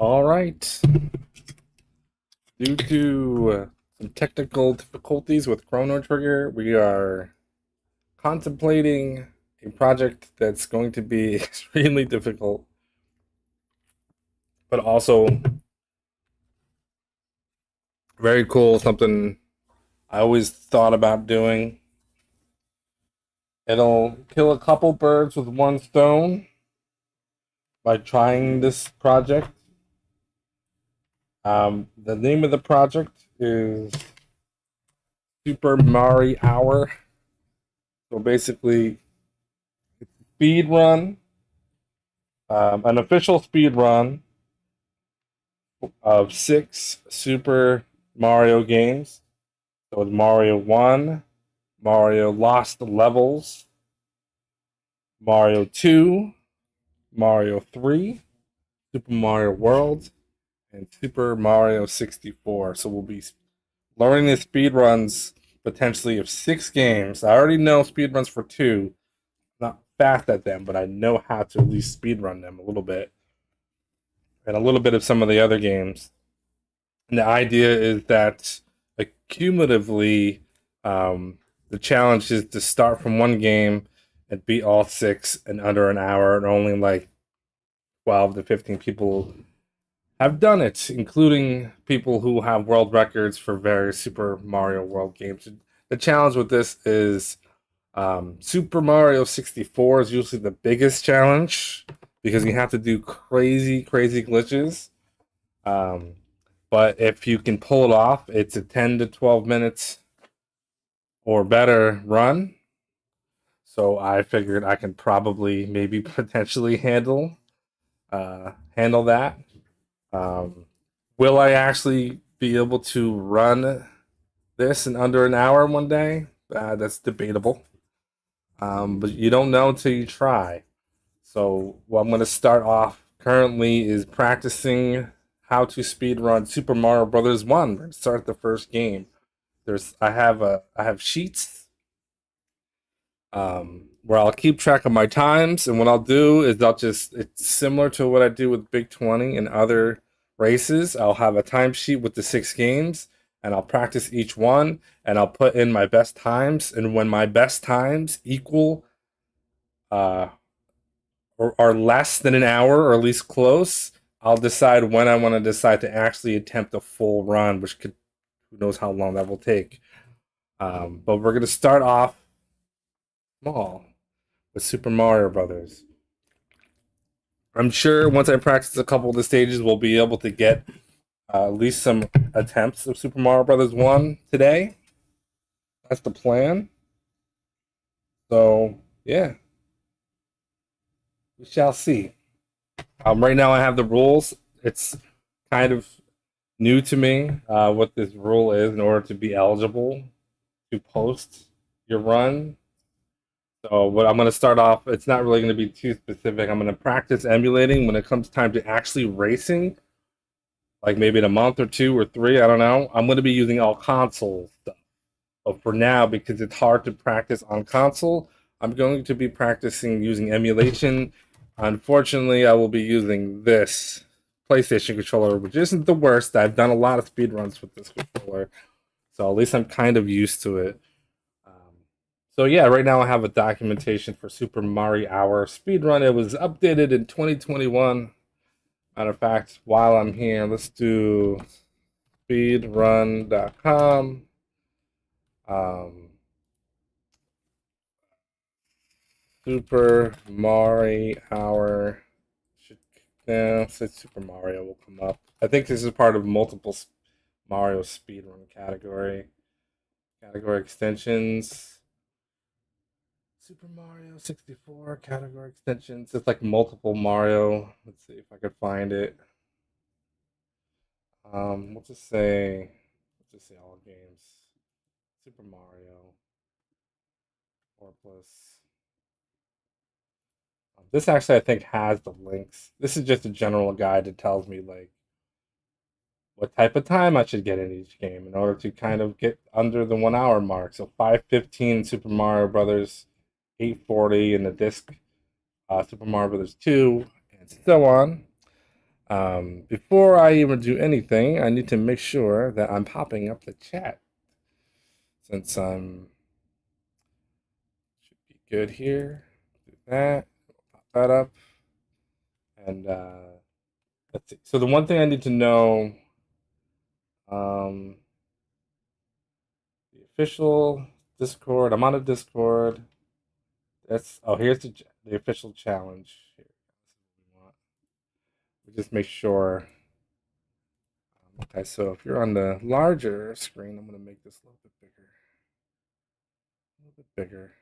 All right. Due to some technical difficulties with Chrono Trigger, we are contemplating a project that's going to be extremely difficult, but also very cool. Something I always thought about doing. It'll kill a couple birds with one stone by trying this project. The name of the project is Super MariHour. So basically, speed run, an official speed run of 6 Super Mario games. So it's Mario 1, Mario Lost Levels, Mario 2, Mario 3, Super Mario World, and Super Mario 64. So we'll be learning the speed runs potentially of 6 games. I already know speed runs for 2. Not fast at them, but I know how to at least speed run them a little bit. And a little bit of some of the other games. And the idea is that accumulatively, the challenge is to start from one game and beat all 6 in under an hour, and only like 12 to 15 people have done it, including people who have world records for various Super Mario World games. The challenge with this is Super Mario 64 is usually the biggest challenge because you have to do crazy, crazy glitches. Um, but if you can pull it off, it's a 10 to 12 minutes or better run. So I figured I can probably maybe potentially handle that. Um, will I actually be able to run this in under an hour one day? That's debatable. But you don't know until you try. So what I'm going to start off currently is practicing how to speedrun Super Mario Brothers 1. We're going to start the first game. I have sheets where I'll keep track of my times, and what I'll do is it's similar to what I do with Big 20 and other races. I'll have a timesheet with the 6 games, and I'll practice each one, and I'll put in my best times, and when my best times equal uh, or are less than an hour, or at least close, I'll decide when I want to decide to actually attempt a full run, which could, who knows how long that will take. But we're gonna start off small with Super Mario Brothers. I'm sure once I practice a couple of the stages, we'll be able to get at least some attempts of Super Mario Brothers 1 today. That's the plan. So, yeah, we shall see. Right now, I have the rules. It's kind of new to me what this rule is in order to be eligible to post your run. So what I'm going to start off, it's not really going to be too specific. I'm going to practice emulating when it comes time to actually racing, like maybe in a month or 2 or 3, I don't know. I'm going to be using all console stuff. But for now, because it's hard to practice on console, I'm going to be practicing using emulation. Unfortunately, I will be using this PlayStation controller, which isn't the worst. I've done a lot of speedruns with this controller, so at least I'm kind of used to it. So yeah, right now I have a documentation for Super MariHour speedrun. It was updated in 2021. Matter of fact, while I'm here, let's do speedrun.com. Super MariHour should now say Super Mario will come up. I think this is part of multiple Mario speedrun category extensions. Super Mario 64 category extensions. It's like multiple Mario. Let's see if I could find it. Let's just say all games. Super Mario 4 plus. This actually I think has the links. This is just a general guide that tells me like what type of time I should get in each game in order to kind of get under the 1 hour mark. So 5:15 Super Mario Brothers, 8:40 in the disc Super Mario Brothers 2, and so on. Before I even do anything, I need to make sure that I'm popping up the chat since I'm should be good here. Do that, pop that up, and let's see. So the one thing I need to know, um, the official Discord. I'm on a Discord. That's here's the official challenge. Here, we just make sure. Okay, so if you're on the larger screen, I'm gonna make this a little bit bigger. A little bit bigger.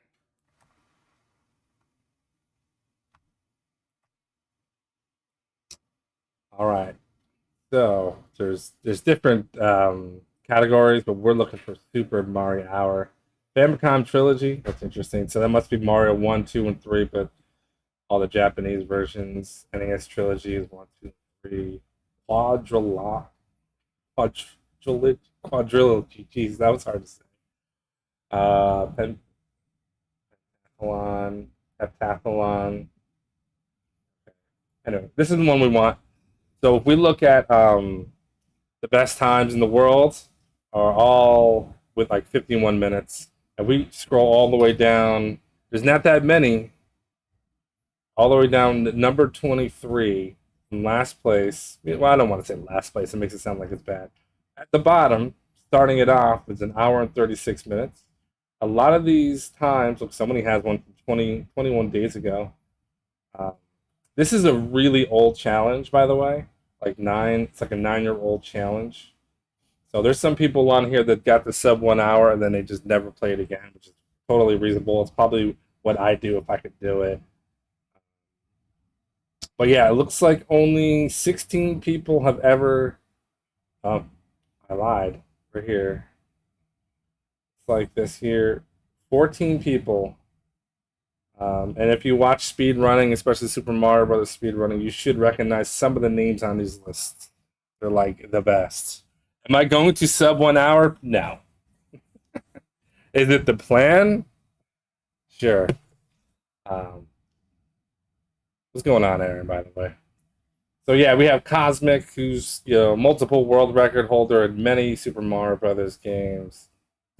All right. So there's different categories, but we're looking for Super MariHour. Famicom Trilogy. That's interesting. So that must be Mario 1, 2, and 3, but all the Japanese versions. NES Trilogy is 1, 2, 3. Quadrilogy. Quadrilogy. Jeez, that was hard to say. Pentathlon. Heptathlon. Anyway, this is the one we want. So if we look at the best times in the world are all with like 51 minutes. And we scroll all the way down. There's not that many. All the way down to number 23 in last place. Well, I don't want to say last place. It makes it sound like it's bad. At the bottom, starting it off, is an hour and 36 minutes. A lot of these times, look, somebody has one from 21 days ago. Uh, this is a really old challenge, by the way. It's like a 9-year-old challenge. So there's some people on here that got the sub 1 hour and then they just never played again, which is totally reasonable. It's probably what I do if I could do it. But yeah, it looks like only 16 people have ever. Oh, I lied. We're here. It's like this here. 14 people. And if you watch speed running, especially Super Mario Brothers speed running, you should recognize some of the names on these lists. They're like the best. Am I going to sub 1 hour? No. Is it the plan? Sure. Um, what's going on, Aaron? By the way. So yeah, we have Cosmic, who's multiple world record holder in many Super Mario Brothers games.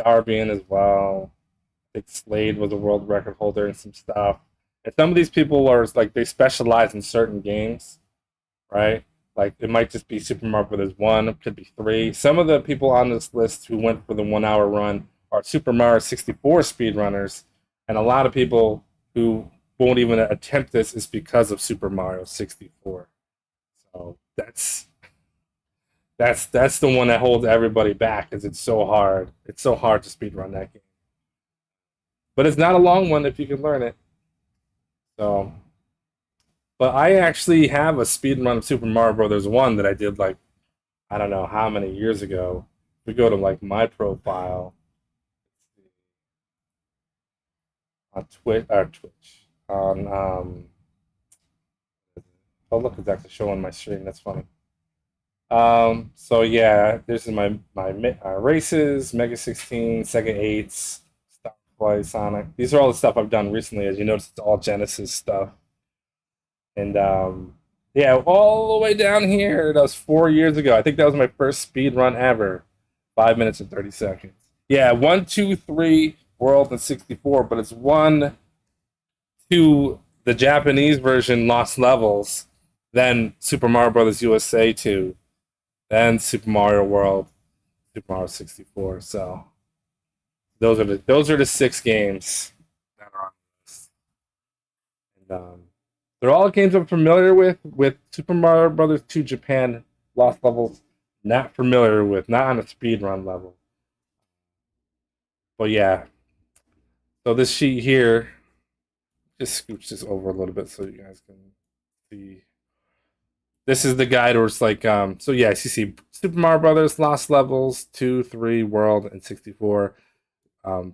Darbian as well. I think Slade was a world record holder in some stuff. And some of these people are like they specialize in certain games, right? Like it might just be Super Mario Brothers 1, it could be 3. Some of the people on this list who went for the 1 hour run are Super Mario 64 speedrunners, and a lot of people who won't even attempt this is because of Super Mario 64. So that's the one that holds everybody back because it's so hard. It's so hard to speedrun that game. But it's not a long one if you can learn it. So but I actually have a speedrun of Super Mario Brothers 1 that I did like I don't know how many years ago. We go to like my profile on Twitch on oh look, it's actually showing my stream. That's funny. So yeah, this is my races, Mega 16, Sega 8s, Starflight, Sonic. These are all the stuff I've done recently. As you notice, it's all Genesis stuff. And yeah, all the way down here, that was 4 years ago. I think that was my first speed run ever. 5 minutes and 30 seconds. Yeah, 1, 2, 3, World and 64, but it's 1, 2, the Japanese version, Lost Levels, then Super Mario Brothers USA 2, then Super Mario World, Super Mario 64. So those are the 6 games that are on this. And they're all games I'm familiar with Super Mario Brothers 2 Japan Lost Levels, not familiar with, not on a speedrun level. But yeah. So this sheet here, just scooch this over a little bit so you guys can see. This is the guide where it's like, so yes, you see Super Mario Brothers, Lost Levels, 2, 3, World, and 64.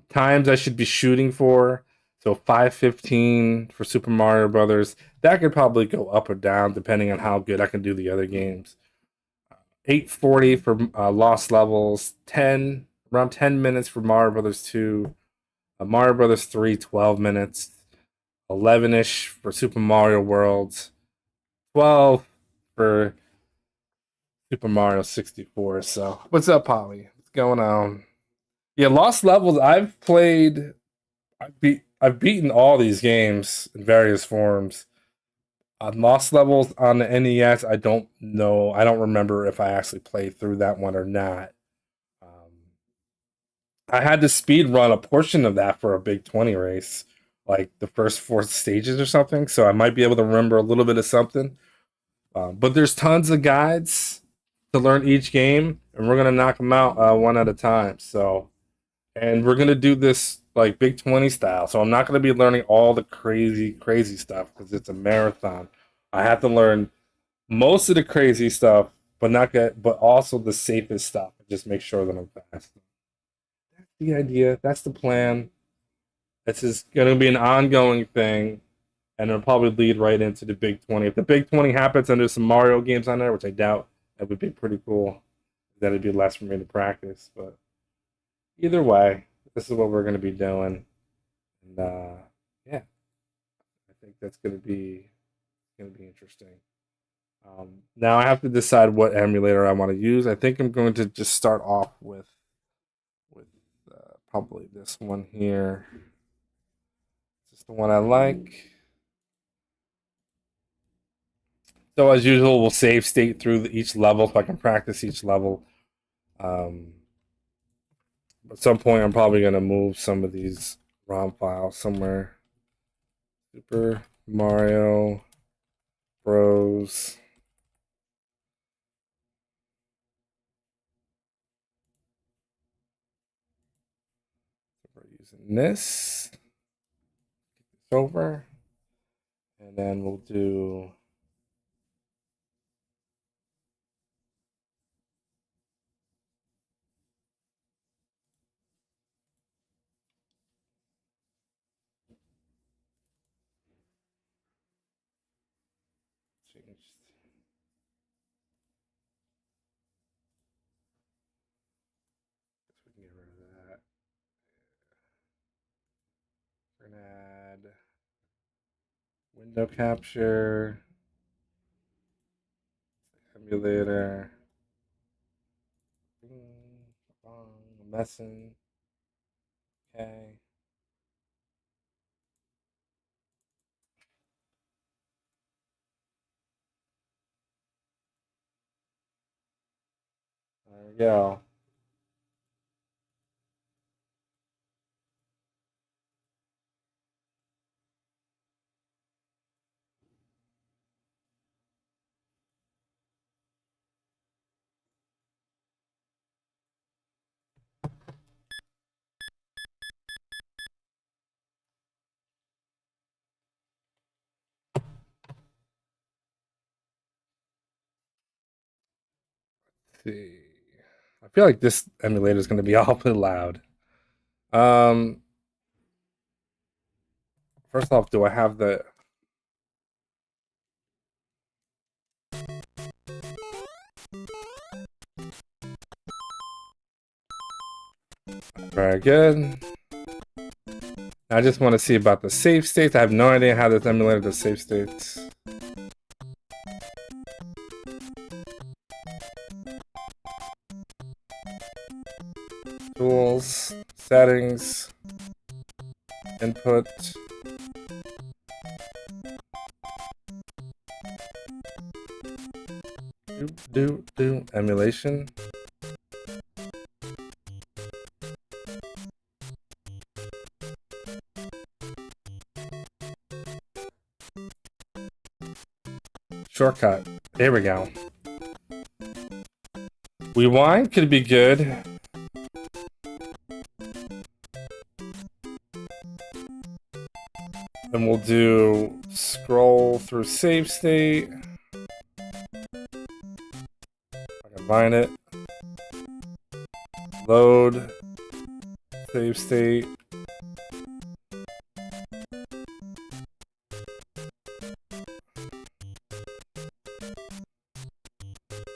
Times I should be shooting for. So 5:15 for Super Mario Brothers. That could probably go up or down depending on how good I can do the other games. 8:40 for Lost Levels. Around 10 minutes for Mario Brothers 2. Mario Brothers 3, 12 minutes. 11ish for Super Mario World. 12 for Super Mario 64. So, what's up, Polly? What's going on? Yeah, Lost Levels. I've played. I've beaten all these games in various forms. Lost Levels on the NES. I don't know. I don't remember if I actually played through that one or not. Um, I had to speed run a portion of that for a big 20 race, like the first four stages or something. So I might be able to remember a little bit of something. But there's tons of guides to learn each game, and we're gonna knock them out one at a time. So, and we're gonna do this like Big 20 style. So I'm not gonna be learning all the crazy stuff because it's a marathon. I have to learn most of the crazy stuff, but not get, but also the safest stuff. Just make sure that I'm fast. That's the idea. That's the plan. This is gonna be an ongoing thing, and it'll probably lead right into the Big 20. If the Big 20 happens and there's some Mario games on there, which I doubt, that would be pretty cool. That'd be less for me to practice. But either way, this is what we're going to be doing. And yeah, I think that's going to be interesting. Now I have to decide what emulator I want to use. I think I'm going to just start off with probably this one here. This is the one I like. So as usual, we'll save state through each level so I can practice each level. At some point, I'm probably going to move some of these ROM files somewhere. Super Mario Bros. We're using this over, and then we'll do. We can get rid of that. We're gonna add window capture, emulator, messing. Okay. There we go. Let's see. I feel like this emulator is going to be awfully loud. Um, First off, do I have the? Very good. I just want to see about the save states. I have no idea how this emulator does save states. Tools, settings, input. Do emulation. Shortcut. There we go. Rewind could be good. And we'll do scroll through save state. I can find it. Load. Save state.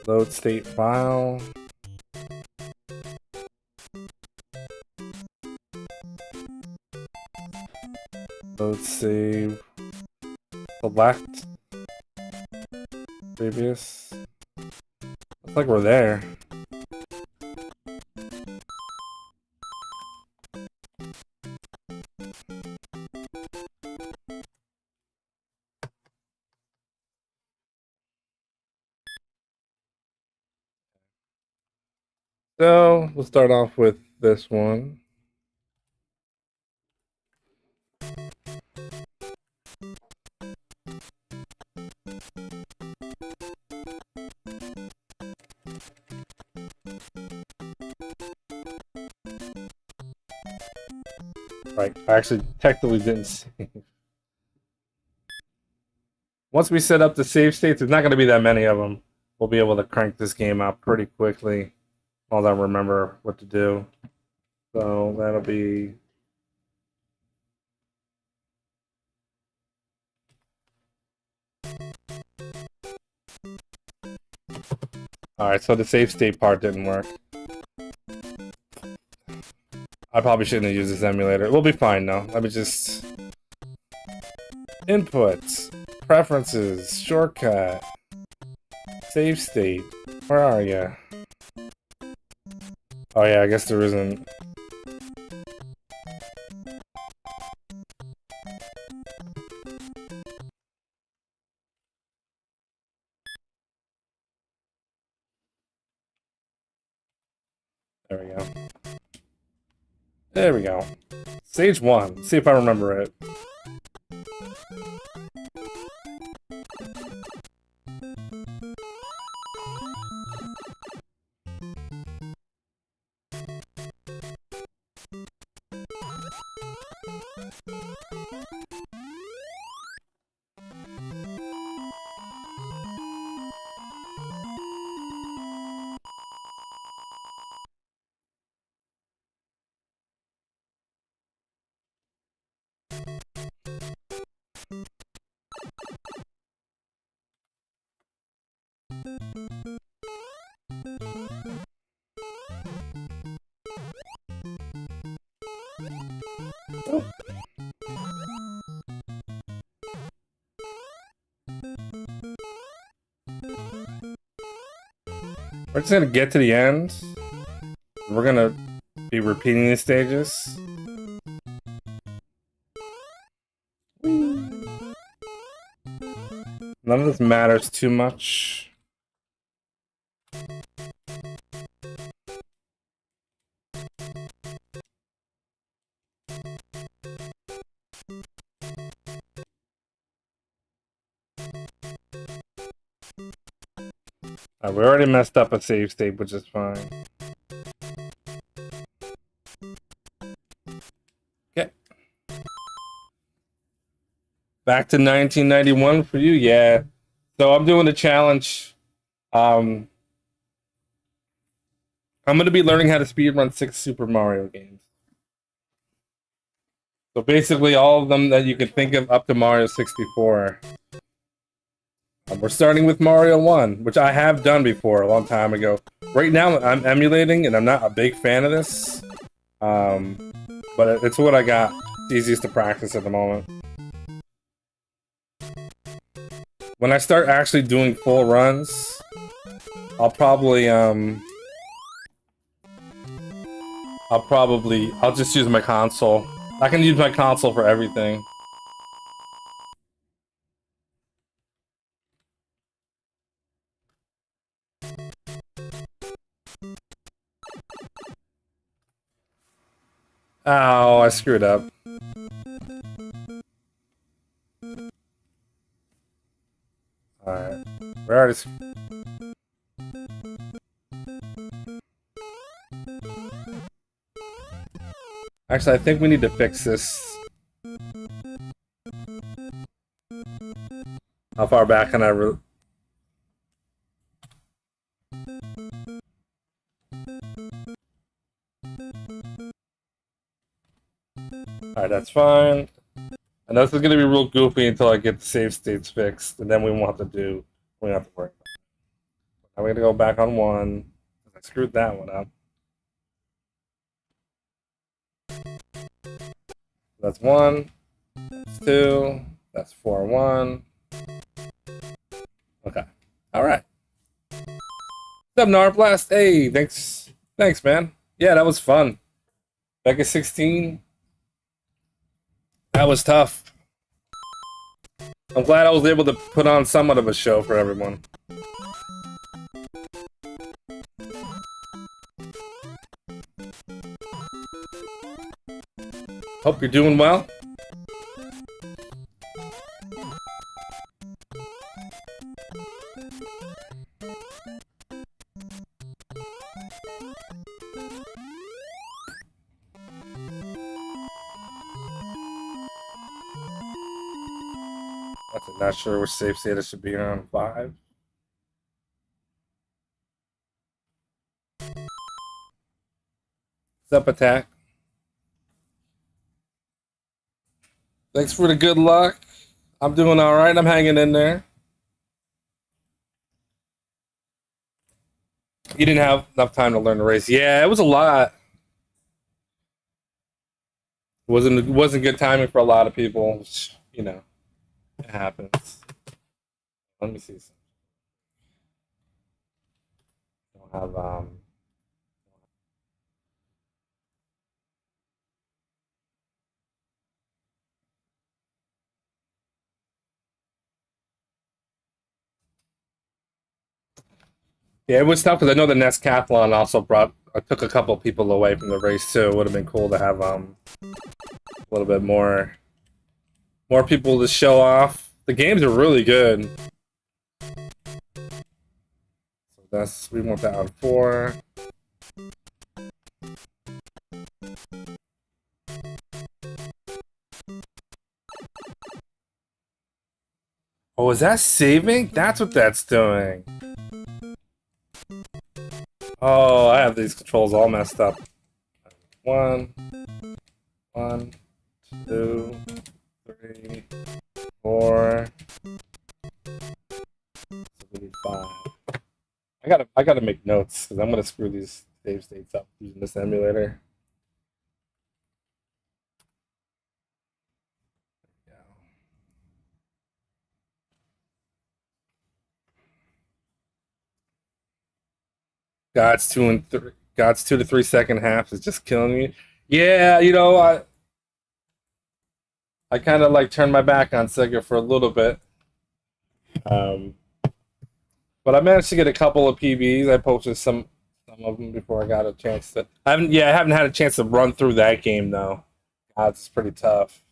Load state file. Load save. Select. Previous. It's like we're there. So we'll start off with this one. Right, I actually technically didn't save. Once we set up the save states, there's not going to be that many of them. We'll be able to crank this game out pretty quickly, as long as I remember what to do. So that'll be... Alright, so the save state part didn't work. I probably shouldn't have used this emulator. We'll be fine now. Let me just... Inputs. Preferences. Shortcut. Save state. Where are you? Oh yeah, I guess there isn't. There we go. There we go. Stage 1. Let's see if I remember it. Oh. We're just gonna get to the end. We're gonna be repeating these stages. None of this matters too much. We already messed up a save state, which is fine. Okay. Back to 1991 for you, yeah. So I'm doing a challenge. I'm going to be learning how to speedrun 6 Super Mario games. So basically all of them that you can think of up to Mario 64. We're starting with Mario 1, which I have done before a long time ago. Right now I'm emulating, and I'm not a big fan of this. But it's what I got. It's easiest to practice at the moment. When I start actually doing full runs, I'll probably I'll just use my console. I can use my console for everything. Oh, I screwed up. Alright. We're already... Actually, I think we need to fix this. How far back can I... Alright, that's fine. And this is going to be real goofy until I get the save states fixed, and then we won't have to do... We don't have to worry about it. Now we're going to go back on 1. I screwed that one up. That's 1. That's 2. That's 4-1. Okay. Alright. What's up, Narblast? Hey, thanks, man. Yeah, that was fun. Back at 16, that was tough. I'm glad I was able to put on somewhat of a show for everyone. Hope you're doing well. I'm not sure which save state it should be on. 5. What's up, Attack? Thanks for the good luck. I'm doing all right. I'm hanging in there. You didn't have enough time to learn the race. Yeah, it was a lot. It wasn't good timing for a lot of people. Which, you know, it happens. Let me see. Don't have Yeah, it was tough because I know the Nescathlon also took a couple people away from the race too. It would have been cool to have a little bit more people to show off. The games are really good. So we want that on 4. Oh, is that saving? That's what that's doing. Oh, I have these controls all messed up. 1, 2, 3, 4. So we need 5. I gotta make notes because I'm gonna screw these save states up using this emulator. God's 2 to 3 second halves is just killing me. Yeah, I kind of like turned my back on Sega for a little bit. Um, but I managed to get a couple of PBs. I posted some of them before I got a chance to. I haven't had a chance to run through that game though. God, it's pretty tough.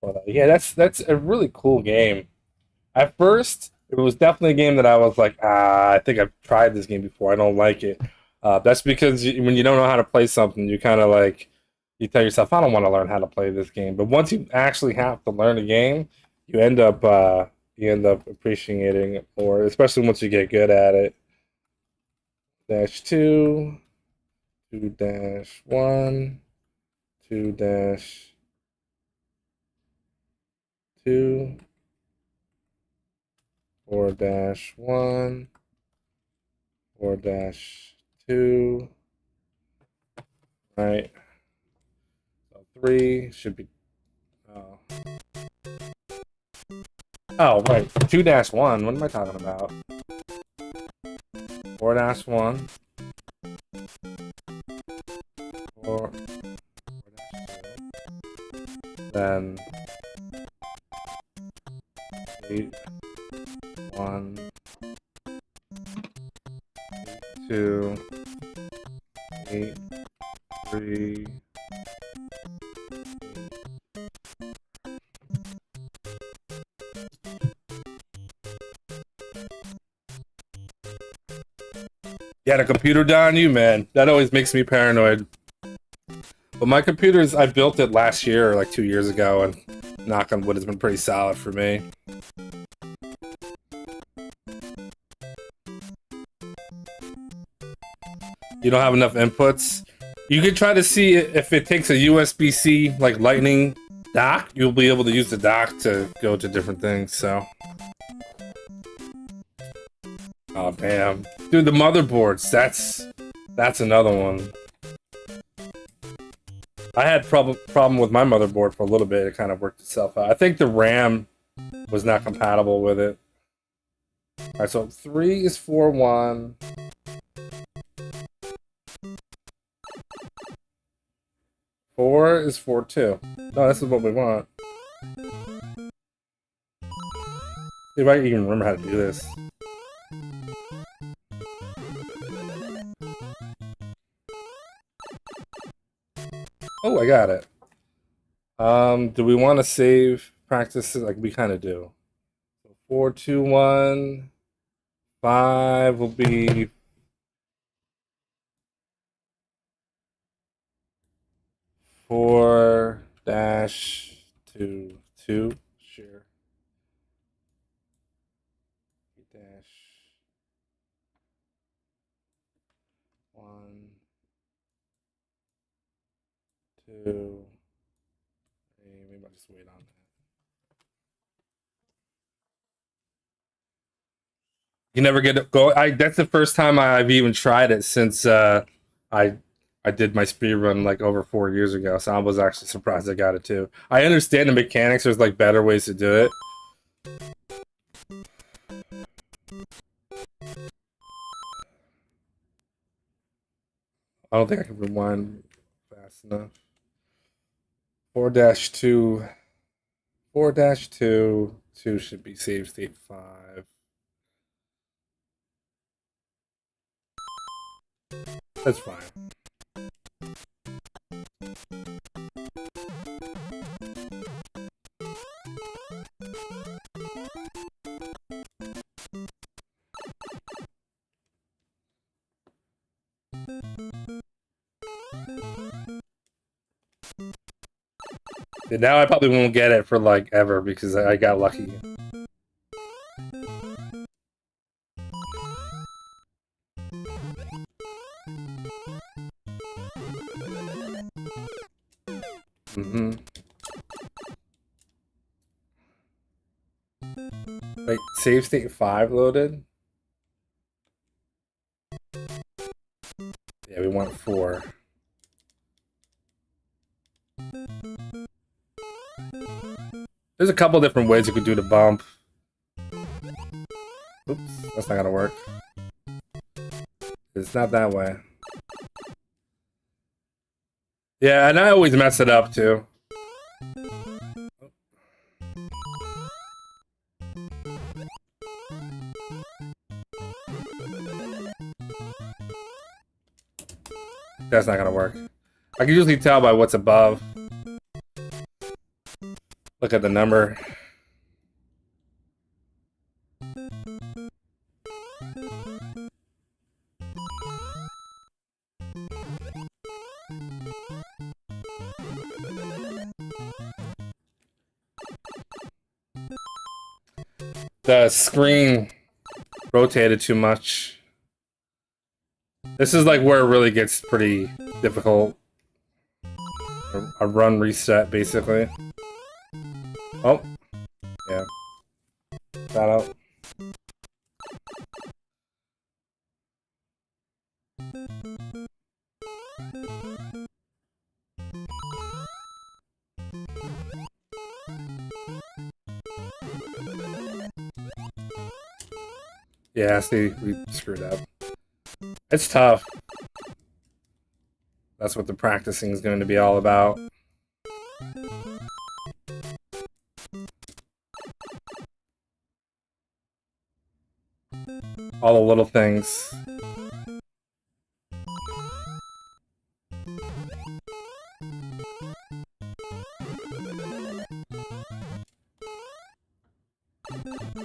But yeah, that's a really cool game. At first, it was definitely a game that I was like, I think I've tried this game before. I don't like it. That's because when you don't know how to play something, you kind of like you tell yourself, I don't want to learn how to play this game. But once you actually have to learn a game, you end up appreciating it more, especially once you get good at it. -2, 2-1, 2-2. 4-1, 4-2, right? So 3 should be. Oh, right. 2-1. What am I talking about? 4-1. 4. Then 8, 1, 2, 8, 3. Yeah, the computer die on you, man. That always makes me paranoid. But my computer's, I built it last year, like 2 years ago, and knock on wood, has been pretty solid for me. You don't have enough inputs. You could try to see if it takes a USB-C, like lightning dock, you'll be able to use the dock to go to different things, so. Oh, damn. Dude, the motherboards, that's another one. I had problem with my motherboard for a little bit. It kind of worked itself out. I think the RAM was not compatible with it. All right, so 3 is 4-1. 4 is 4-2. No, this is what we want. See if I can even remember how to do this. Oh, I got it. Do we want to save practices? Like we kind of do. 4, 2, 1. 5 will be 4-2-2. Sure. Dash 1, 2, 3. Maybe I'll just wait on that. You never get to go. That's the first time I've even tried it since I did my speed run like over 4 years ago. So I was actually surprised I got it too. I understand the mechanics. There's like better ways to do it. I don't think I can rewind fast enough. 4-2. 4-2. 2 should be save state 5. That's fine. And now I probably won't get it for like ever because I got lucky. Like save state 5 loaded. Yeah, we want 4. There's a couple different ways you could do the bump. Oops, that's not gonna work. It's not that way. Yeah, and I always mess it up too. That's not gonna work. I can usually tell by what's above. Look at the number. The screen rotated too much. This is like where it really gets pretty difficult. A run reset, basically. Oh, yeah. That out. Yeah, see, we screwed up. It's tough. That's what the practicing is going to be all about. All the little things.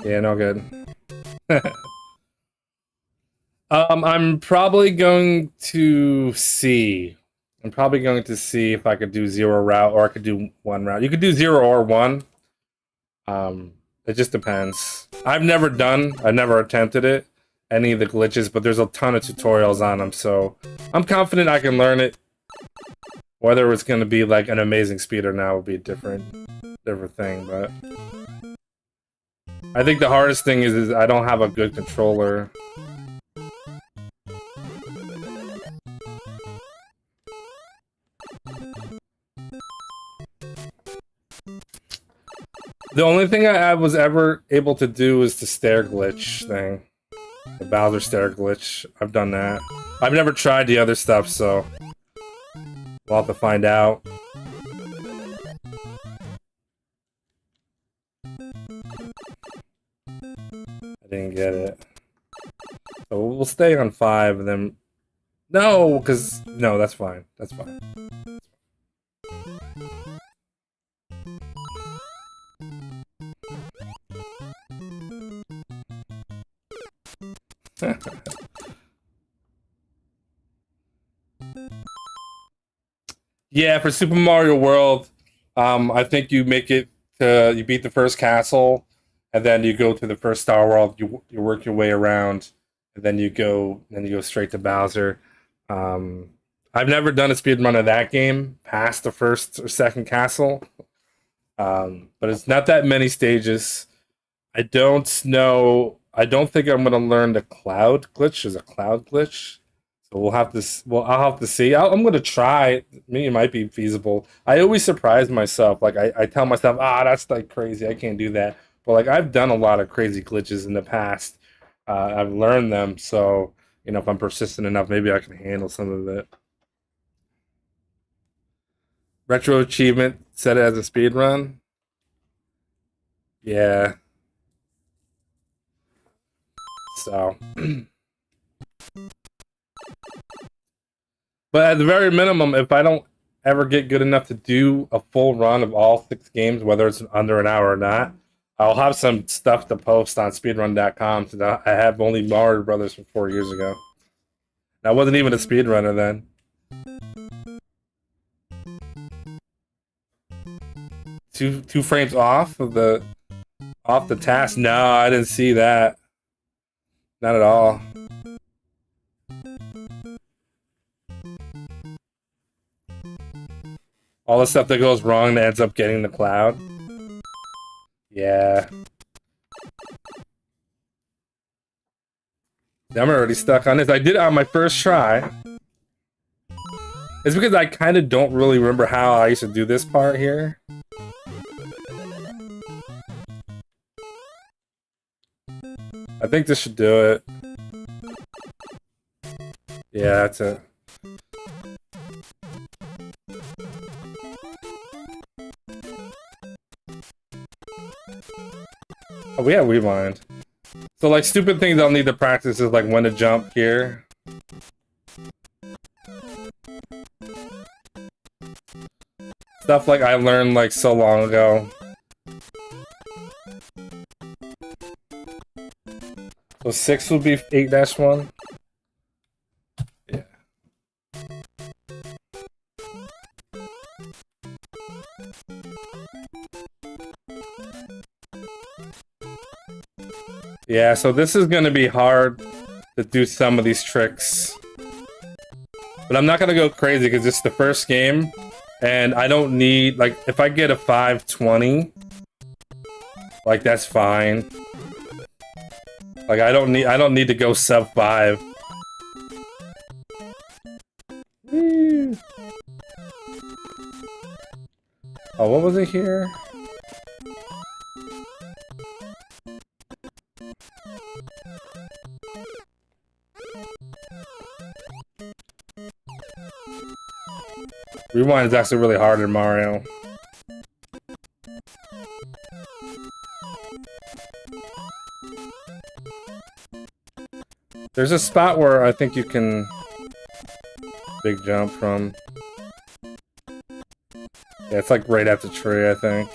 Yeah, no good. I'm probably going to see. I'm probably going to see if I could do 0 route or I could do 1 route. You could do 0 or 1. It just depends. I've never attempted it, any of the glitches, but there's a ton of tutorials on them, so I'm confident I can learn it. Whether it's going to be like an amazing speeder now would be a different thing, but I think the hardest thing is I don't have a good controller. The only thing I was ever able to do is the stair glitch thing. The Bowser stair glitch. I've done that. I've never tried the other stuff, so we'll have to find out. I didn't get it. So we'll stay on 5 and then... No, because... No, that's fine. That's fine. Yeah, for Super Mario World, I think you make it to... You beat the first castle, and then you go to the first Star World, you work your way around, and then you go straight to Bowser. I've never done a speedrun of that game past the first or second castle. But it's not that many stages. I don't know. I don't think I'm gonna learn the cloud glitch. There's a cloud glitch, so we'll have to. Well, I'll have to see. I'm gonna try. Maybe it might be feasible. I always surprise myself. Like I tell myself, that's like crazy. I can't do that. But like I've done a lot of crazy glitches in the past. I've learned them, so if I'm persistent enough, maybe I can handle some of it. Retro achievement, set it as a speed run. Yeah. So, but at the very minimum, if I don't ever get good enough to do a full run of all 6 games, whether it's under an hour or not, I'll have some stuff to post on speedrun.com since I have only Mario Brothers from 4 years ago. I wasn't even a speedrunner then. Two frames off of the task? No, I didn't see that. Not at all. All the stuff that goes wrong that ends up getting the cloud. Yeah. I'm already stuck on this. I did it on my first try. It's because I kind of don't really remember how I used to do this part here. I think this should do it. Yeah, that's it. Oh, we have rewind. So, like, stupid things I'll need to practice is, like, when to jump here. Stuff like I learned, like, so long ago. So 6 would be 8-1? Yeah. Yeah, so this is gonna be hard to do some of these tricks. But I'm not gonna go crazy because it's the first game. And I don't need, like, if I get a 520, like, that's fine. Like, I don't need to go sub 5. Woo. Oh, what was it here? Rewind is actually really hard in Mario. There's a spot where I think you can big jump from. Yeah, it's like right at the tree, I think.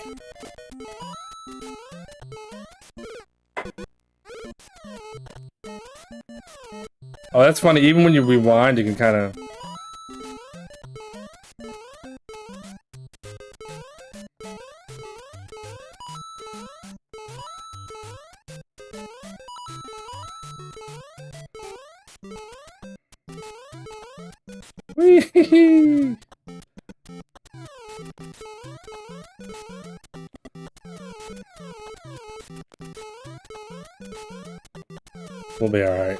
Oh, that's funny. Even when you rewind, you can kind of... Whee! We'll be alright.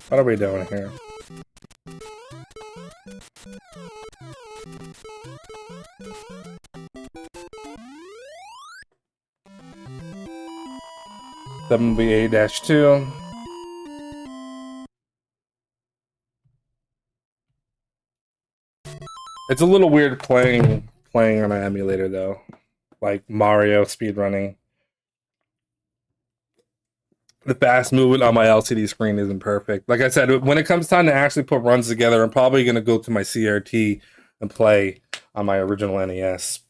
What are we doing here? 7BA-2. It's a little weird playing on an emulator though, like Mario speedrunning. The fast movement on my LCD screen isn't perfect. Like I said, when it comes time to actually put runs together, I'm probably going to go to my CRT and play on my original NES.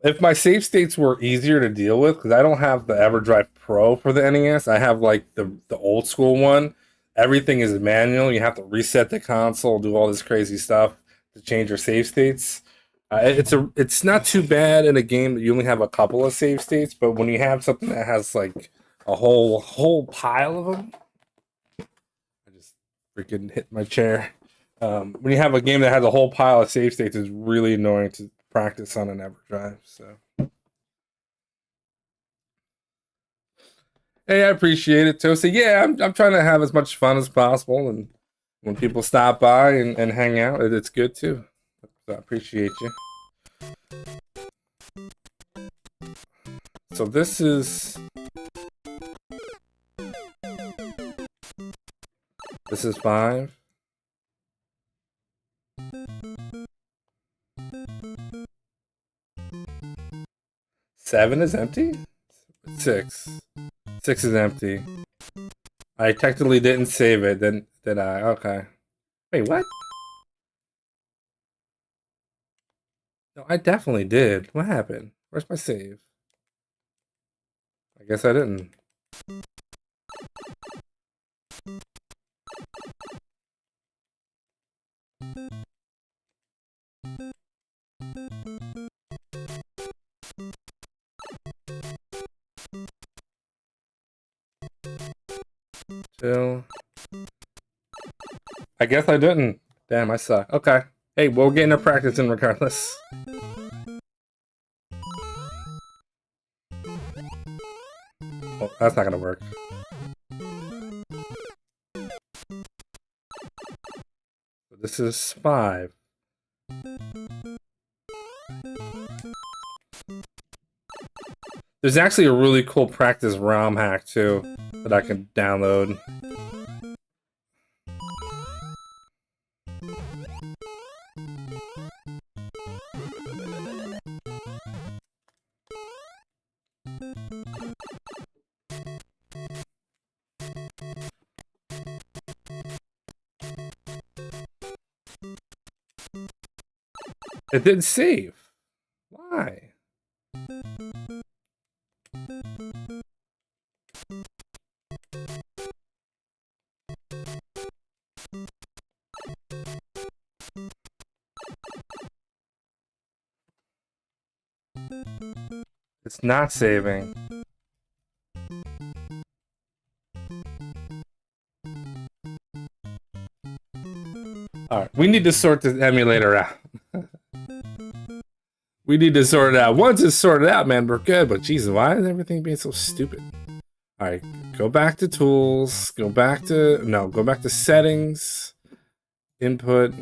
If my save states were easier to deal with, because I don't have the Everdrive Pro for the NES, I have like the old school one. Everything is manual. You have to reset the console, do all this crazy stuff to change your save states. It's not too bad in a game that you only have a couple of save states, but when you have something that has like a whole pile of them, I just freaking hit my chair. When you have a game that has a whole pile of save states, it's really annoying to practice on an Everdrive. So, hey, I appreciate it, Toasty. Yeah, I'm trying to have as much fun as possible, and when people stop by and hang out, it's good too. So I appreciate you. So this is 5. 7 is empty? 6. 6 is empty. I technically didn't save it, did I? Okay. Wait, what? No, I definitely did. What happened? Where's my save? I guess I didn't. I guess I didn't. Damn, I suck. Okay. Hey, we'll get into practice in regardless. Oh, that's not gonna work. This is 5. There's actually a really cool practice ROM hack too that I can download. It didn't save. Why? It's not saving. Alright, we need to sort this emulator out. We need to sort it out. Once it's sorted out, man, we're good. But Jesus, why is everything being so stupid? Alright, go back to tools. Go back to settings. Input.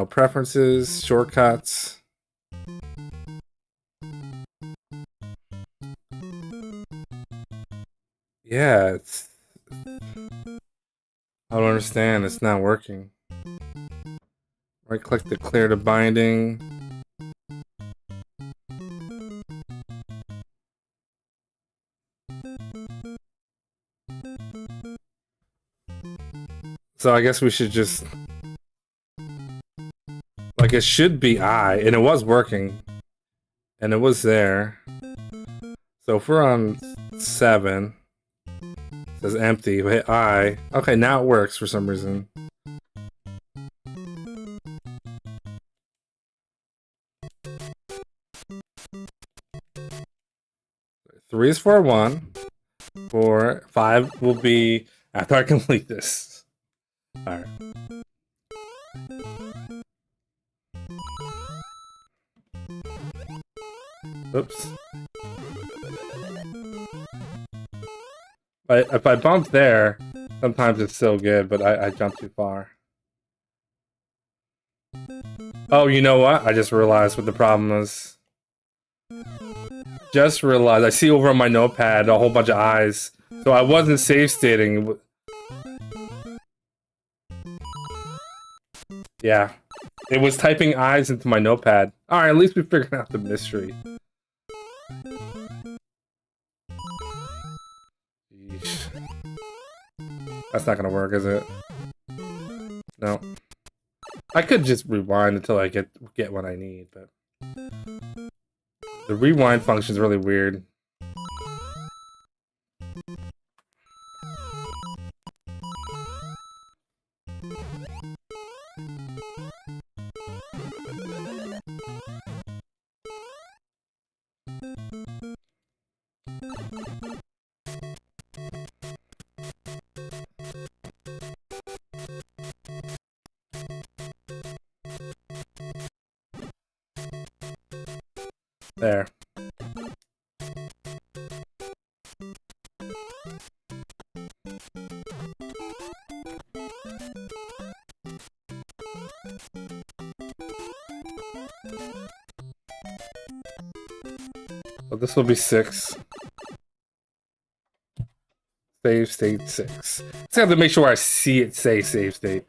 Preferences. Shortcuts. Yeah, it's... I don't understand. It's not working. Right click to clear the binding. So I guess we should just... Like, it should be I, and it was working. And it was there. So if we're on 7, it says empty, we hit I. Okay, now it works for some reason. Three is for 1. 4, 5 will be after I complete this. Alright. Oops. If I bump there, sometimes it's still good, but I jumped too far. Oh, you know what? I just realized what the problem is. just realized I see over on my notepad a whole bunch of eyes. So I wasn't save stating. Yeah. It was typing eyes into my notepad. Alright, at least we figured out the mystery. Yeesh. That's not gonna work, is it? No. I could just rewind until I get what I need, but the rewind function is really weird. There. So this will be 6. Save state 6. Just have to make sure I see it say save state.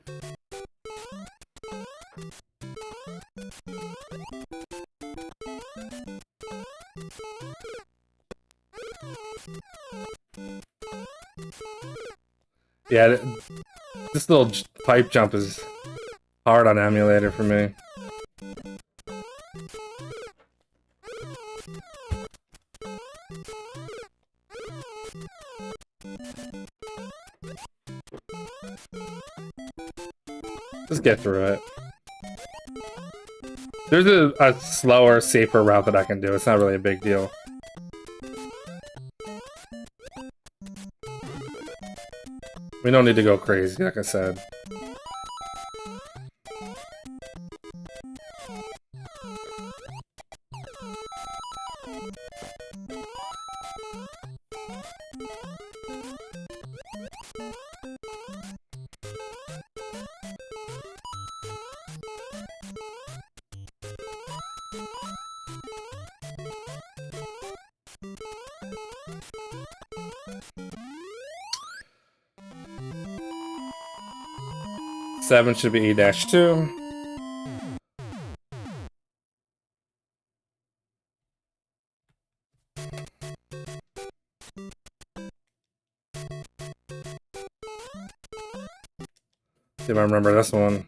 Yeah, this little pipe jump is hard on emulator for me. Just get through it. There's a slower, safer route that I can do. It's not really a big deal. We don't need to go crazy, like I said. Seven should be E-2. See if I remember this one.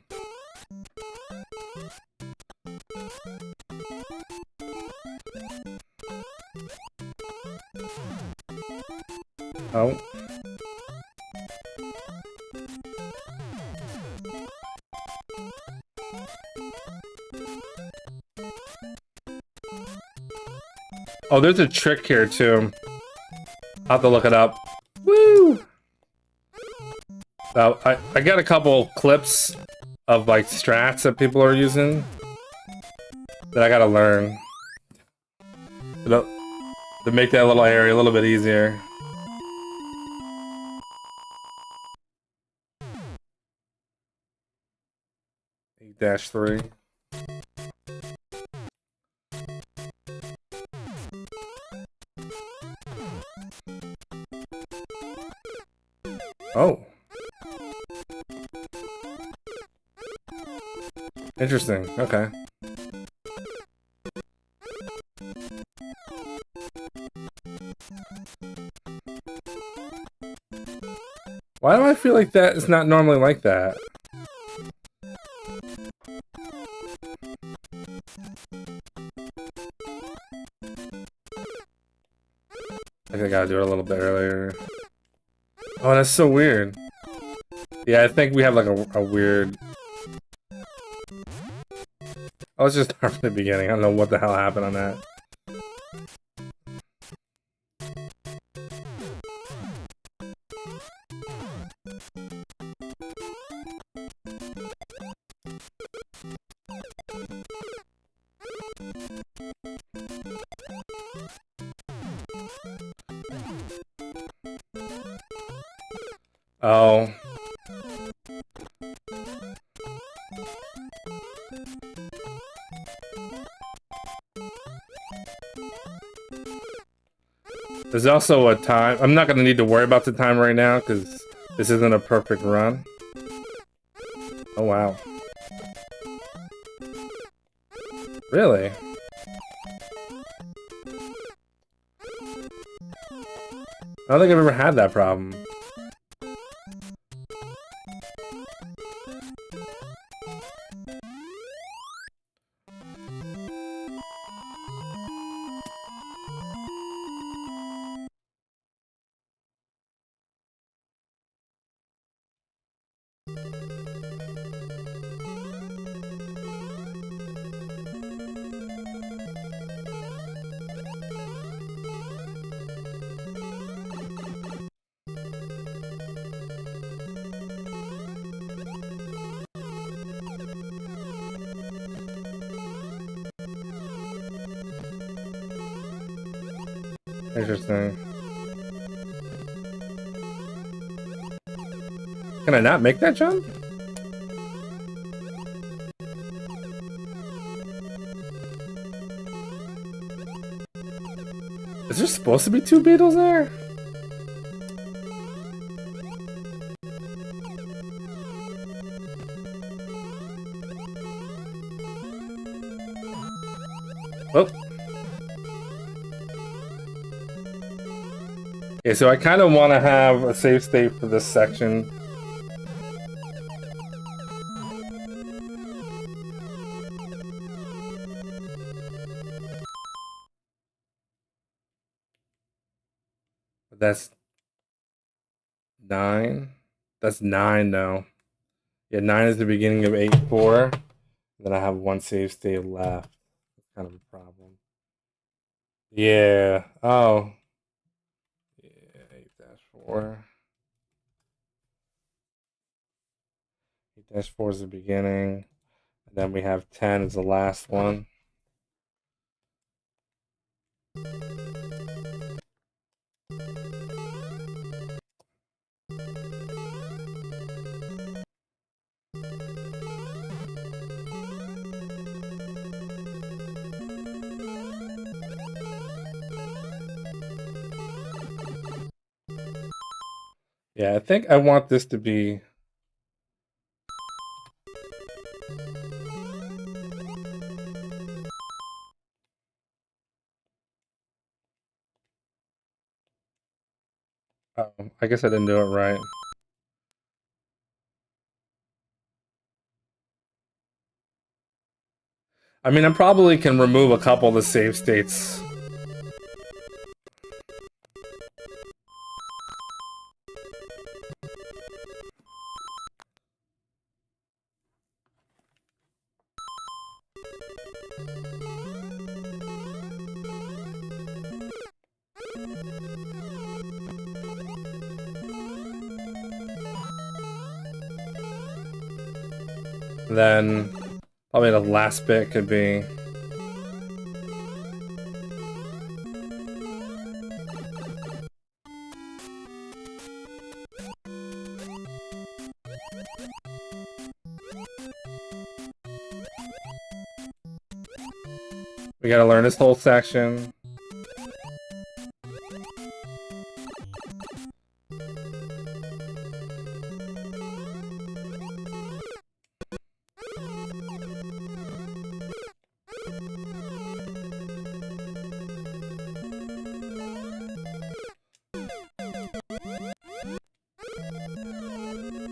Oh. Oh, there's a trick here too. I'll have to look it up. Woo! I got a couple clips of like strats that people are using that I gotta learn to make that little area a little bit easier. E-3. Oh. Interesting. Okay. Why do I feel like that is not normally like that? I think I gotta do it a little bit earlier. Oh, that's so weird. Yeah, I think we have like a weird... Oh, let's just start from the beginning. I don't know what the hell happened on that. Oh. There's also a time. I'm not gonna need to worry about the time right now because this isn't a perfect run. Oh wow. Really? I don't think I've ever had that problem. Interesting. Can I not make that jump? Is there supposed to be 2 beetles there? Oh. Okay, so I kind of want to have a save state for this section. That's 9. That's 9 though. Yeah, 9 is the beginning of 8-4. Then I have 1 save state left. That's kind of a problem. Yeah. Oh. Yeah, 8-4. 8-4 is the beginning. And then we have 10 as the last one. Yeah, I think I want this to be... Oh, I guess I didn't do it right. I mean, I probably can remove a couple of the save states. Then probably the last bit could be... We gotta learn this whole section.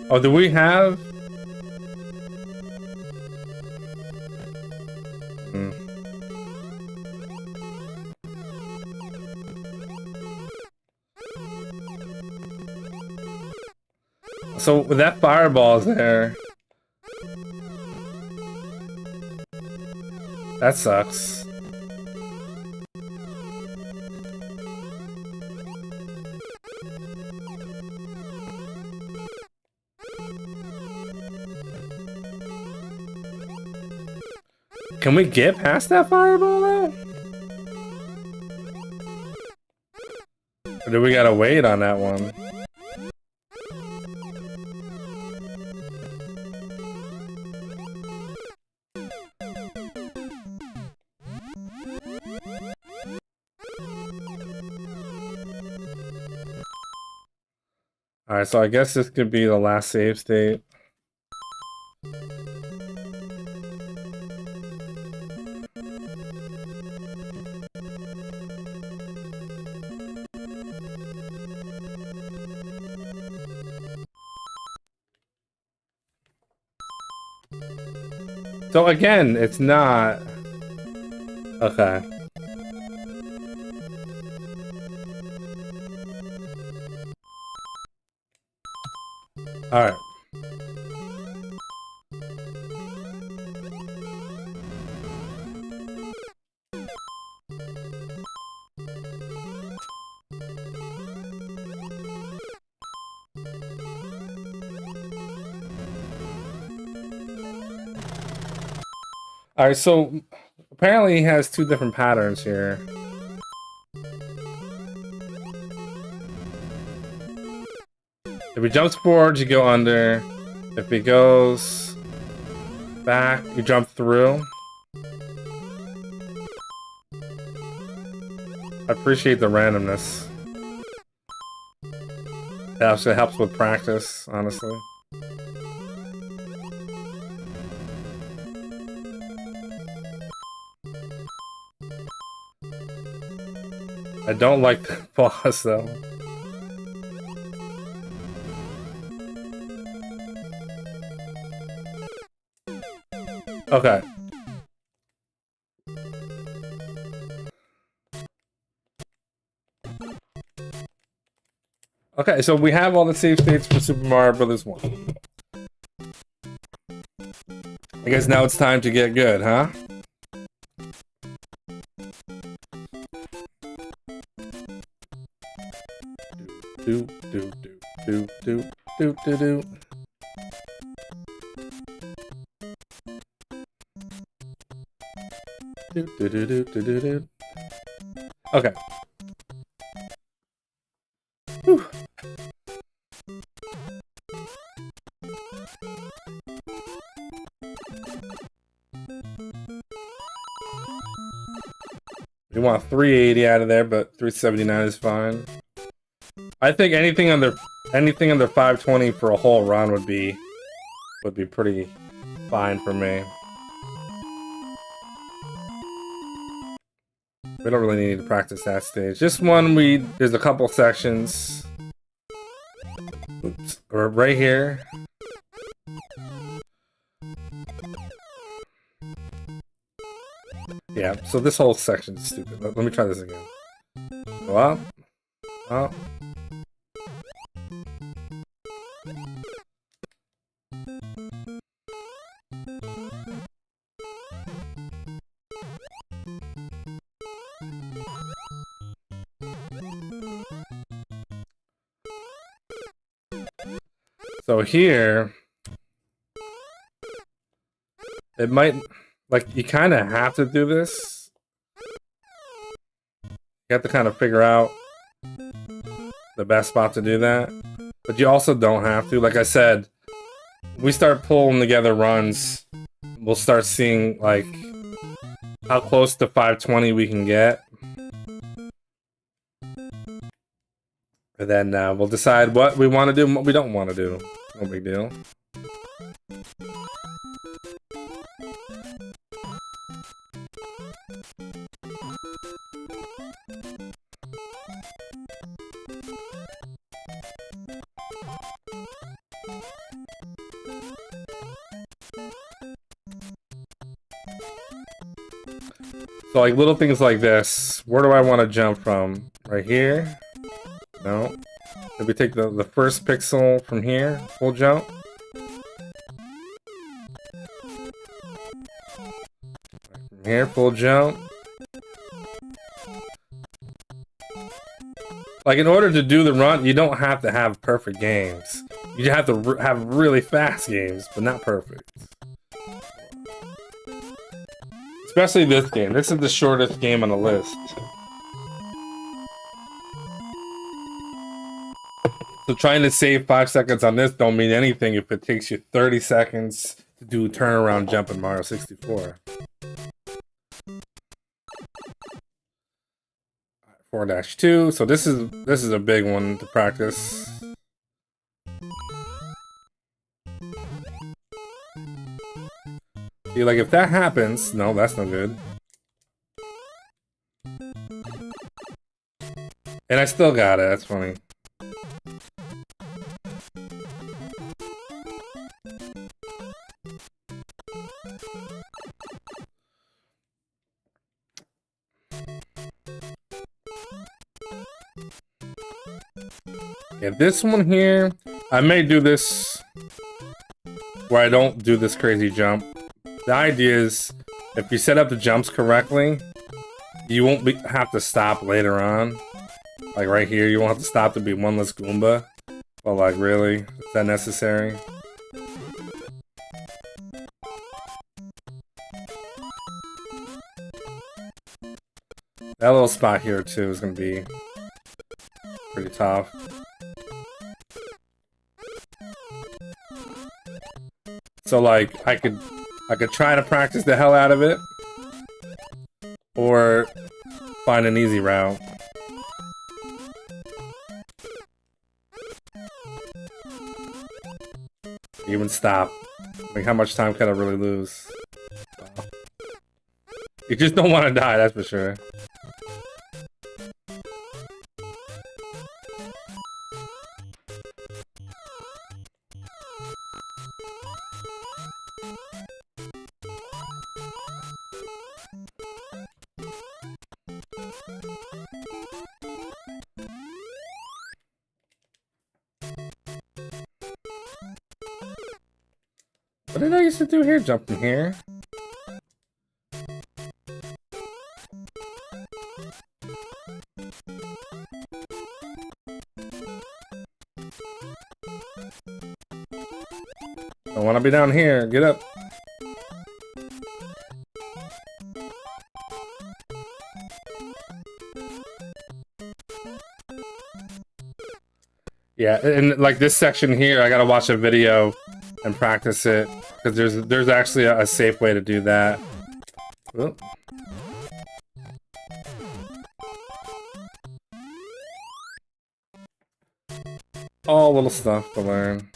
Oh, do we have... So that fireball's there. That sucks. Can we get past that fireball though? Or do we gotta wait on that one? Alright, so I guess this could be the last save state. So again, it's not... Okay. Alright. Alright, so apparently he has two different patterns here. If he jumps forward, you go under. If he goes back, you jump through. I appreciate the randomness. It actually helps with practice, honestly. I don't like the boss though. Okay. Okay, so we have all the save states for Super Mario Bros. 1. I guess now it's time to get good, huh? Do do do do do do do do. Do do do do do do do. Okay. Whew. We want 380 out of there, but 379 is fine. I think anything under 520 for a whole run would be pretty fine for me. We don't really need to practice that stage. This one, there's a couple sections. Oops, or right here. Yeah, so this whole section is stupid. Let me try this again. Go up. Up. So here, it might, like, you kind of have to do this. You have to kind of figure out the best spot to do that. But you also don't have to. Like I said, we start pulling together runs, we'll start seeing, like, how close to 520 we can get. And then we'll decide what we want to do and what we don't want to do. No big deal. So, like, little things like this. Where do I want to jump from? Right here? No. If we take the first pixel from here, full jump. From here, full jump. Like, in order to do the run, you don't have to have perfect games. You have to have really fast games, but not perfect. Especially this game. This is the shortest game on the list. So trying to save 5 seconds on this don't mean anything if it takes you 30 seconds to do a turnaround jump in Mario 64. 4-2, so this is a big one to practice. See, like, if that happens... No, that's no good. And I still got it, that's funny. Yeah, this one here, I may do this where I don't do this crazy jump. The idea is, if you set up the jumps correctly, you won't have to stop later on. Like right here, you won't have to stop to be one less Goomba. But like, really? Is that necessary? That little spot here too is gonna be pretty tough. So like, I could try to practice the hell out of it, or find an easy route. Even stop. Like, how much time can I really lose? You just don't want to die, that's for sure. What did I used to do here? Jump from here? I want to be down here. Get up. Yeah, and like this section here, I gotta watch a video and practice it, because there's actually a safe way to do that. Oh. All little stuff to learn.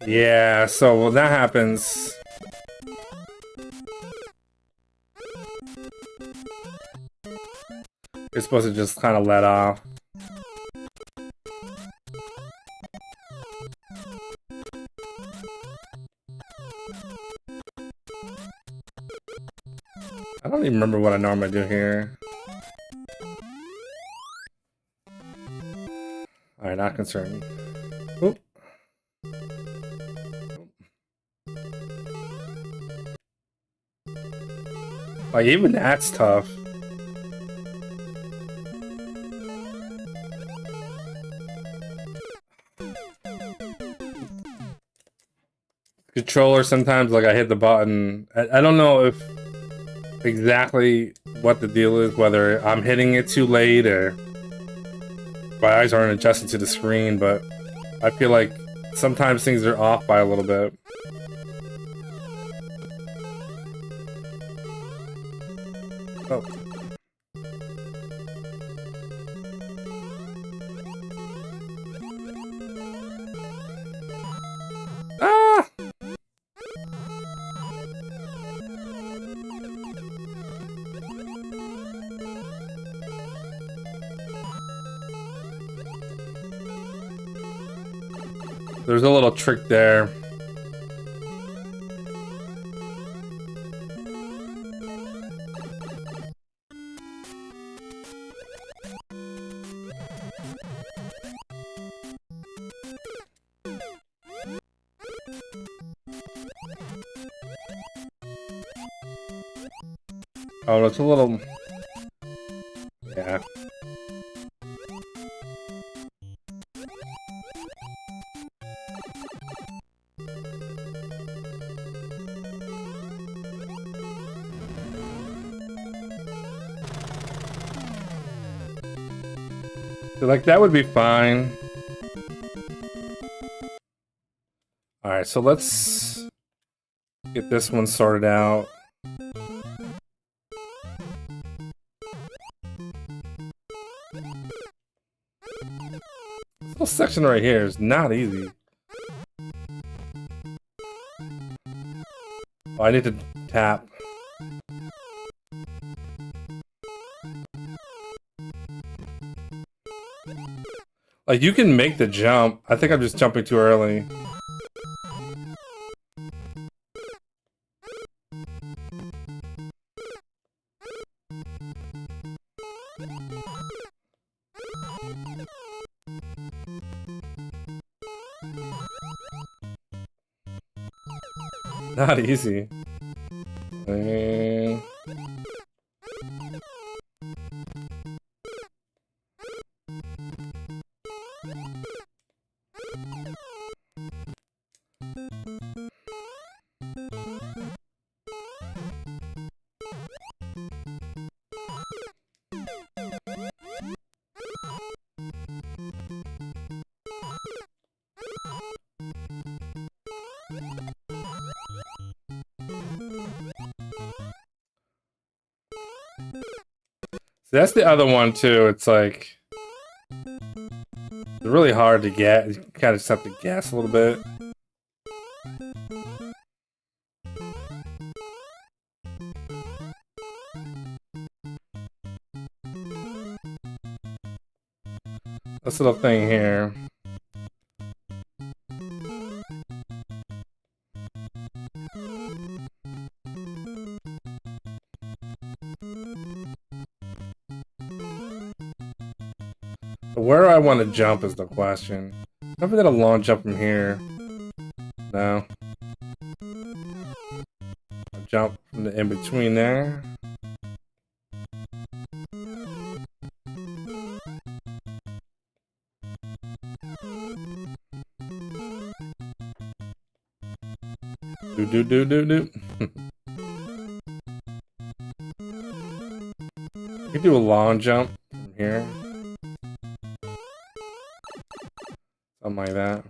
Yeah, so when that happens, you're supposed to just kind of let off. I don't even remember what I normally do here. Alright, not concerned. Oop. Like, even that's tough. Controller, sometimes, like, I hit the button. I don't know if exactly what the deal is, whether I'm hitting it too late or my eyes aren't adjusted to the screen, but I feel like sometimes things are off by a little bit. Oh. Ah! There's a little trick there. Oh, it's a little... Yeah. So, like, that would be fine. Alright, so let's get this one sorted out. This little section right here is not easy. Oh, I need to tap. Like, you can make the jump. I think I'm just jumping too early. Not easy. And... So that's the other one too. It's like it's really hard to get. You kind of just have to guess a little bit. This little thing here. Where do I want to jump is the question. Never did a long jump from here. No. I'll jump from the in between there. Do. You can do a long jump from here. Something like that.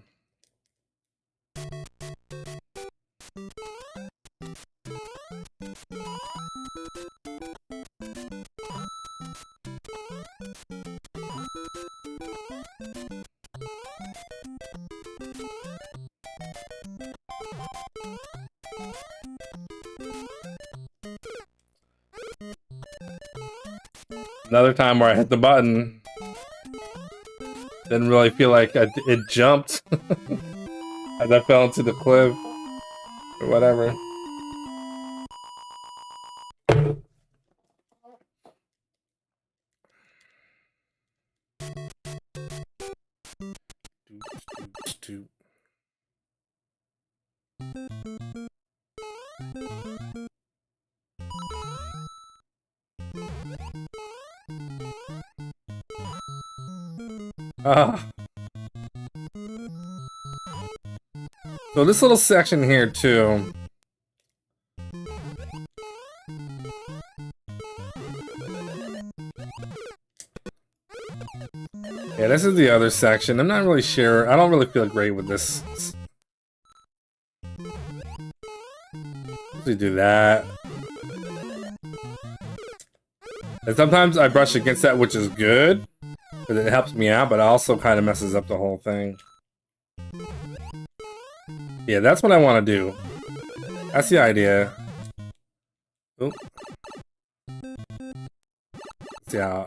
Another time where I hit the button. Didn't really feel like it jumped. As I fell into the cliff. Or whatever. So this little section here too. Yeah, this is the other section. I'm not really sure. I don't really feel great with this. Usually do that. And sometimes I brush against that, which is good. Because it helps me out, but it also kind of messes up the whole thing. Yeah, that's what I want to do. That's the idea. Oop. Yeah.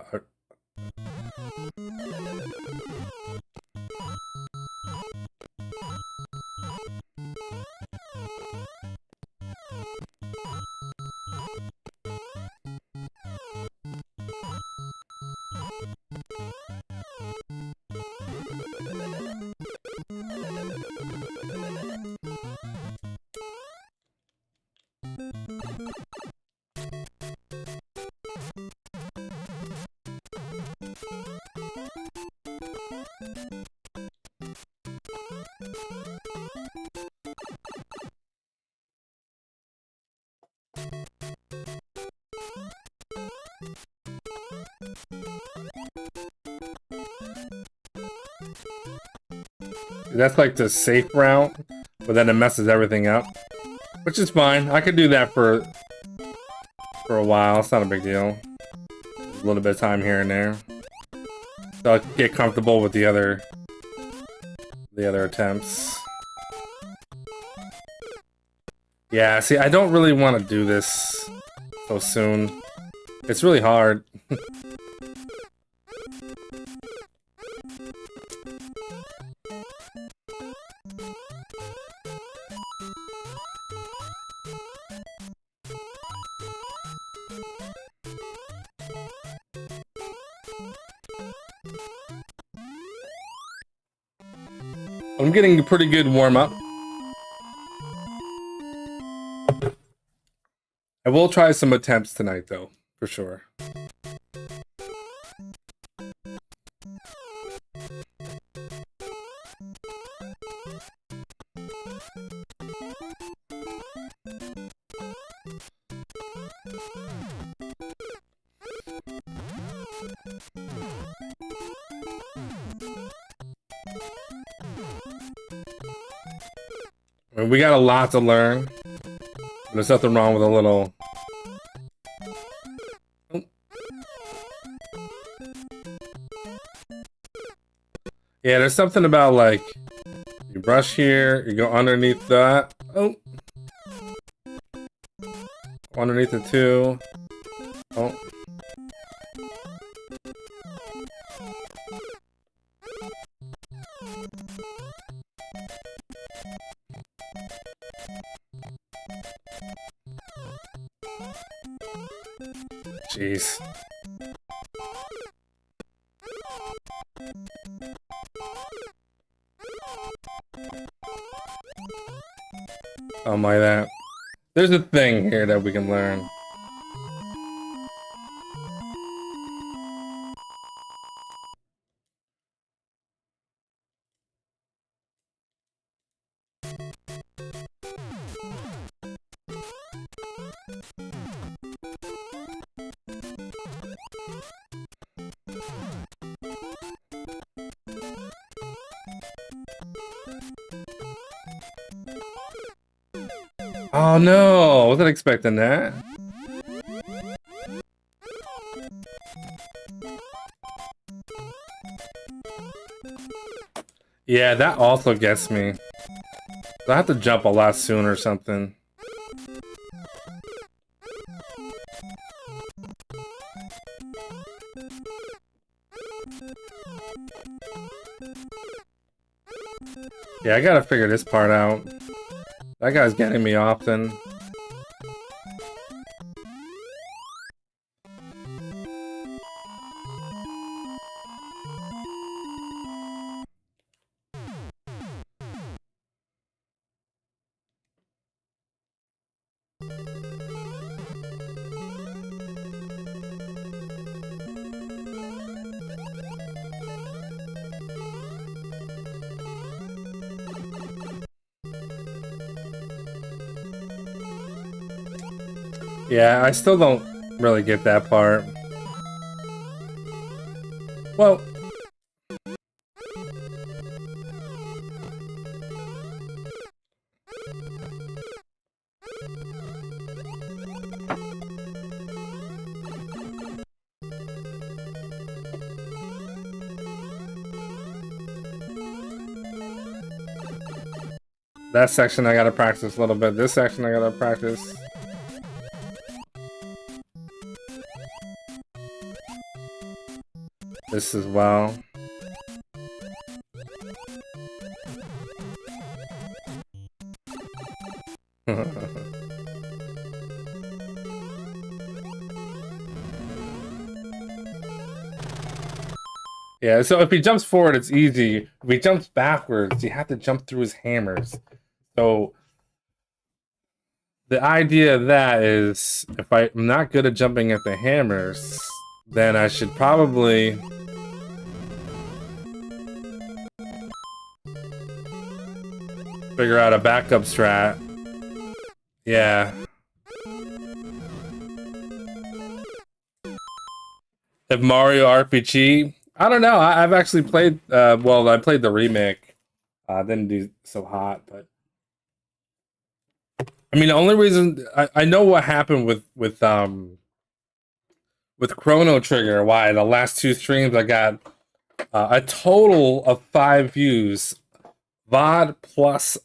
That's like the safe route, but then it messes everything up, which is fine. I could do that for a while. It's not a big deal. A little bit of time here and there, so I can get comfortable with the other attempts. Yeah, see, I don't really want to do this so soon. It's really hard. I'm getting a pretty good warm-up. I will try some attempts tonight, though, for sure. We got a lot to learn. There's nothing wrong with a little... Oh. Yeah, there's something about, like, you brush here, you go underneath that. Oh. Underneath the two. Oh. Jeez. Oh my, that. There's a thing here that we can learn. Oh no, I wasn't expecting that. Yeah, that also gets me. I have to jump a lot sooner or something. Yeah, I gotta figure this part out. That guy's getting me often. Yeah, I still don't really get that part. Well, that section I gotta practice a little bit. This section I gotta practice. This as well. Yeah, so if he jumps forward, it's easy. If he jumps backwards, you have to jump through his hammers. So the idea of that is, if I'm not good at jumping at the hammers, then I should probably figure out a backup strat. Yeah. If Mario RPG, I don't know. I've actually played. Well, I played the remake. Didn't do so hot, but I mean, the only reason I know what happened with Chrono Trigger, why the last two streams I got a total of 5 views, VOD plus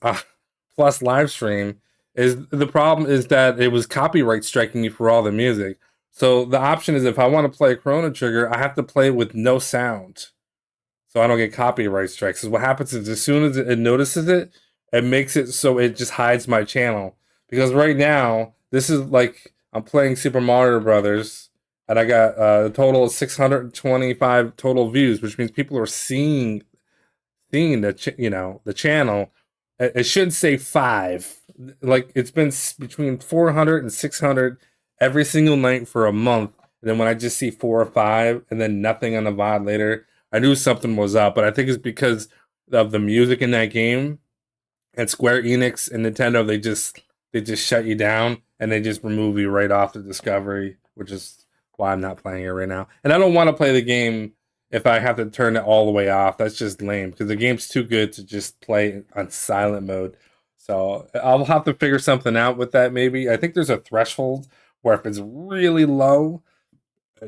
plus live stream. Is the problem is that it was copyright striking me for all the music. So the option is if I want to play Chrono Trigger, I have to play with no sound, so I don't get copyright strikes. Because what happens is as soon as it notices it, it makes it so it just hides my channel. Because right now, this is like I'm playing Super Mario Brothers, and I got a total of 625 total views, which means people are seeing the channel. It should say 5. Like it's been between 400 and 600 every single night for a month. And then when I just see 4 or 5, and then nothing on the VOD later, I knew something was up. But I think it's because of the music in that game. And Square Enix and Nintendo, they just shut you down and they just remove you right off the discovery, which is why I'm not playing it right now. And I don't want to play the game if I have to turn it all the way off. That's just lame because the game's too good to just play on silent mode. So I'll have to figure something out with that. Maybe I think there's a threshold where if it's really low,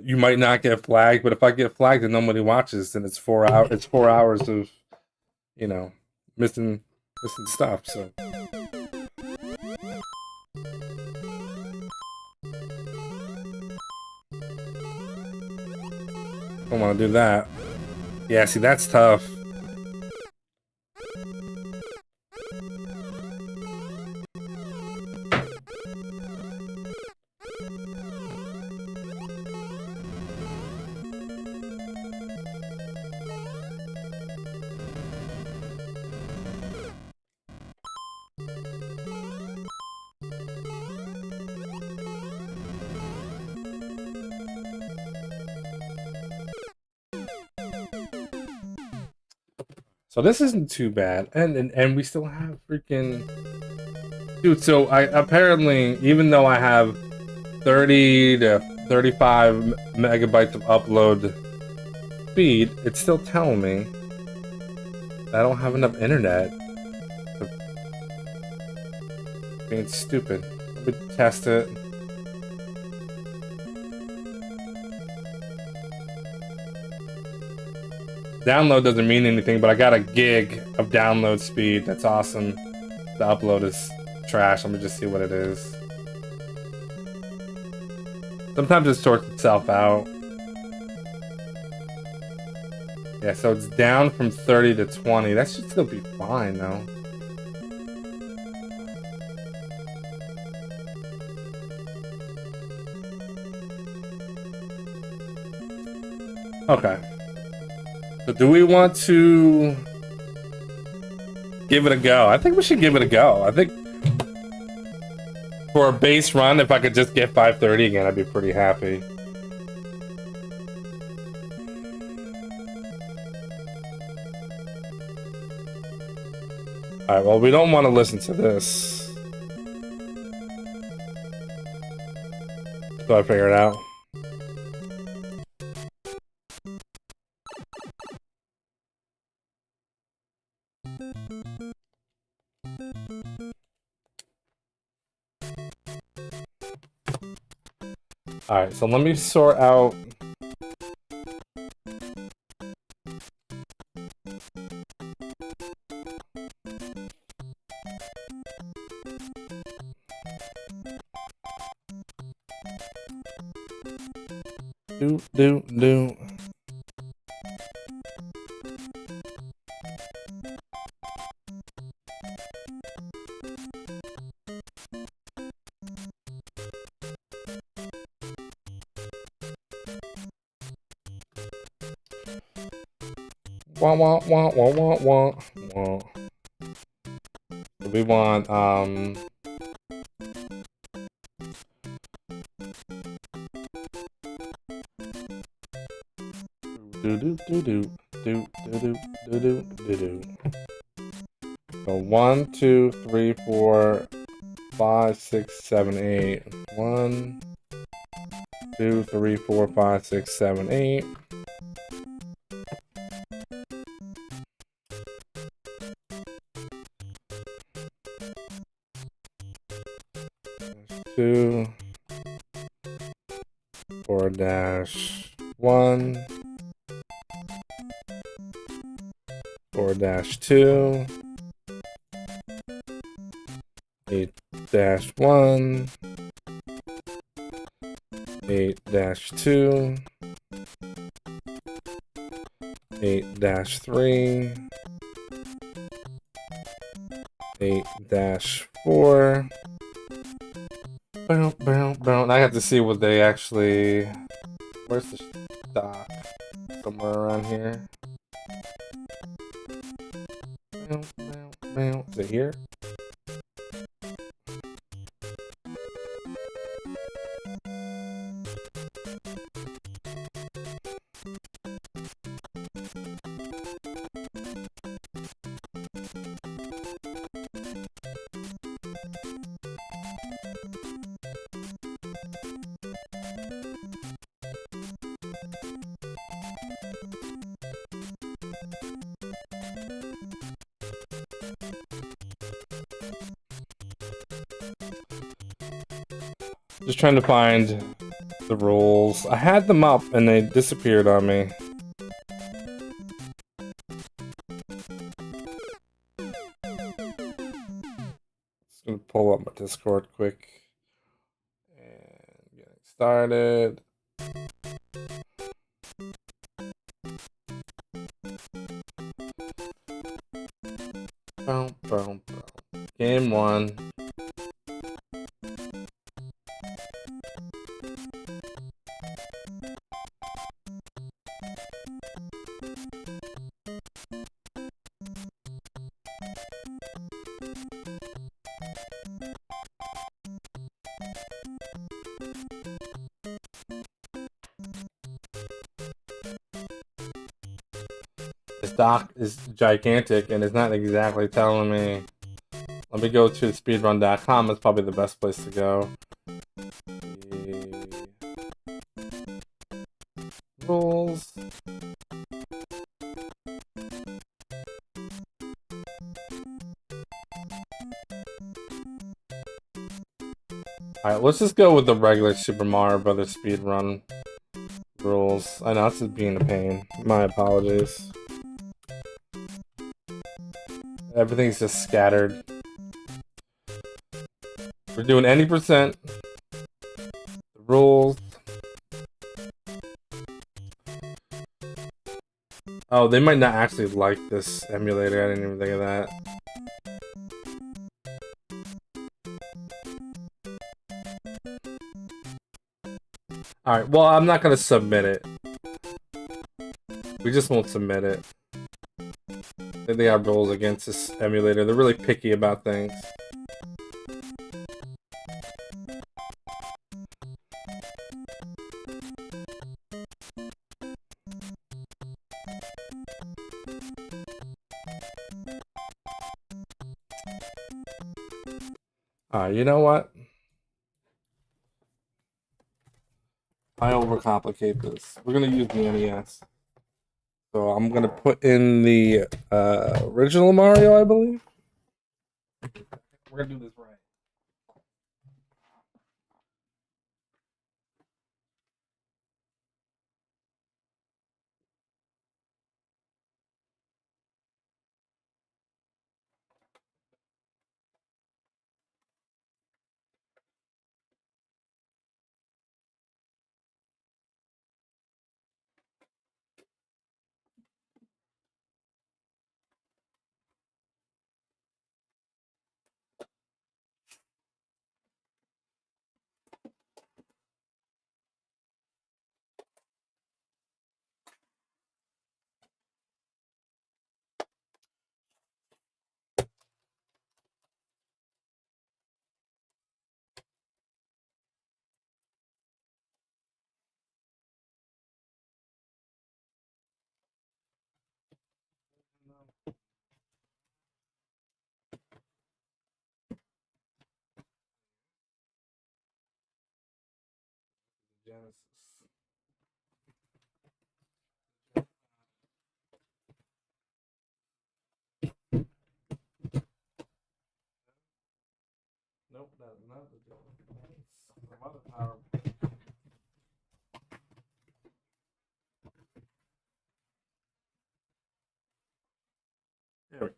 you might not get flagged. But if I get flagged and nobody watches, then it's 4 hours. It's 4 hours of you know missing stuff. So I don't want to do that. Yeah, see, that's tough. So this isn't too bad, and we still have freaking dude. So I apparently, even though I have 30 to 35 megabytes of upload speed, it's still telling me I don't have enough internet. Being stupid. Let me test it. Download doesn't mean anything, but I got a gig of download speed. That's awesome. The upload is trash. Let me just see what it is. Sometimes it sorts itself out. Yeah, so it's down from 30 to 20. That should still be fine, though. Okay. So do we want to give it a go? I think we should give it a go. I think for a base run, if I could just get 530 again, I'd be pretty happy. Alright, well, we don't want to listen to this. So I figure it out. Alright, so let me sort out. Do. Wah wah wah wah wah wah wah. We want do. So 1, 2, 3, 4, 5, 6, 7, 8. 1, 2, 3, 4, 5, 6, 7, 8. 2, 4-1, 4-2, 8-1, 8-2, 8-3, 8-4. I have to see what they actually. Where's the stock? Somewhere around here. Is it here? Just trying to find the rules. I had them up and they disappeared on me. Just gonna pull up my Discord quick and get started. Game 1. This dock is gigantic and it's not exactly telling me. Let me go to speedrun.com. It's probably the best place to go. Rules. Alright, let's just go with the regular Super Mario Brothers speedrun rules. I know this is being a pain. My apologies. Everything's just scattered. We're doing any percent. The rules. Oh, they might not actually like this emulator. I didn't even think of that. Alright, well, I'm not gonna submit it. We just won't submit it. They have rules against this emulator. They're really picky about things. You know what? I overcomplicate this. We're gonna use the NES. So I'm gonna put in the original Mario, I believe. We're gonna do this right. Genesis. Nope, that's not the Genesis. There we go.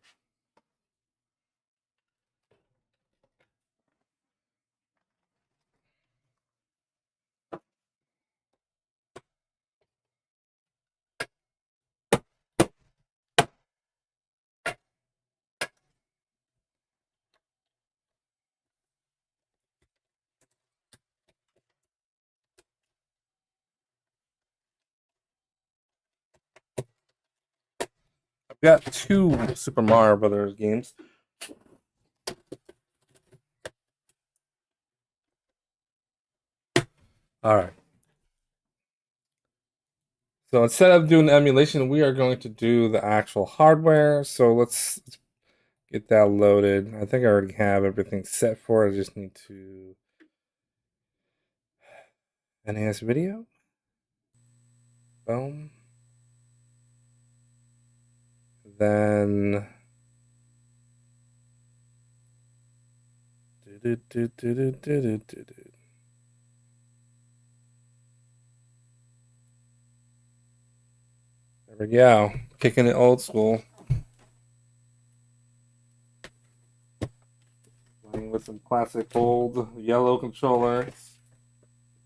I've got 2 Super Mario Brothers games. All right. So instead of doing emulation, we are going to do the actual hardware. So let's get that loaded. I think I already have everything set for it. I just need to enhance video. Boom. Then there we go. Kicking it old school. Playing with some classic old yellow controllers.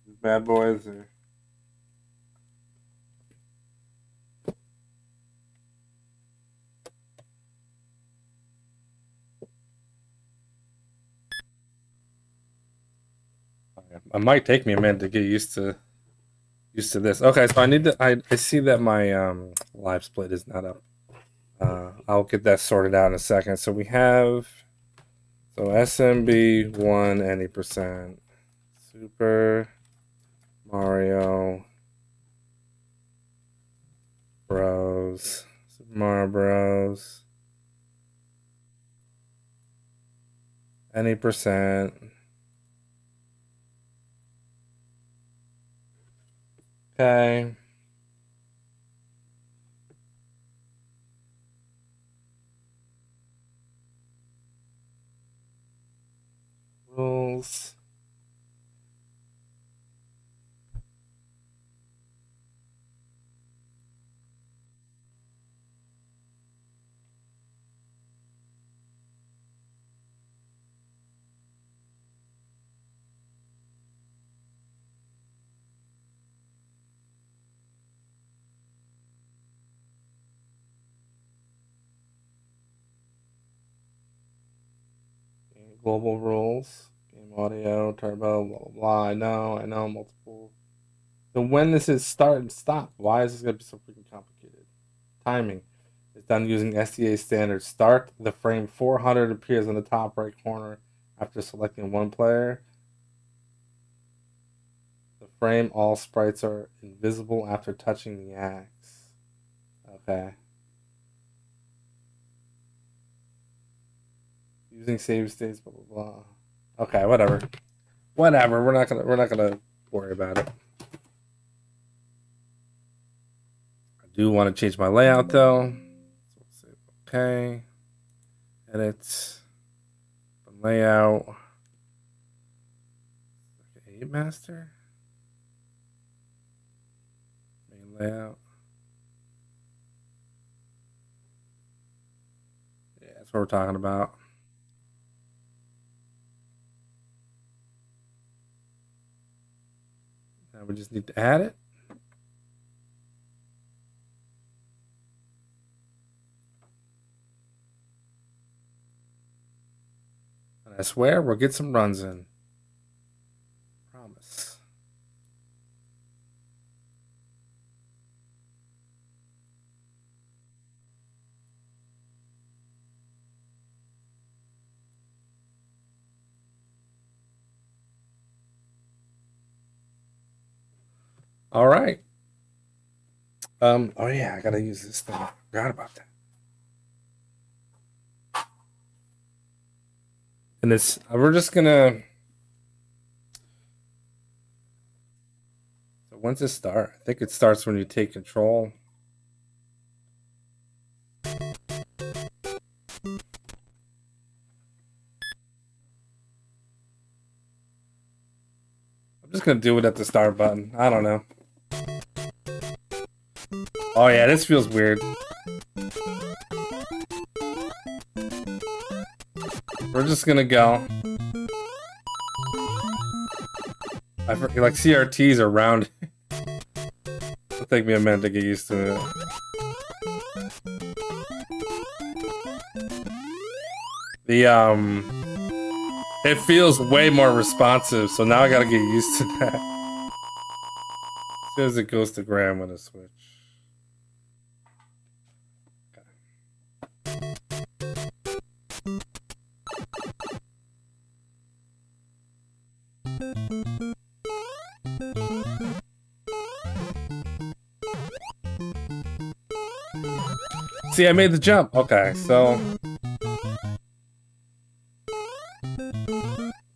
These bad boys are. It might take me a minute to get used to this. Okay, so I need to. I see that my live split is not up. I'll get that sorted out in a second. So we have SMB 1 any percent, Super Mario Bros, Super Mario Bros, any percent. Okay. Rules. Global rules. Game audio, turbo, blah, blah, blah. I know, multiple. So when this is start and stop, why is this going to be so freaking complicated? Timing is done using SDA standard. Start the frame 400 appears in the top right corner after selecting one player. The frame, all sprites are invisible after touching the axe. Okay. Using save states, blah blah blah. Okay, whatever. Whatever. We're not gonna worry about it. I do want to change my layout though. So we'll say okay. Edit. Layout. Okay, 8 master. Main layout. Yeah, that's what we're talking about. Now we just need to add it. And I swear we'll get some runs in. Promise. All right. Oh yeah, I gotta use this thing. I forgot about that. And this, we're just gonna. So when's it start? I think it starts when you take control. just gonna do it at the start button. I don't know. Oh yeah, this feels weird. We're just gonna go. I forget, like CRTs are round. It'll take me a minute to get used to it. It feels way more responsive, so now I gotta get used to that. As soon as it goes to gray, I'm gonna switch. See, I made the jump. Okay, so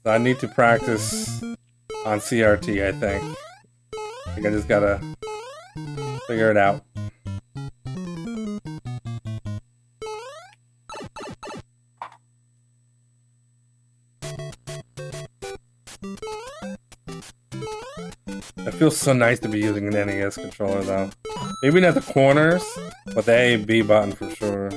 I need to practice on CRT, I think. I think I just gotta figure it out. It feels so nice to be using an NES controller, though. Maybe not the corners, but the A and B button for sure.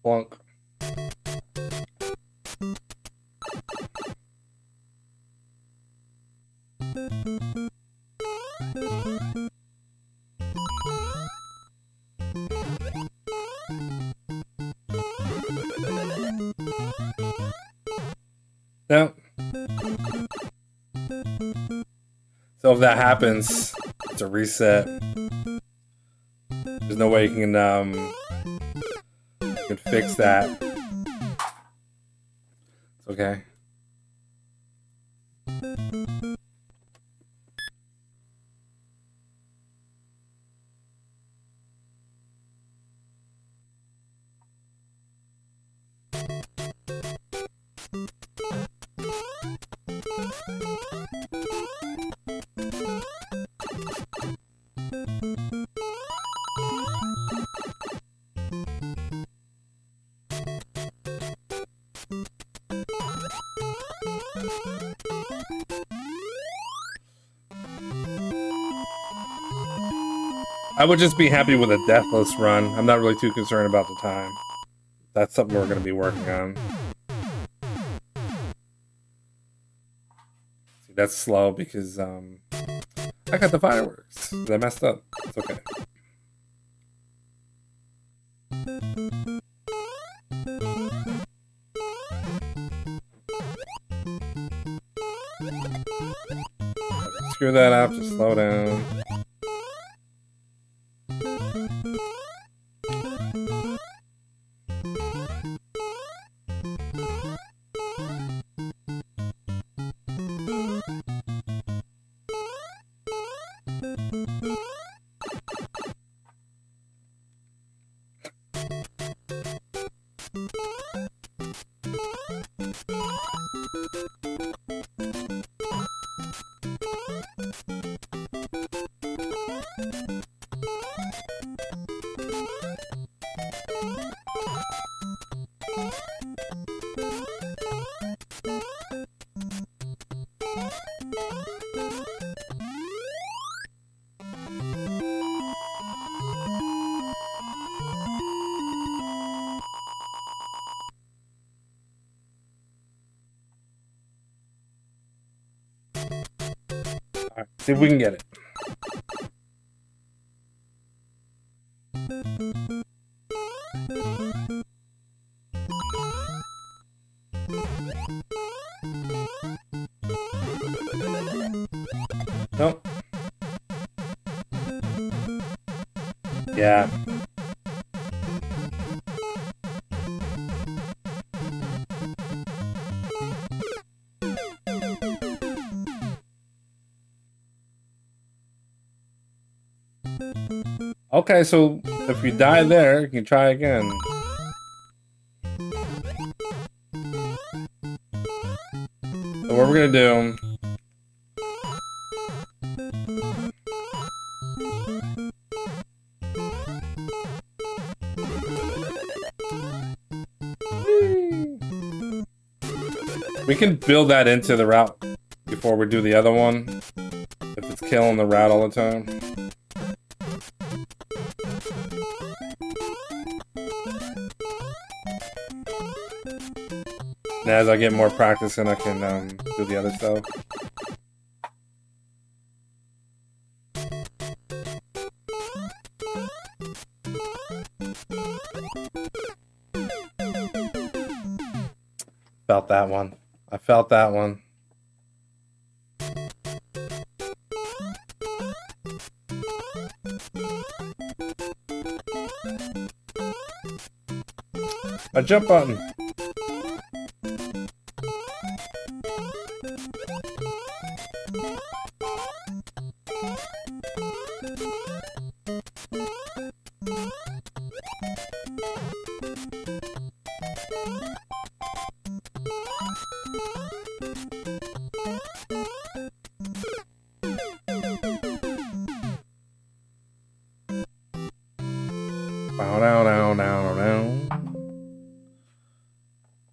Plunk. No. So if that happens, it's a reset. There's no way you can fix that. It's okay. I would just be happy with a deathless run. I'm not really too concerned about the time. That's something we're going to be working on. See, that's slow because I got the fireworks. I messed up. It's okay. Screw that up, just slow down. Alright, see if we can get it. Nope. Yeah. Okay, so if you die there, you can try again. So what we're gonna do... We can build that into the route before we do the other one. If it's killing the route all the time. And as I get more practice in, I can do the other stuff. Felt that one. I felt that one. A jump button.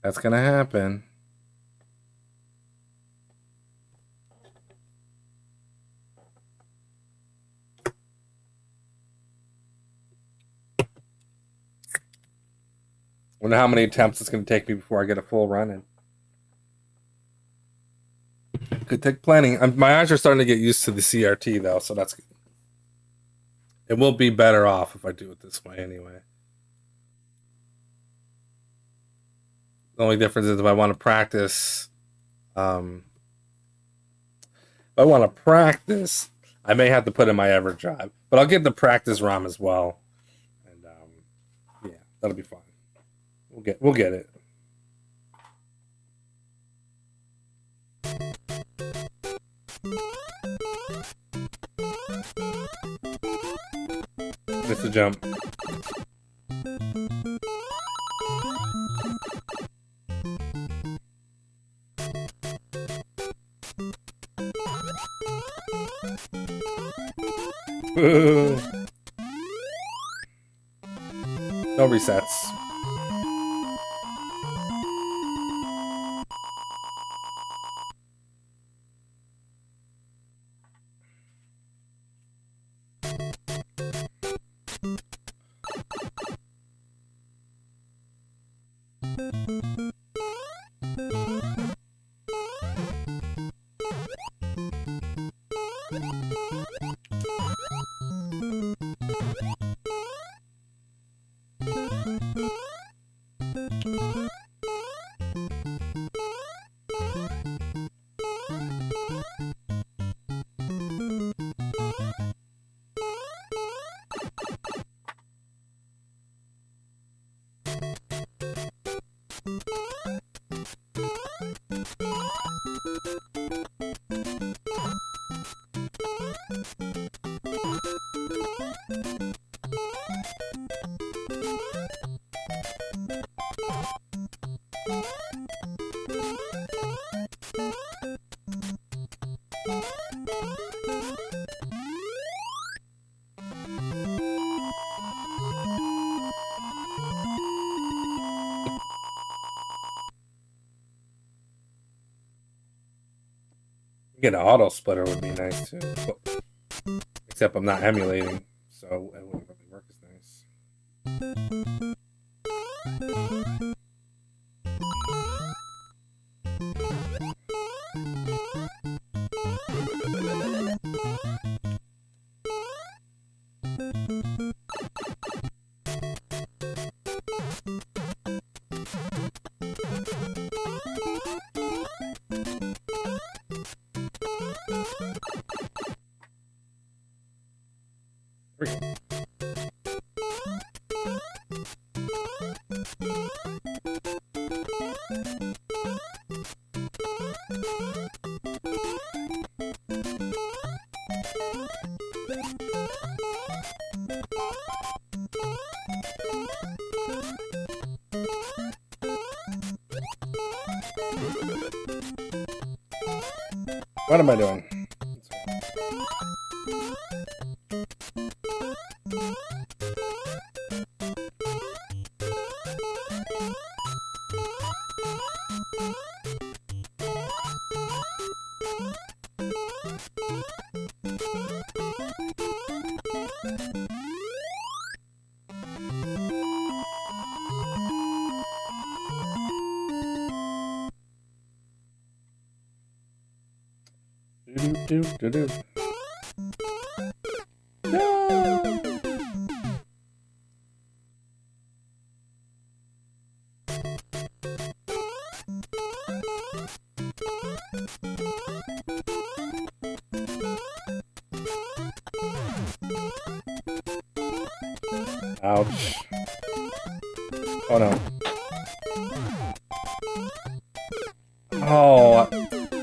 That's gonna happen. Wonder how many attempts it's gonna take me before I get a full run in. Could take plenty. My eyes are starting to get used to the CRT though, so that's good. It will be better off if I do it this way anyway. The only difference is if I want to practice, I may have to put in my Everdrive, but I'll get the practice ROM as well, and yeah, that'll be fine. We'll get it. Missed the jump. Boo. No resets. Get an auto splitter would be nice too. Except I'm not emulating, so it wouldn't really work as nice. What am I doing? Do. No! Ouch. Oh no. Oh,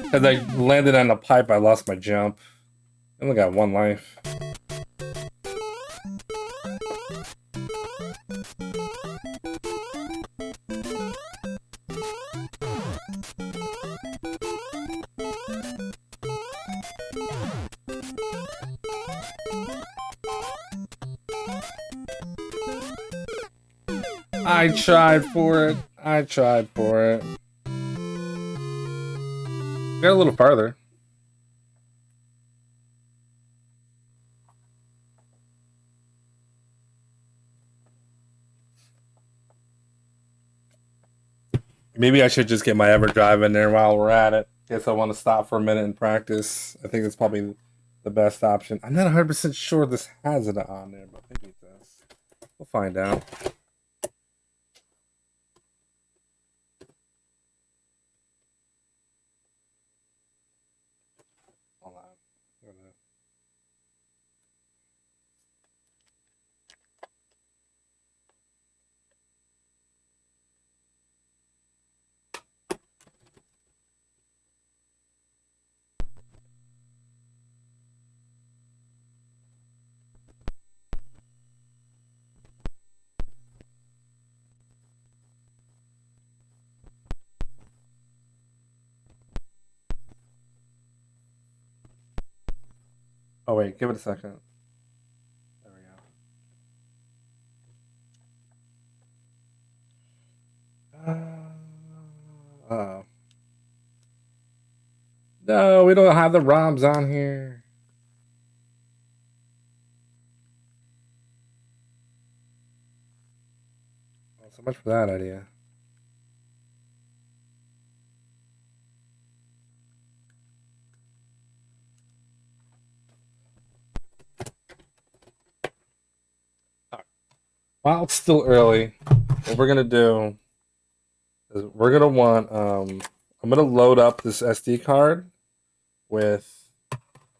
because I landed on the pipe, I lost my jump. I only got one life. I tried for it. I tried for it. Got a little farther. Maybe I should just get my Everdrive in there while we're at it. Guess I want to stop for a minute and practice. I think it's probably the best option. I'm not 100% sure this has it on there, but maybe it does. We'll find out. Hold on. Oh wait, give it a second. There we go. No, we don't have the ROMs on here. Well, so much for that idea. While it's still early, what we're gonna do is we're gonna want I'm gonna load up this SD card with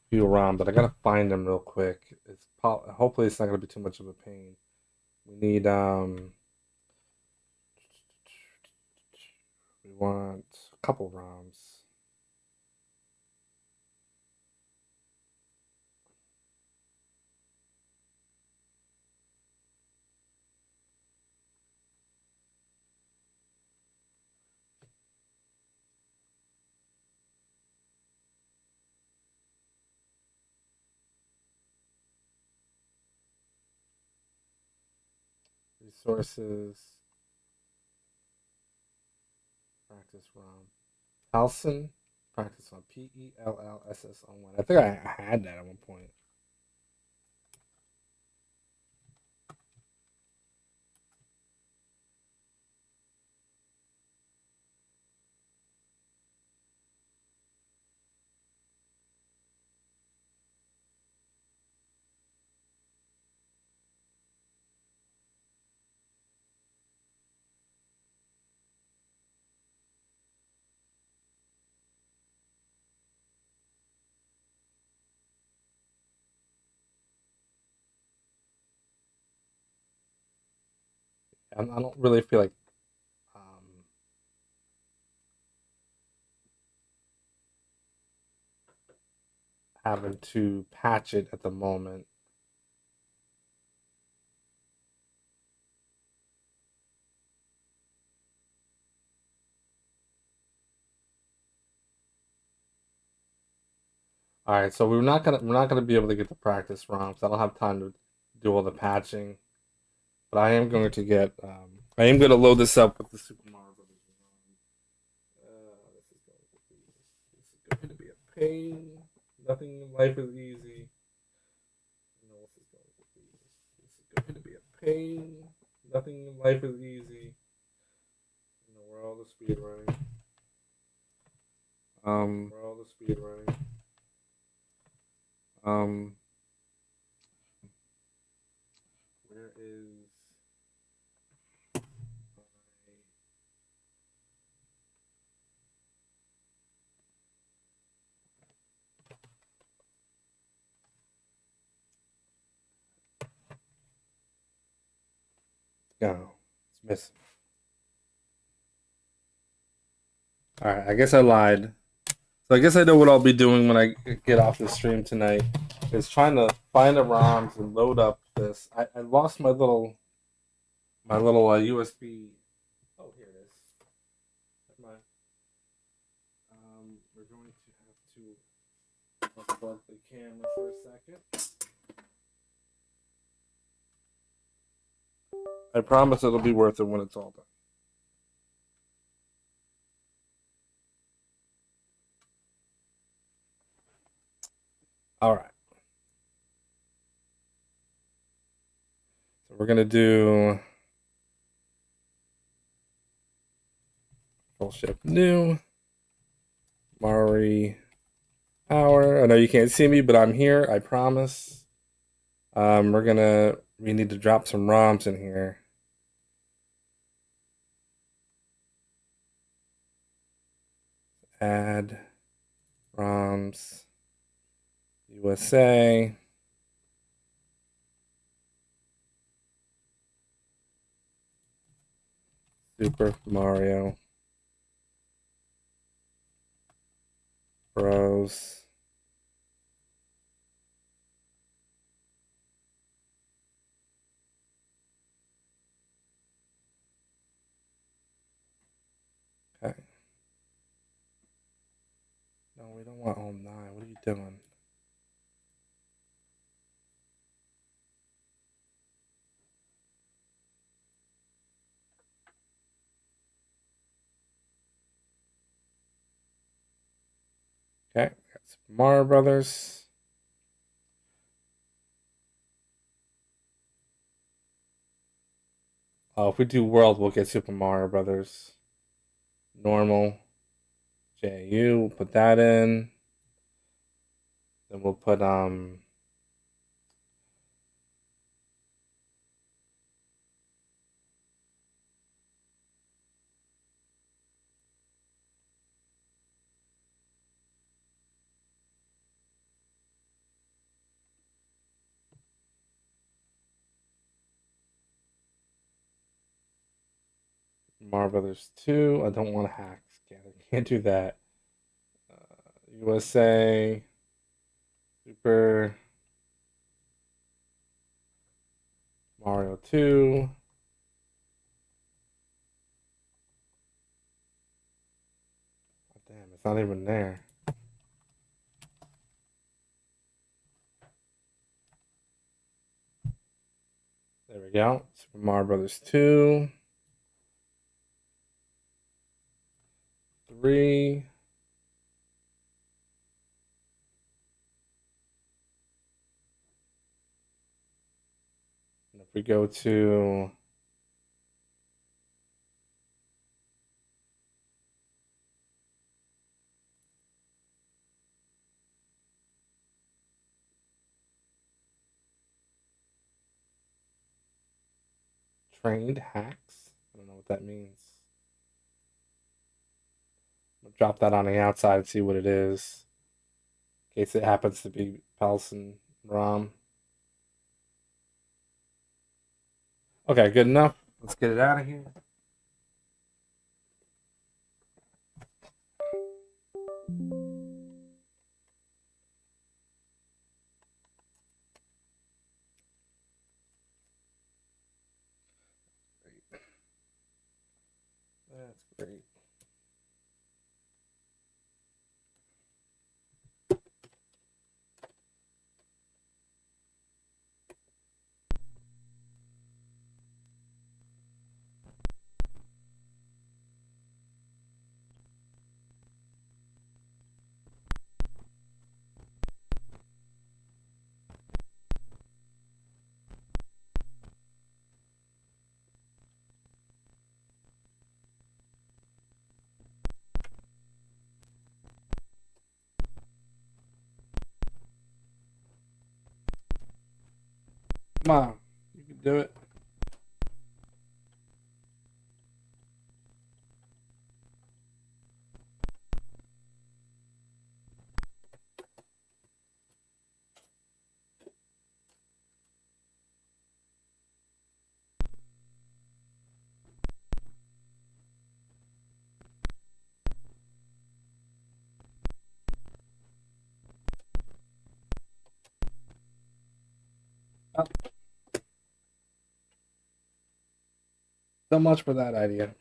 few ROM, but I gotta find them real quick. It's hopefully it's not gonna be too much of a pain. We need we want a couple ROMs. Resources. Practice ROM. Halson. Practice on PELLSS01. I think I had that at one point. I don't really feel like having to patch it at the moment. All right, so we're not gonna be able to get the practice ROMs. I don't have time to do all the patching, but I am going to get. I am going to load this up with the Super Mario Brothers ROM. This is going to be a pain. Nothing in life is easy. This is going to be a pain. Nothing in life is easy. We're all the speed running. We're all the speed running. Where is no, it's missing. All right, I guess I lied. So I guess I know what I'll be doing when I get off the stream tonight. Is trying to find the ROMs and load up this. I lost my little USB. Oh, here it is. Never mind. We're going to have to unplug the camera for a second. I promise it'll be worth it when it's all done. All right. So we're gonna do full ship new MariHour. I know you can't see me, but I'm here. I promise. We need to drop some ROMs in here. Add ROMs USA. Super Mario Bros. Okay. No, we don't want all 9. What are you doing? Okay, got Super Mario Brothers. Oh, if we do World, we'll get Super Mario Brothers. Normal. JU, we'll put that in. Then we'll put Mario Brothers 2. I don't want to hack. Can't do that. USA Super Mario 2. Oh, damn, it's not even there. There we go. Super Mario Brothers 2. 3. And if we go to trained hacks, I don't know what that means. I'll drop that on the outside and see what it is. In case it happens to be Palson ROM. Okay, good enough. Let's get it out of here. That's great. Come on, you can do it. Oh. So much for that idea.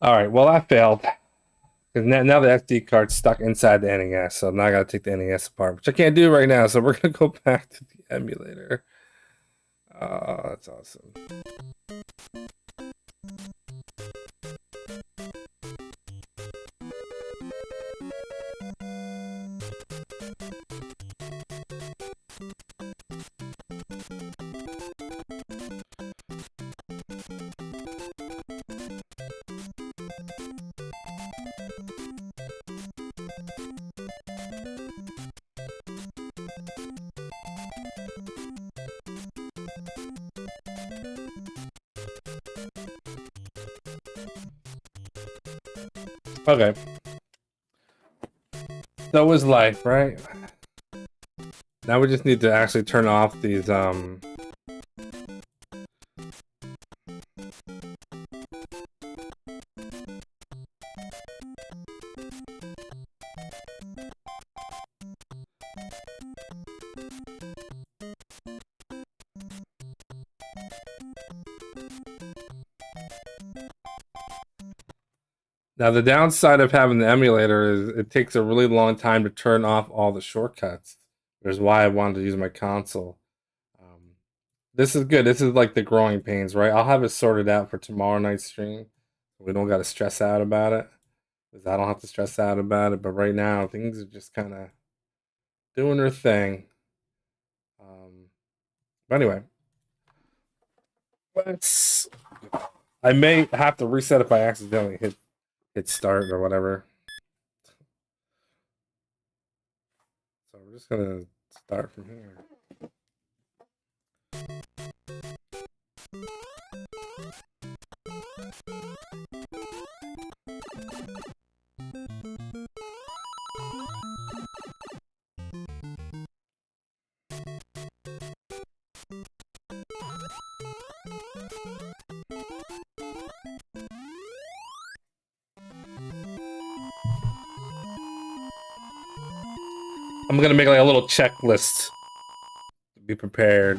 All right, well, I failed. Because now the SD card's stuck inside the NES, so now I gotta take the NES apart, which I can't do right now, so we're gonna go back to the emulator. Oh, that's awesome. Okay. So is life, right? Now we just need to actually turn off these, Now the downside of having the emulator is it takes a really long time to turn off all the shortcuts. Which is why I wanted to use my console. This is good. This is like the growing pains, right? I'll have it sorted out for tomorrow night's stream. We don't got to stress out about it. Because I don't have to stress out about it. But right now, things are just kind of doing their thing. But anyway, let's. I may have to reset if I accidentally hit start or whatever. So we're just gonna start from here. I'm gonna make like a little checklist to be prepared.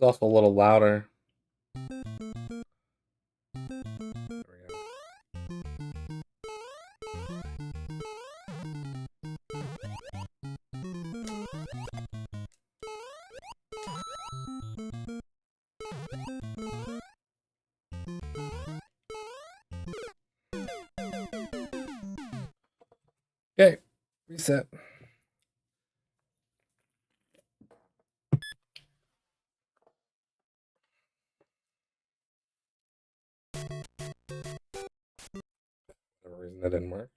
It's also a little louder. Okay, reset. For whatever reason that didn't work.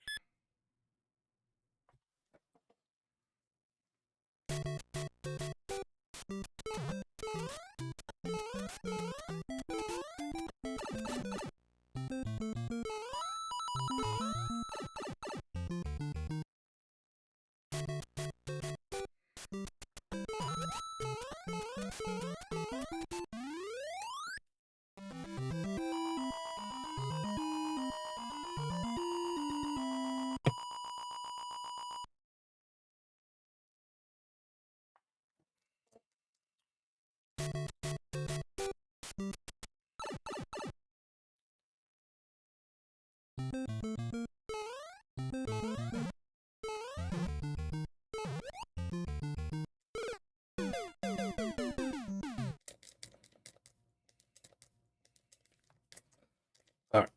All right.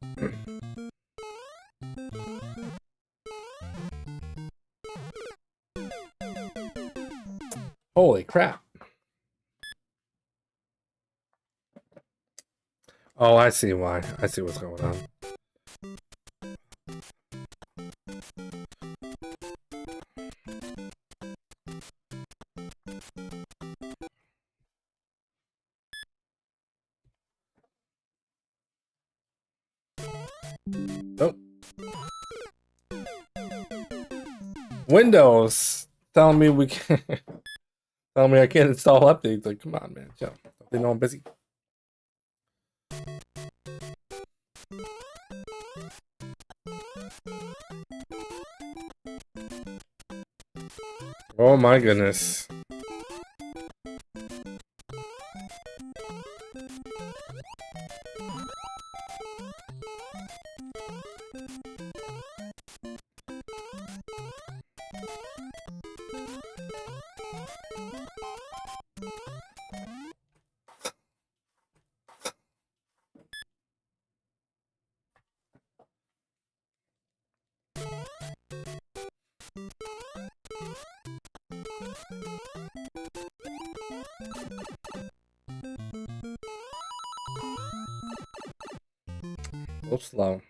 Holy crap. Oh, I see why. I see what's going on. Oh. Windows telling me we can't. Telling me I can't install updates. Like, come on, man. Chill. They know I'm busy. Oh my goodness. Go slow.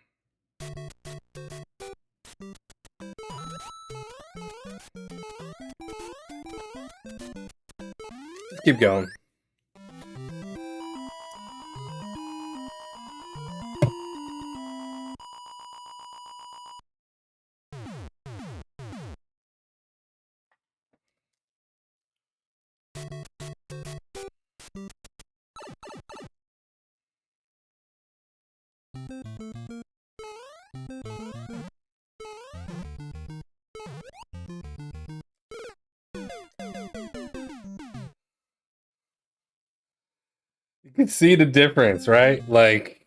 Just keep going. You can see the difference, right? Like,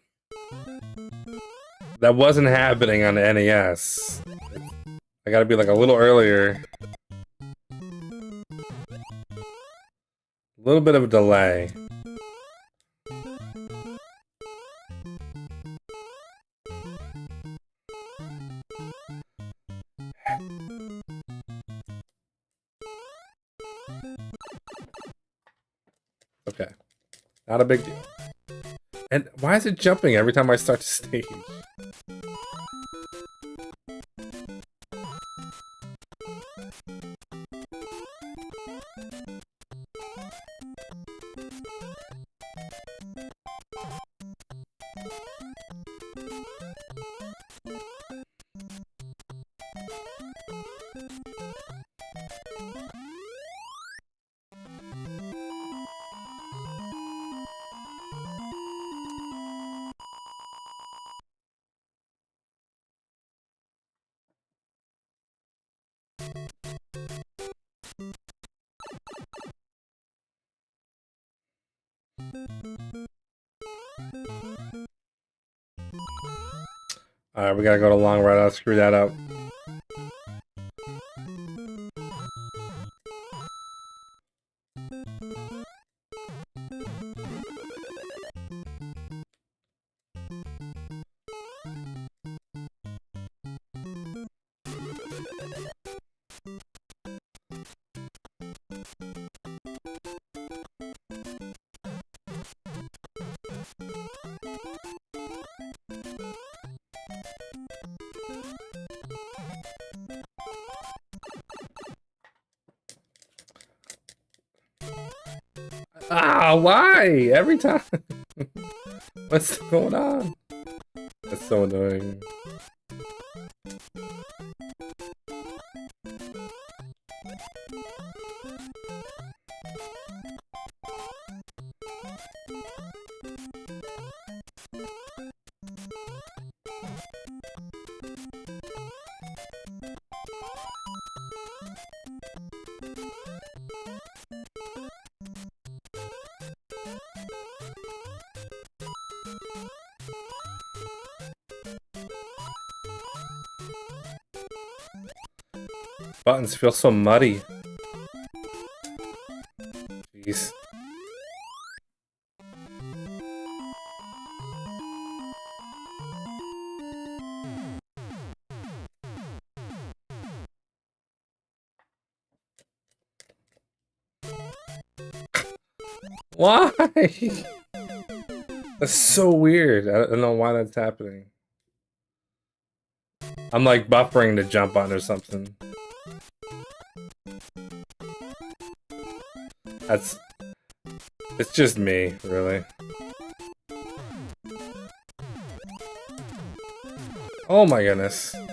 that wasn't happening on the NES. I gotta be like a little earlier. A little bit of a delay. Okay. Not a big deal. And why is it jumping every time I start the stage? Alright, we gotta go to long route. I'll screw that up. Ah, why? Every time. What's going on? That's so annoying. Buttons feel so muddy. Jeez. Why? That's so weird. I don't know why that's happening. I'm like buffering to jump on or something. That's... It's just me, really. Oh my goodness. I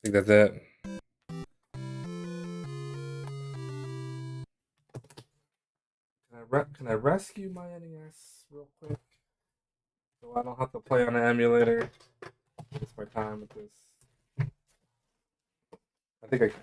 think that's it. Can I rescue my NES real quick? So I don't have to play on an emulator. Waste my time with this. I think I can.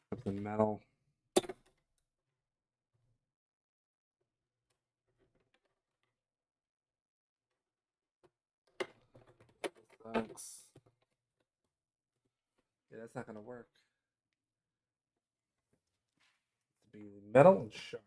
Something metal. Sucks. Yeah, that's not gonna work. Be metal and sharp.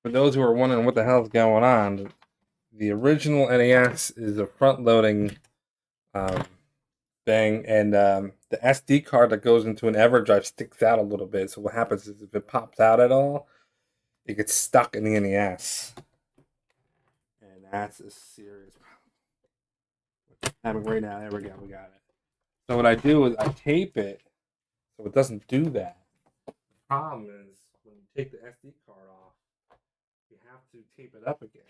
For those who are wondering what the hell is going on, the original NES is a front-loading thing, and the SD card that goes into an Everdrive sticks out a little bit. So what happens is if it pops out at all, it gets stuck in the NES, and that's a serious problem. Having right now, there we go, we got it. So what I do is I tape it so it doesn't do that. The problem is when you take the SD card off, you have to tape it up again.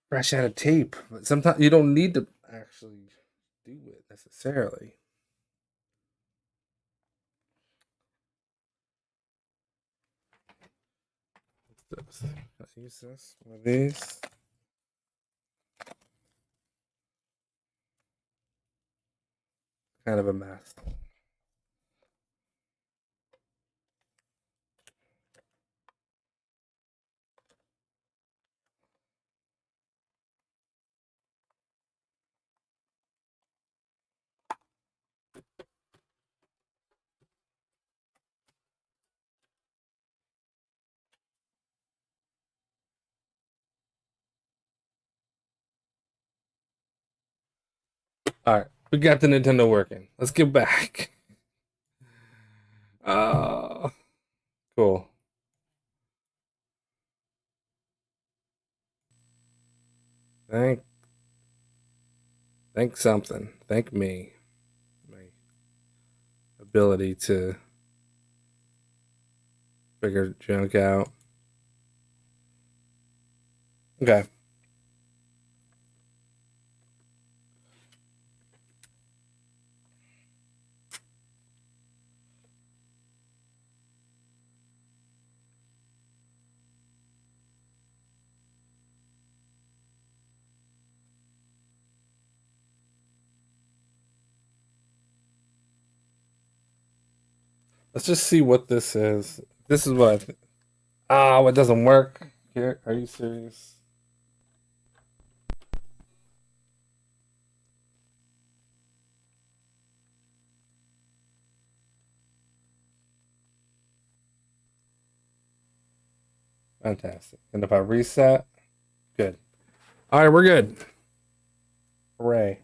Fresh out of tape, but sometimes you don't need to actually do it necessarily. Let's use this. One of these. Kind of a mess. All right, we got the Nintendo working. Let's get back. Cool. Thank, thank something. Thank me. My ability to figure junk out. Okay. Let's just see what this is. This is what I think. Oh, it doesn't work. Here, are you serious? Fantastic. And if I reset, good. All right, we're good. Hooray.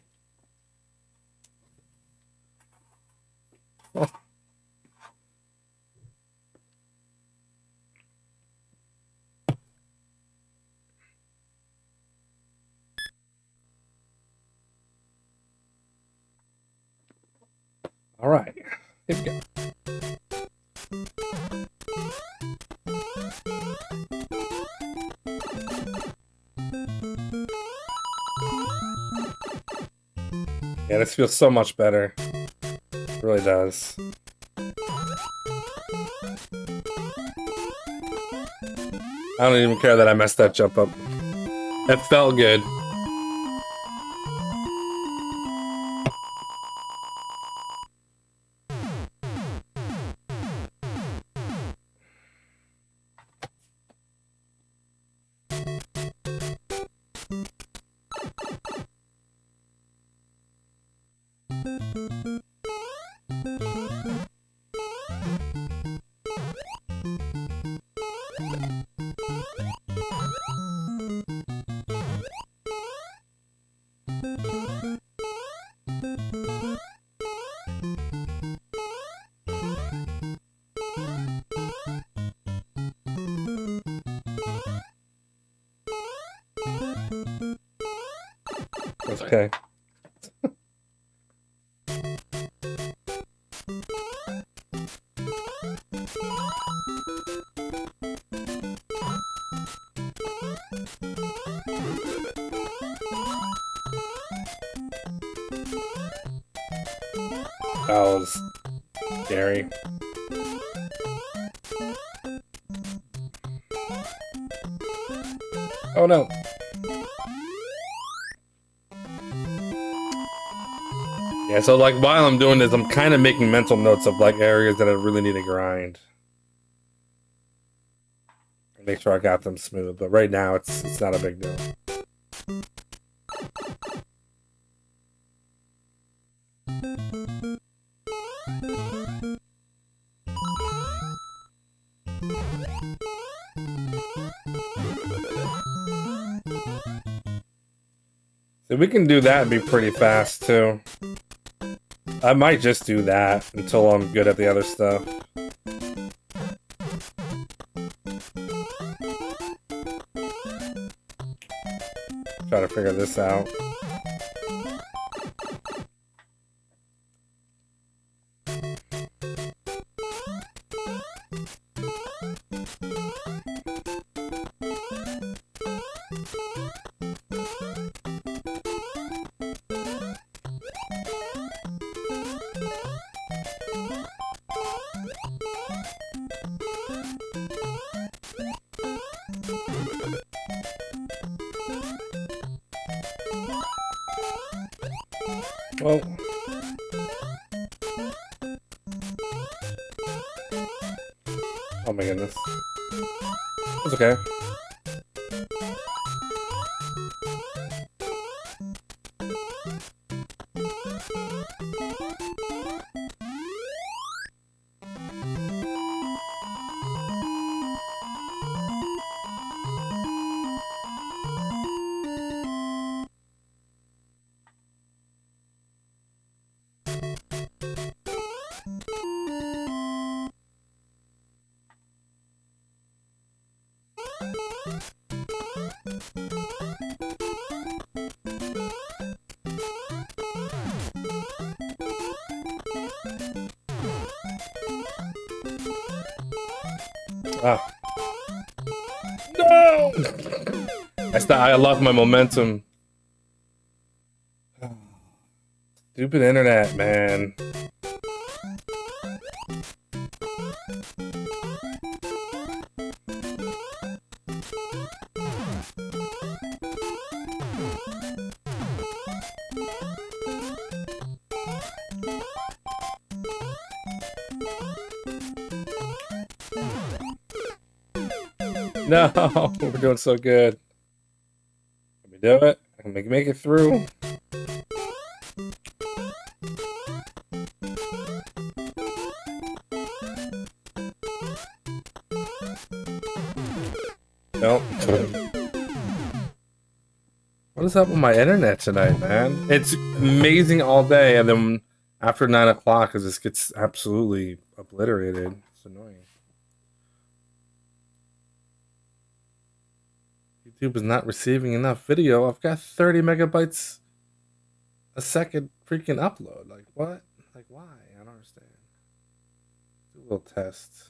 Oh, all right. Here we go. this feels so much better. It really does. I don't even care that I messed that jump up. It felt good. Okay. That was scary. Oh no. Yeah, so like while I'm doing this, I'm kind of making mental notes of like areas that I really need to grind. Make sure I got them smooth, but right now it's not a big deal. So we can do that and be pretty fast too. I might just do that until I'm good at the other stuff. Try to figure this out. Well, oh my goodness. It's okay. Ah. No! I lost my momentum. Stupid internet, man. No, we're doing so good. Let me do it. I can make it through. Nope. What is up with my internet tonight, man? It's amazing all day, and then after 9 o'clock, it just gets absolutely obliterated. It's annoying. YouTube is not receiving enough video. I've got 30 megabytes a second freaking upload. Like, what? Like, why? I don't understand. Do a little test.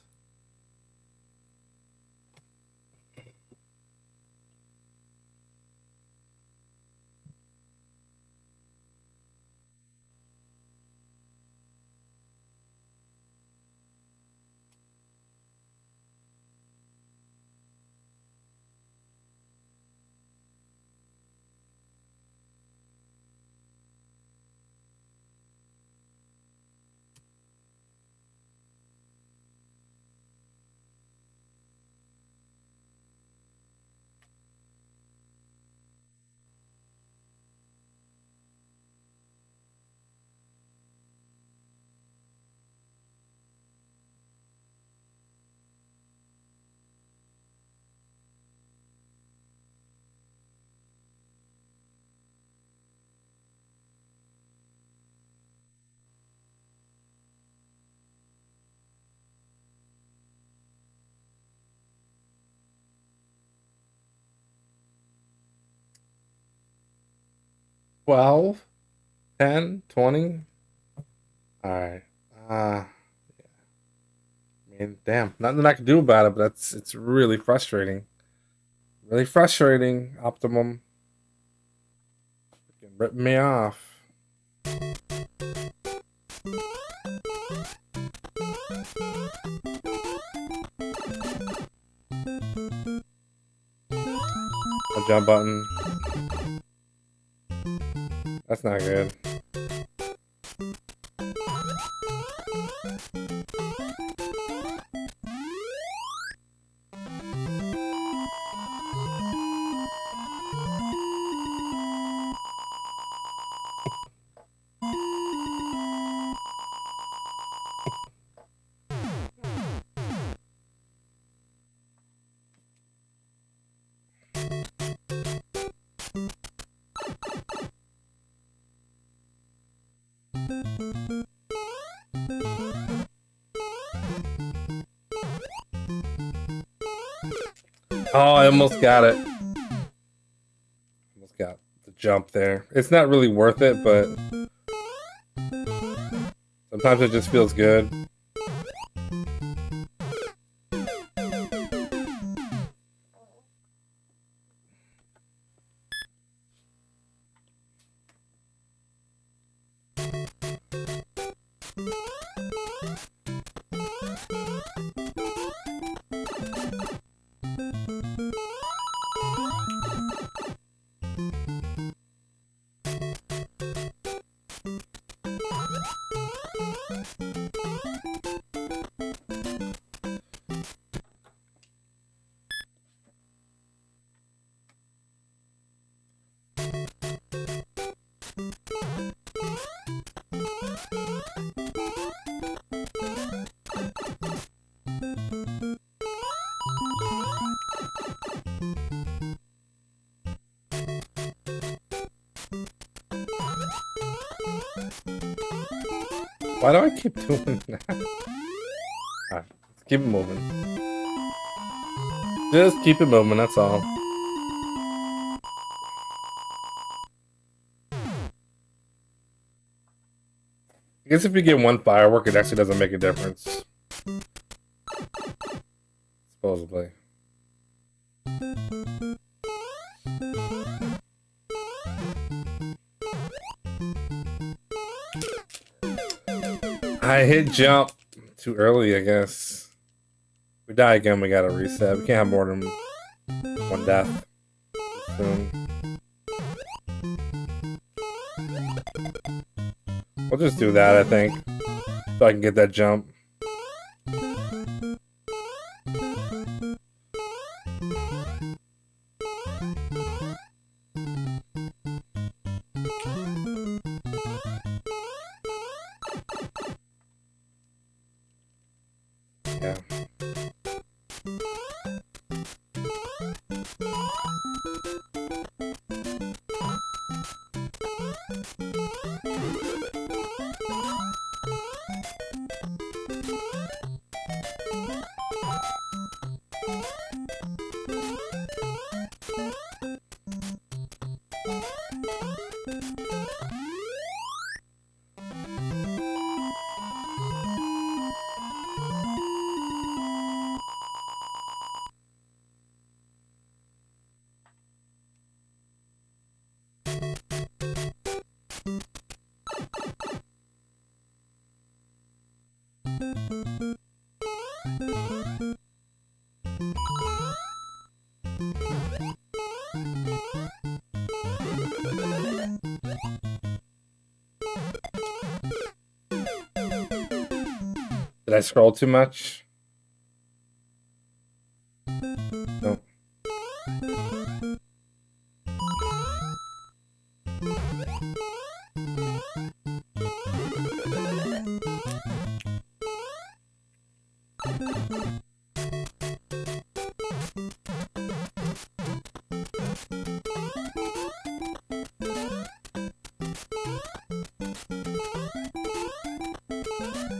12, 10, 20. All right. I mean, damn, nothing I can do about it, but it's really frustrating. Really frustrating, Optimum. Freaking ripping me off. A jump button. That's not good. Oh, I almost got it. Almost got the jump there. It's not really worth it, but sometimes it just feels good. Why do I keep doing that? Alright, let's keep it moving. Just keep it moving, that's all. I guess if you get one firework, it actually doesn't make a difference. Supposedly. I hit jump too early, I guess. If we die again, we gotta reset. We can't have more than one death soon. We'll just do that, I think, so I can get that jump. Yeah. Did I scroll too much? No.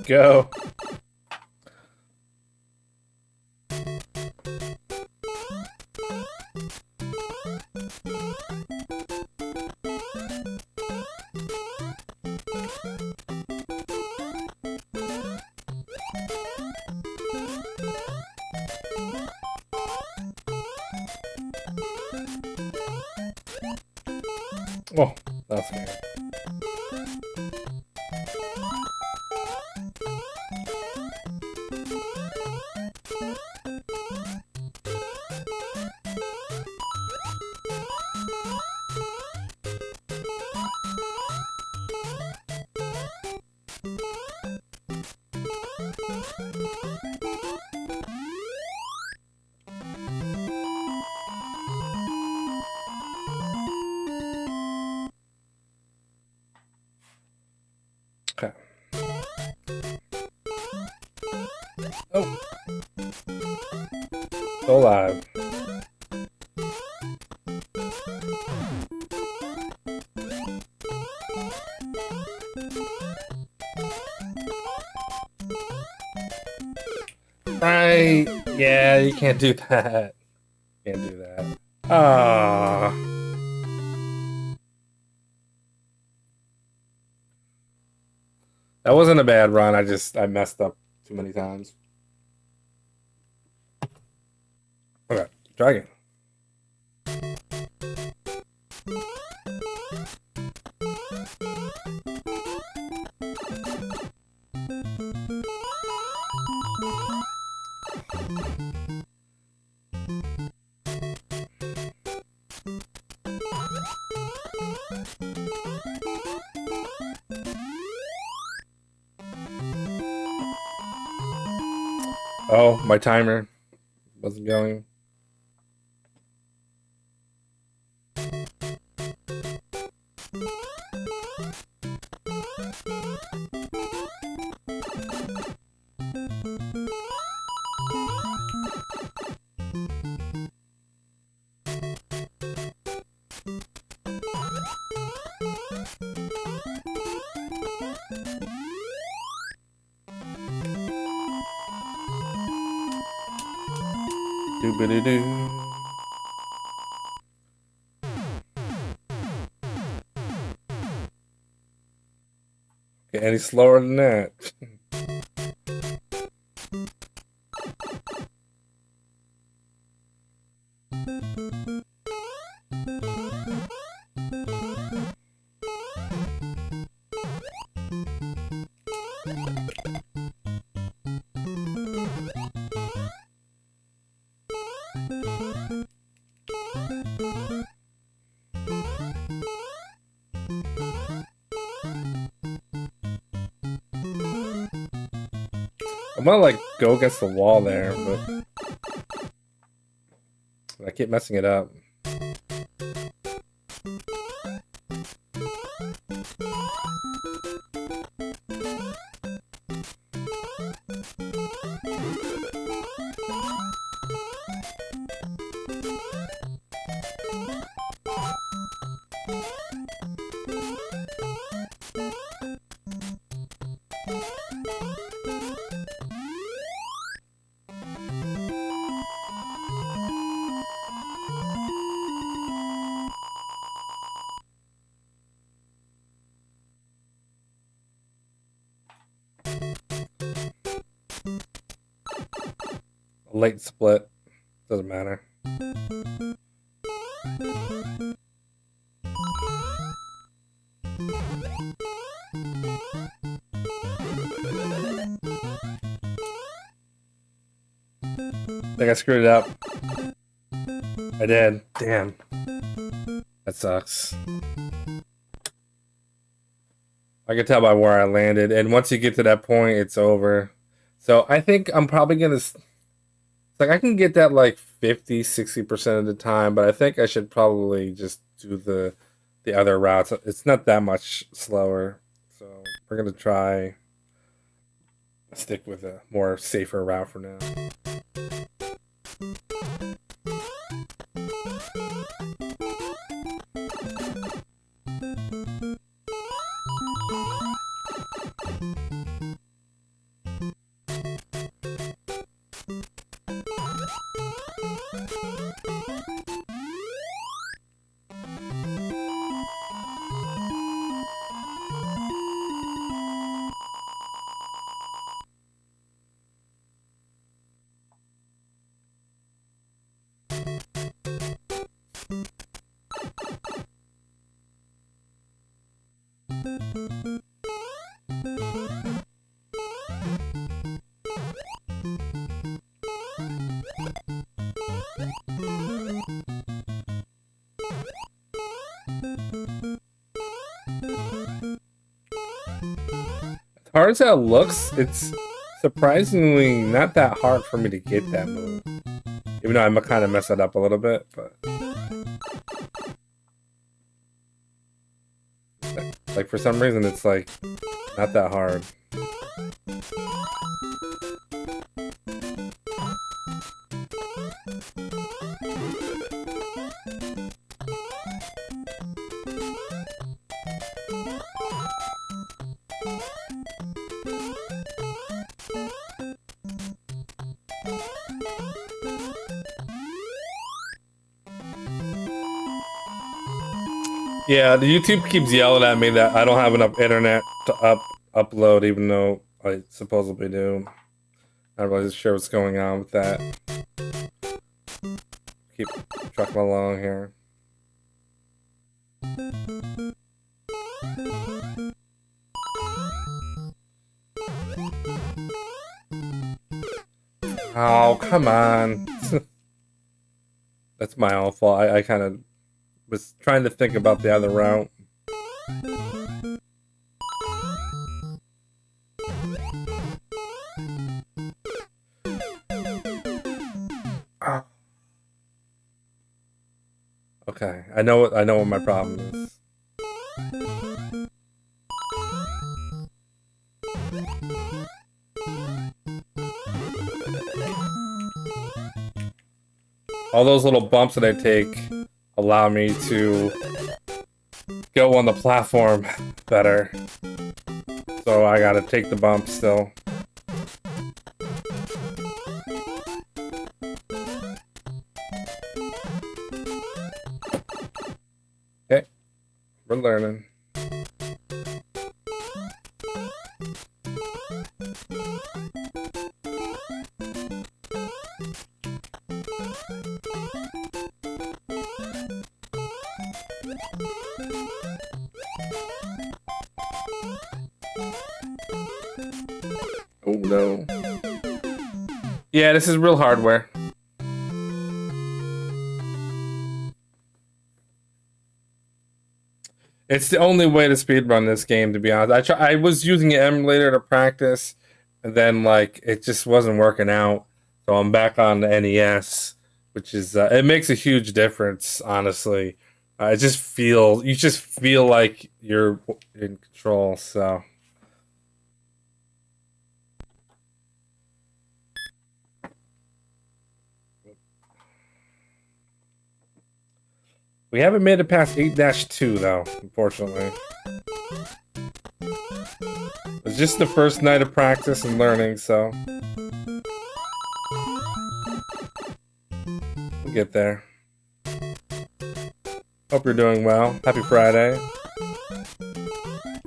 Go. Okay. Oh. Still alive. Right. Yeah, you can't do that. Can't do that. Ah. That wasn't a bad run. I messed up too many times. Okay, try again. Oh, my timer wasn't going. Doo-ba-doo-doo. Okay, any slower than that? I'm gonna like go against the wall there, but I keep messing it up. A late split. Doesn't matter. I think I screwed it up. I did. Damn. That sucks. I can tell by where I landed, and once you get to that point, it's over. So I think I'm probably gonna. It's like I can get that like 50-60% of the time, but I think I should probably just do the other routes. It's not that much slower, so we're gonna try stick with a more safer route for now. As hard as that looks, it's surprisingly not that hard for me to get that move. Even though I kind of mess it up a little bit, but like for some reason it's like not that hard. Yeah, the YouTube keeps yelling at me that I don't have enough internet to upload, even though I supposedly do. I'm not really sure what's going on with that. Keep trucking along here. Oh, come on. That's my own fault. I kind of was trying to think about the other route. Okay, I know what my problem is. All those little bumps that I take allow me to go on the platform better. So I gotta take the bumps still. Okay, we're learning. Oh no. Yeah, this is real hardware. It's the only way to speedrun this game, to be honest. I was using an emulator to practice, and then like it just wasn't working out. So I'm back on the NES, which is it makes a huge difference, honestly. You just feel like you're in control. So. We haven't made it past 8-2 though, unfortunately. It's just the first night of practice and learning, so we'll get there. Hope you're doing well. Happy Friday.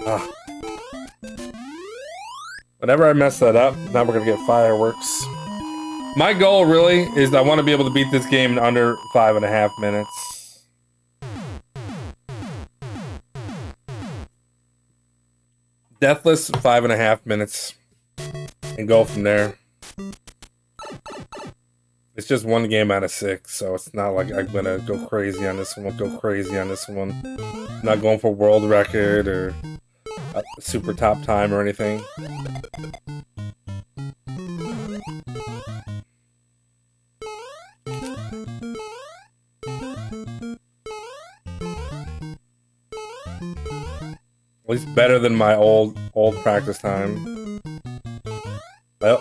Ah. Whenever I mess that up, now we're gonna get fireworks. My goal really is I want to be able to beat this game in under 5.5 minutes. Deathless 5.5 minutes and go from there. It's just one game out of 6, so it's not like I'm gonna go crazy on this one. I'm not going for world record or a super top time or anything. At least better than my old practice time.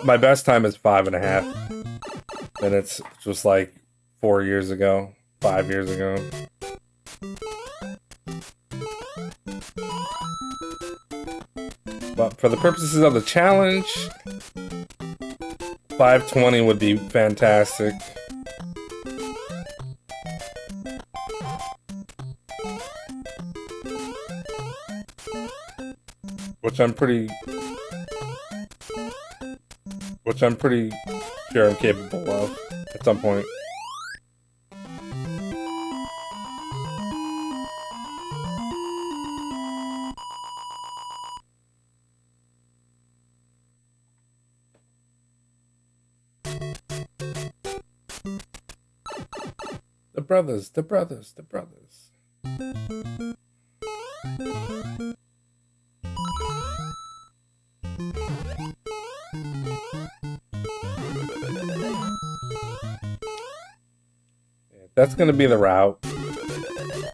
My best time is 5.5 minutes, which was like 4 years ago, 5 years ago. But for the purposes of the challenge, 5:20 would be fantastic. Which I'm pretty sure I'm capable of at some point. The brothers. That's gonna be the route.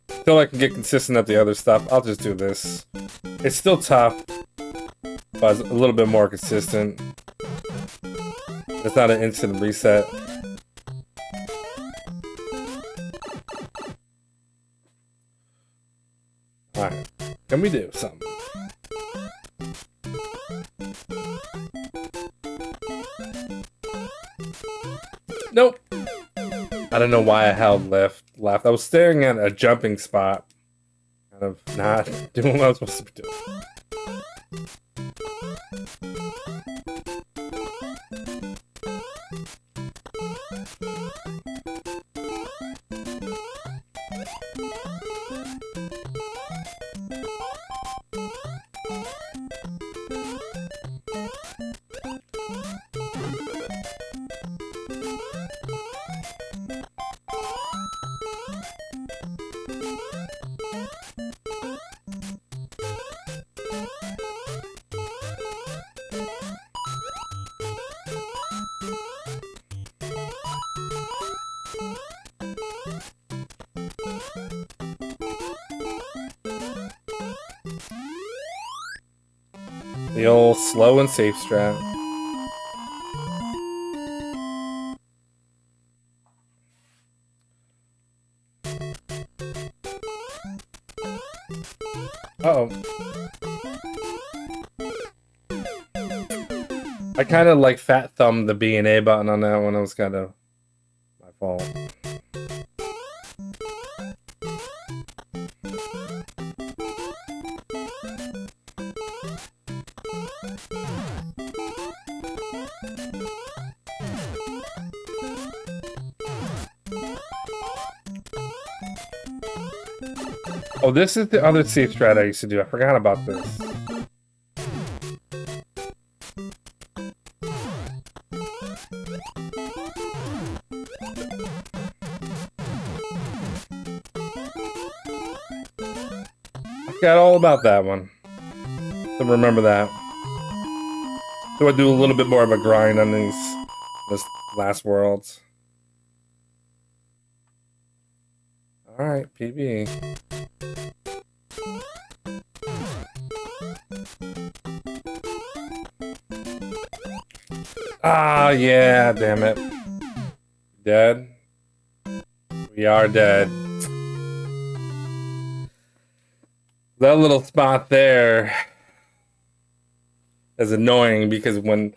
Until I can get consistent at the other stuff, I'll just do this. It's still tough, but it's a little bit more consistent. It's not an instant reset. Alright, can we do something? Nope. I don't know why I held left. I was staring at a jumping spot. Kind of not doing what I was supposed to be doing. The old slow and safe strat. Uh-oh. I kind of like fat thumbed the B and A button on that one. That was kind of my fault. Oh, this is the other safe strat I used to do. I forgot about this. I forgot all about that one. So remember that. So I do a little bit more of a grind on this last worlds. Alright, PB. Ah, yeah, damn it. Dead? We are dead. That little spot there is annoying because when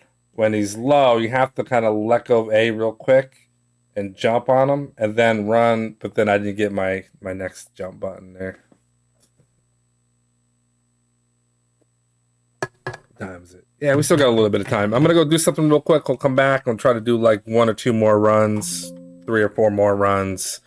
he's low, you have to kind of let go of A real quick and jump on him and then run, but then I didn't get my next jump button there. Time is it? Yeah, we still got a little bit of time. I'm gonna go do something real quick. I'll come back and try to do like 1 or 2 more runs, 3 or 4 more runs.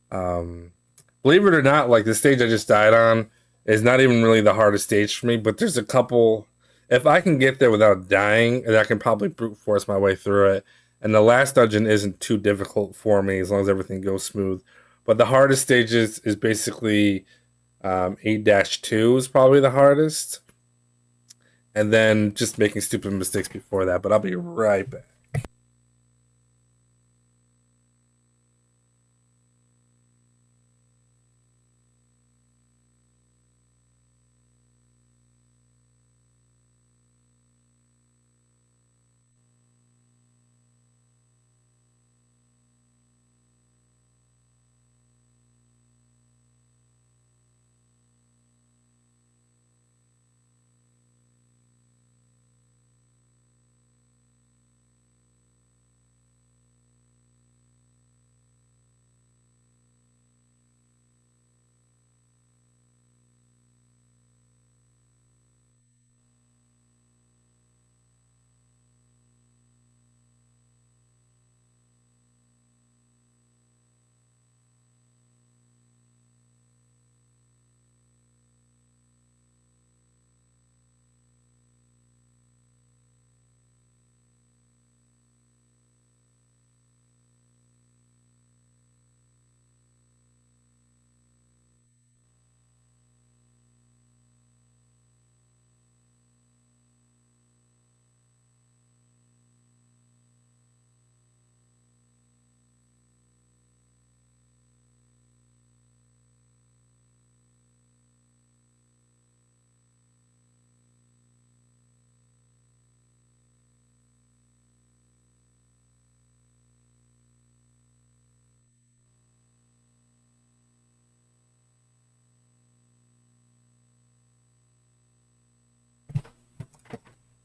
Believe it or not, like the stage I just died on is not even really the hardest stage for me, but there's a couple. If I can get there without dying, and I can probably brute force my way through it. And the last dungeon isn't too difficult for me as long as everything goes smooth. But the hardest stages is basically 8-2 is probably the hardest. And then just making stupid mistakes before that. But I'll be right back.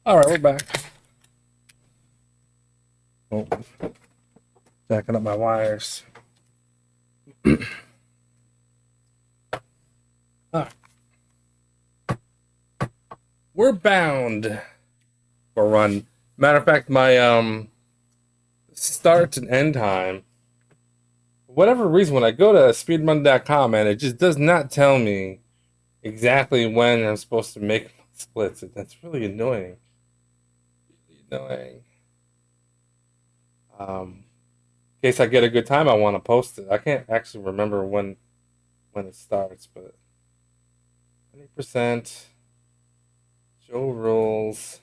All right, we're back. Oh, jacking up my wires. We're bound for a run. Matter of fact, my start and end time, for whatever reason, when I go to speedrun.com, and it just does not tell me exactly when I'm supposed to make splits. That's really annoying. Really annoying. In case I get a good time, I want to post it. I can't actually remember when it starts, but 20%. Show rules.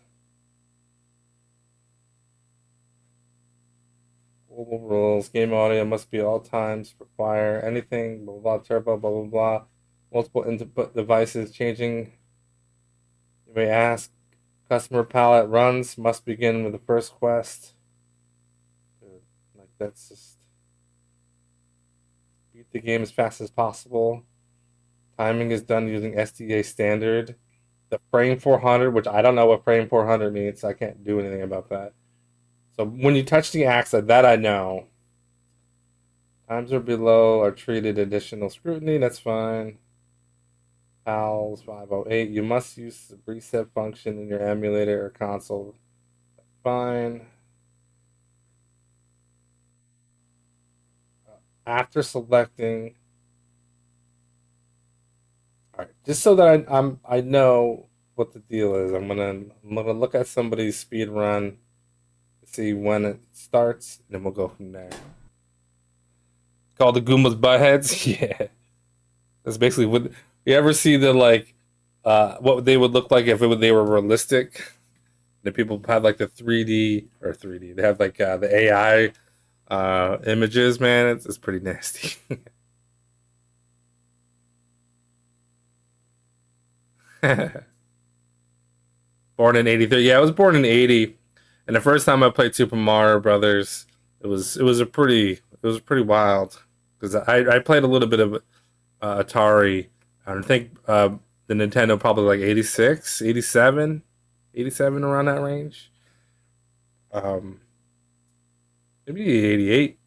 Global rules. Game audio must be all times require anything. Blah blah, turbo. Blah blah blah. Multiple input devices changing. You may ask. Customer palette runs must begin with the first quest. Like that's just beat the game as fast as possible. Timing is done using SDA standard. The frame 400, which I don't know what frame 400 means, so I can't do anything about that. So when you touch the axe, that I know. Times are below are treated additional scrutiny. That's fine. PALS 508. You must use the reset function in your emulator or console. That's fine. After selecting. All right, just so that I know what the deal is, I'm gonna look at somebody's speed run, see when it starts, and then we'll go from there. Call the Goombas buttheads. Yeah, that's basically what you ever see the what they would look like if they were realistic. The people had like the 3D or 3D. They have like the AI images. Man, it's pretty nasty. Born in '83. Yeah, I was born in '80, and the first time I played Super Mario Brothers, it was pretty wild because I played a little bit of Atari. I think the Nintendo probably like 86, 87, 87 around that range. Um, Maybe 88,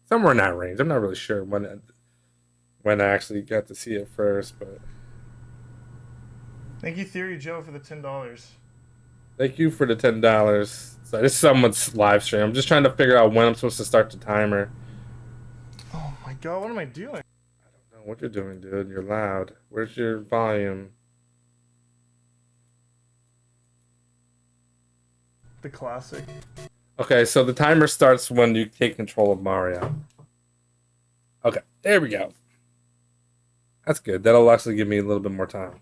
somewhere in that range. I'm not really sure when I actually got to see it first, but Thank you, Theory Joe, for the $10. thank you for the $10. So this is someone's live stream. I'm just trying to figure out when I'm supposed to start the timer. Oh my god, what am I doing? I don't know what you're doing, dude. You're loud. Where's your volume? The classic. Okay, so the timer starts when you take control of Mario. Okay, there we go. That's good. That'll actually give me a little bit more time.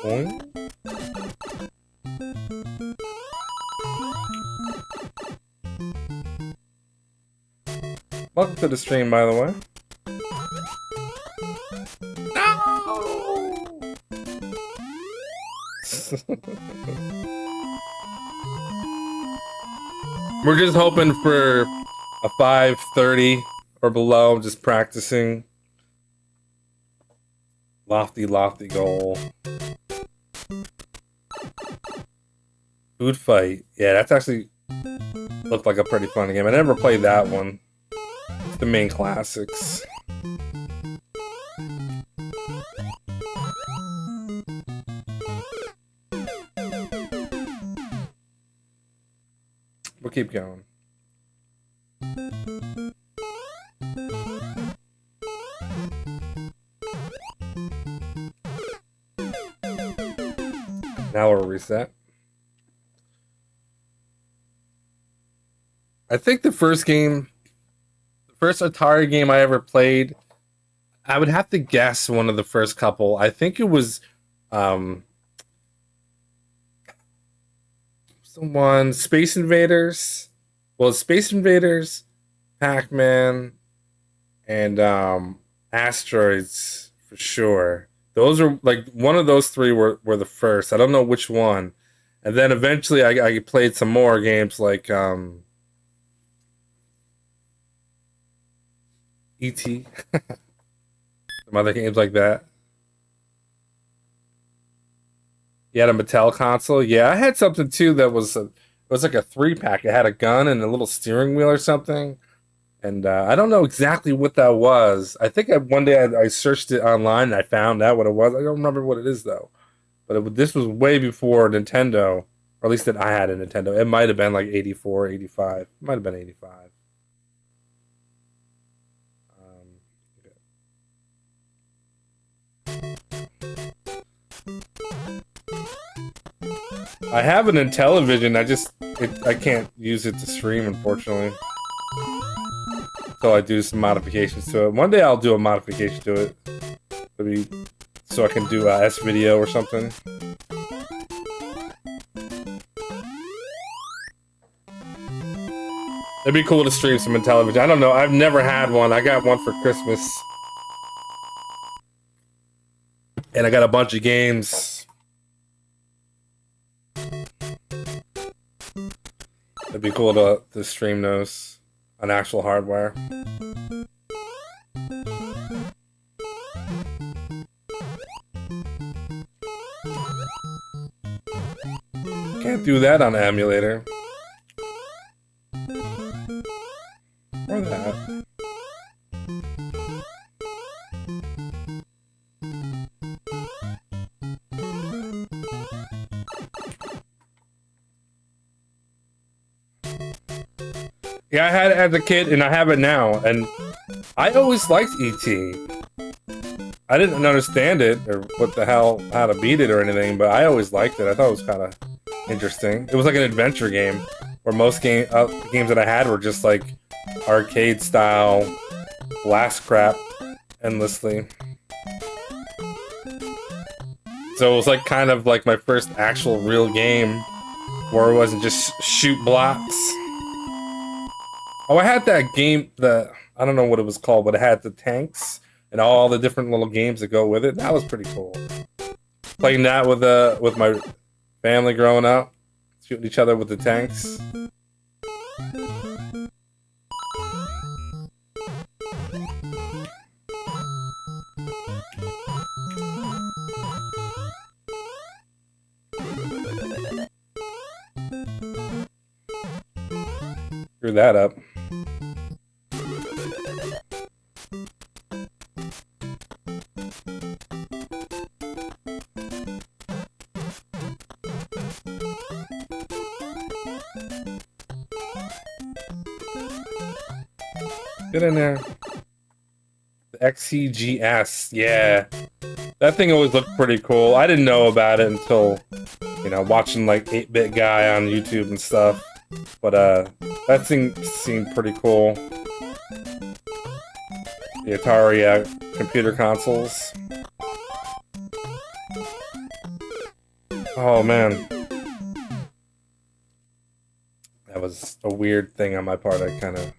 Boing. Welcome to the stream, by the way. We're just hoping for a 530 or below, just practicing. Lofty goal. Food fight. Yeah, that's actually looked like a pretty fun game. I never played that one. It's the main classics. We'll keep going. Now we'll reset. I think the first Atari game I ever played, I would have to guess one of the first couple. I think it was someone Space Invaders. Well, Space Invaders, Pac-Man, and Asteroids for sure. Those are like one of those three were the first. I don't know which one. And then eventually I played some more games like E.T. Some other games like that. You had a Mattel console? Yeah, I had something too that was it was like a 3-pack. It had a gun and a little steering wheel or something. And I don't know exactly what that was. I think one day I searched it online and I found out what it was. I don't remember what it is though. But this was way before Nintendo, or at least that I had a Nintendo. It might have been like 84, 85. It might have been 85. I have an Intellivision. I can't use it to stream, unfortunately. So I do some modifications to it. One day I'll do a modification to it, maybe so I can do a S video or something. It'd be cool to stream some Intellivision. I don't know. I've never had one. I got one for Christmas, and I got a bunch of games. It'd be cool to stream those on actual hardware. Can't do that on an emulator. Or that. Yeah, I had it as a kid, and I have it now, and I always liked E.T. I didn't understand it, or what the hell, how to beat it or anything, but I always liked it. I thought it was kind of interesting. It was like an adventure game, where most games that I had were just like arcade style, blast crap endlessly. So it was like kind of like my first actual real game, where it wasn't just shoot blocks. Oh, I had that game, I don't know what it was called, but it had the tanks and all the different little games that go with it. That was pretty cool. Playing that with my family growing up, shooting each other with the tanks. Screw that up. Get in there. The XCGS, yeah. That thing always looked pretty cool. I didn't know about it until, you know, watching like 8-Bit Guy on YouTube and stuff. But that thing seemed pretty cool. The Atari computer consoles. Oh man. That was a weird thing on my part. I kind of...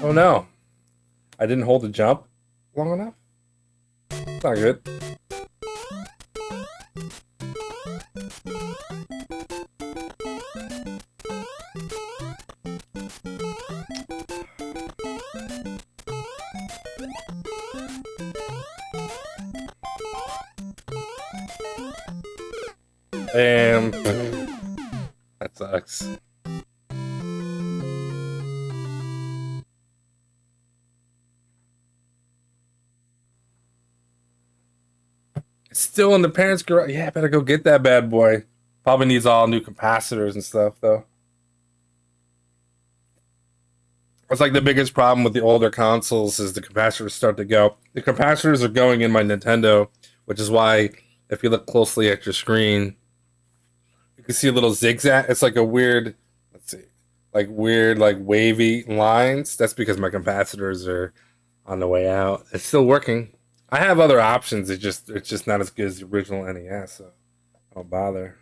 Oh no. I didn't hold the jump long enough? It's not good. And that sucks. It's still in the parents' garage. Yeah, I better go get that bad boy. Probably needs all new capacitors and stuff, though. It's like the biggest problem with the older consoles is the capacitors start to go. The capacitors are going in my Nintendo, which is why if you look closely at your screen, you can see a little zigzag. It's like a weird, let's see, like weird, like wavy lines. That's because my capacitors are on the way out. It's still working. I have other options. It's just not as good as the original NES, so I don't bother.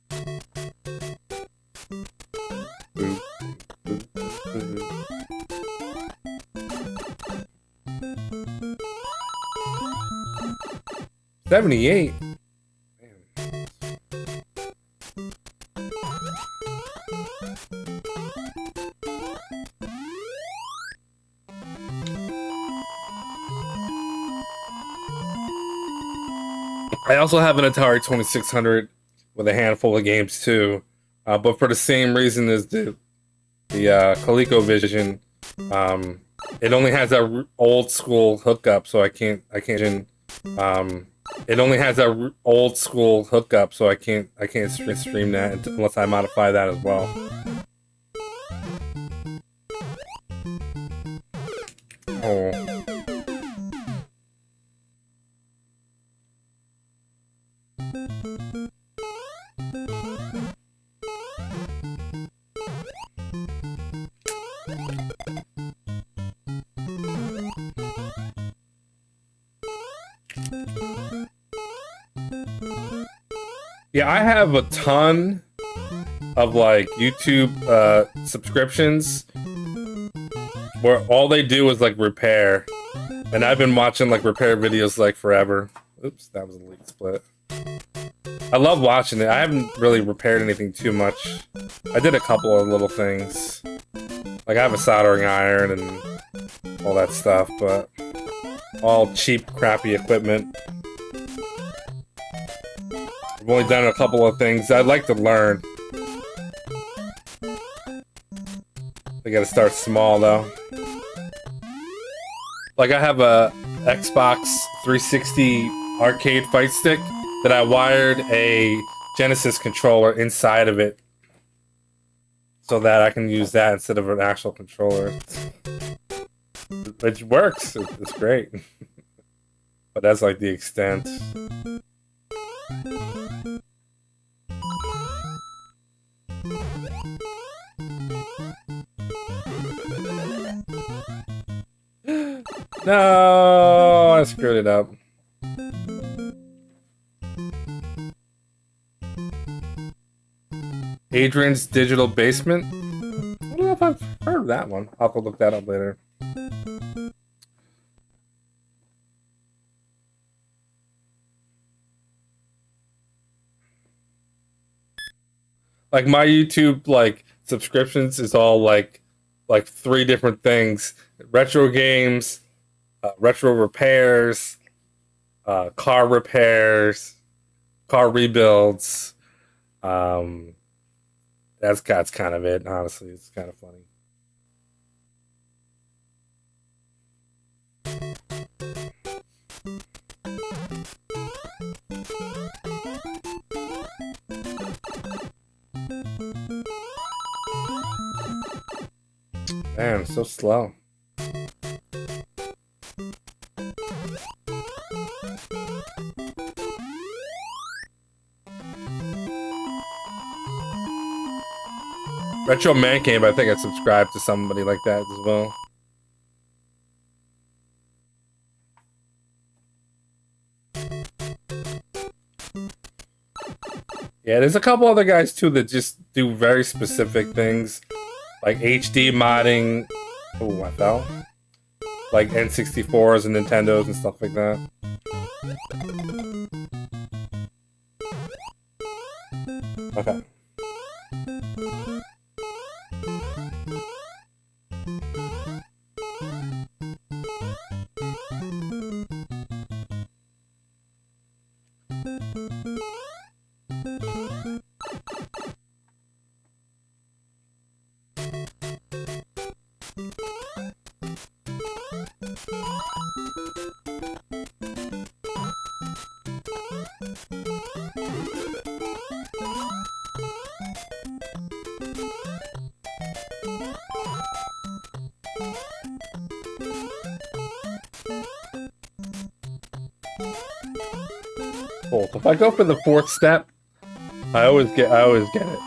Boop, boop, boop. 78. I also have an Atari 2600 with a handful of games too, but for the same reason as the ColecoVision, it only has that old school hookup, so I can't. It only has that old school hookup, so I can't stream that unless I modify that as well. Oh. Yeah, I have a ton of like YouTube subscriptions where all they do is like repair, and I've been watching like repair videos like forever. Oops, that was a leak split. I love watching it. I haven't really repaired anything too much. I did a couple of little things, like I have a soldering iron and all that stuff, but all cheap, crappy equipment. I've only done a couple of things. I'd like to learn. I gotta start small though. Like I have a Xbox 360 arcade fight stick that I wired a Genesis controller inside of it so that I can use that instead of an actual controller. Which works. It's great. But that's like the extent. No, I screwed it up. Adrian's Digital Basement? I don't know if I've heard of that one. I'll have to look that up later. Like my YouTube like subscriptions is all like 3 different things: retro games, retro repairs, car repairs, car rebuilds. That's kind of it. Honestly, it's kind of funny. Man, so slow. Retro Man Cave, I think I subscribed to somebody like that as well. Yeah, there's a couple other guys too that just do very specific things, like HD modding. Oh, I fell. Like N64s and Nintendos and stuff like that. Okay. Cool. If I go for the 4th step, I always get it.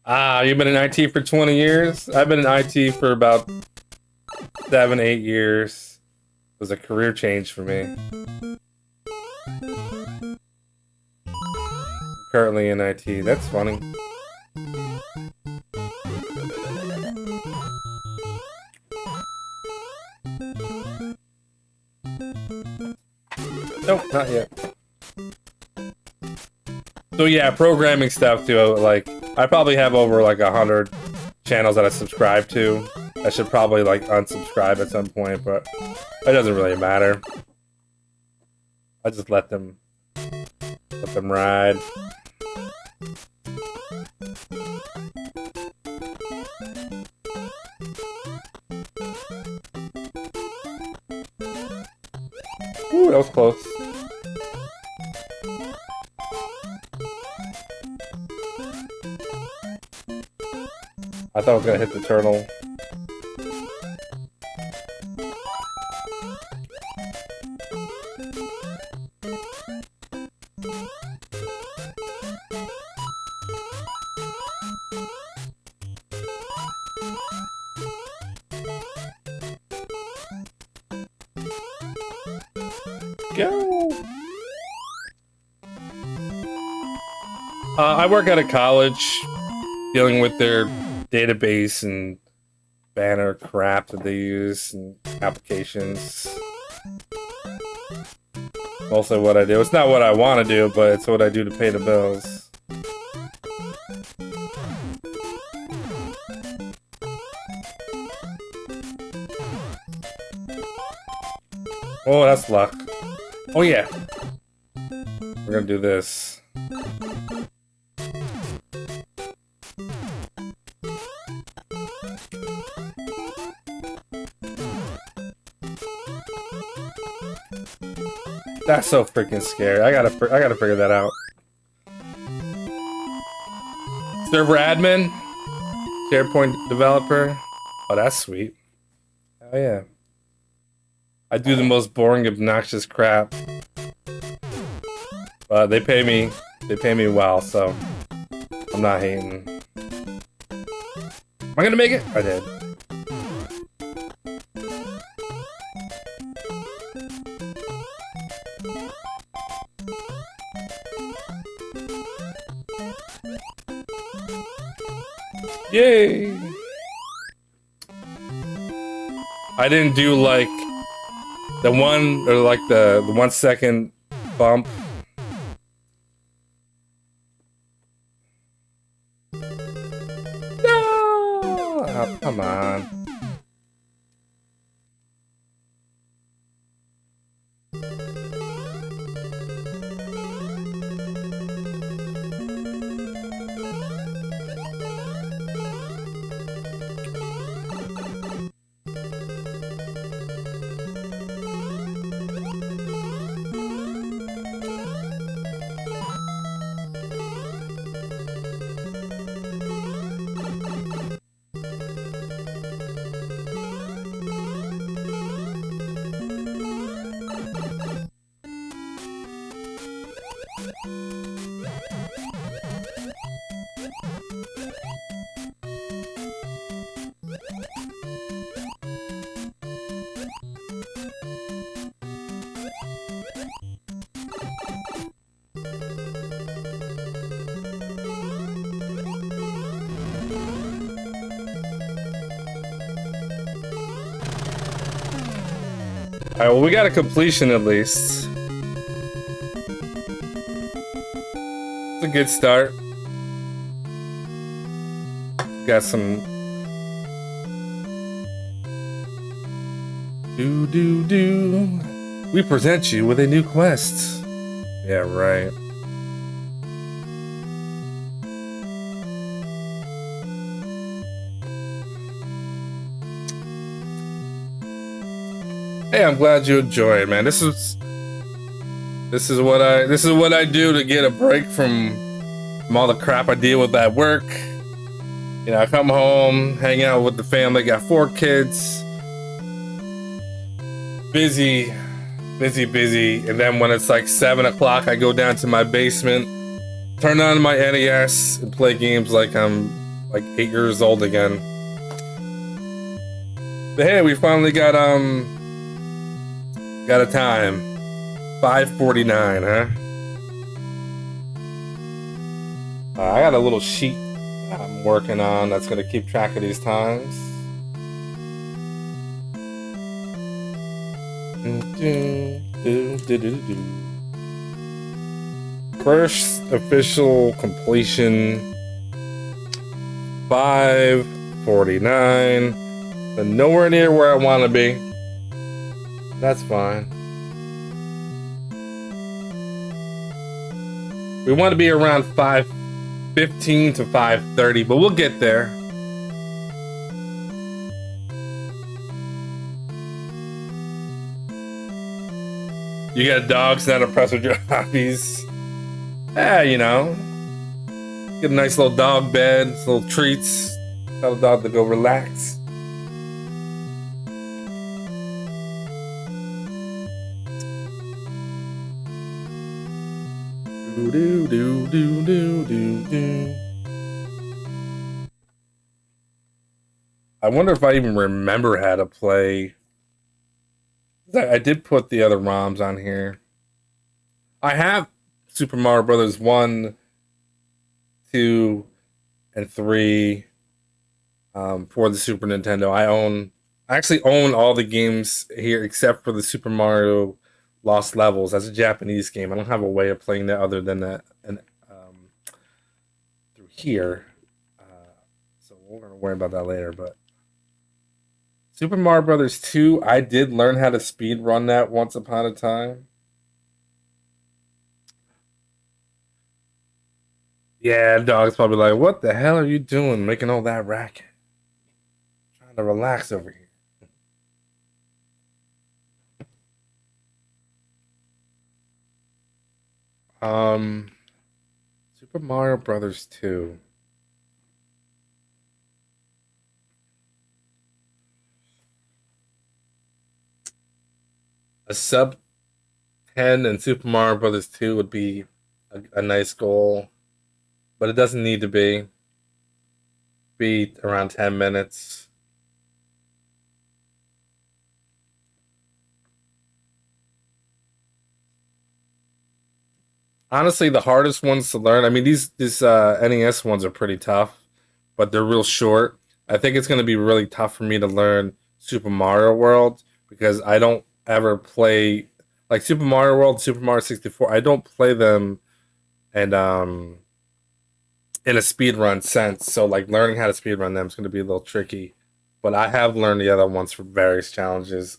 Ah, you've been in IT for 20 years? I've been in IT for about 7, 8 years. It was a career change for me. Currently in IT. That's funny. Nope, not yet. So yeah, programming stuff too. Like, I probably have over like 100 channels that I subscribe to. I should probably like unsubscribe at some point, but it doesn't really matter. I just let them ride. Ooh, that was close. I thought I was gonna hit the turtle. Go! I work at a college dealing with their database and banner crap that they use and applications. Also what I do. It's not what I want to do, but it's what I do to pay the bills. Oh, that's luck. Oh yeah. We're gonna do this. That's so freaking scary. I gotta figure that out. Server admin, SharePoint developer. Oh, that's sweet. Oh yeah. I do the most boring, obnoxious crap. But they pay me well, so I'm not hating. Am I gonna make it? I did. Yay! I didn't do like the 1 second bump. No! Oh, come on. Alright, well, we got a completion at least. It's a good start. Got some... Do. We present you with a new quest. Yeah, right. Hey, I'm glad you enjoy it, man. This is what I do to get a break from all the crap I deal with at work. You know, I come home, hang out with the family, got 4 kids. Busy, and then when it's like 7 o'clock, I go down to my basement, turn on my NES, and play games like I'm like 8 years old again. But hey, we finally got a time. 5:49, huh? I got a little sheet I'm working on that's gonna keep track of these times. First official completion 549. And nowhere near where I want to be. That's fine. We want to be around 5:15 to 5:30, but we'll get there. You got dogs not impressed with your hobbies. Yeah, you know. Get a nice little dog bed, little treats. Tell the dog to go relax. Do, do, do, do, do, do. I wonder if I even remember how to play. I did put the other ROMs on here. I have Super Mario Brothers 1, 2, and 3 for the Super Nintendo. I actually own all the games here except for the Super Mario Lost Levels. That's a Japanese game. I don't have a way of playing that other than that through here. So we're going to worry about that later. But Super Mario Brothers 2, I did learn how to speed run that once upon a time. Yeah, dog's probably like, what the hell are you doing making all that racket? I'm trying to relax over here. Super Mario Brothers 2. A sub 10 in Super Mario Brothers 2 would be a nice goal, but it doesn't need to be. Be around 10 minutes. Honestly, the hardest ones to learn. I mean, these NES ones are pretty tough, but they're real short. I think it's going to be really tough for me to learn Super Mario World because I don't ever play like Super Mario World, Super Mario 64. I don't play them and in a speedrun sense. So like learning how to speedrun them is going to be a little tricky. But I have learned the other ones for various challenges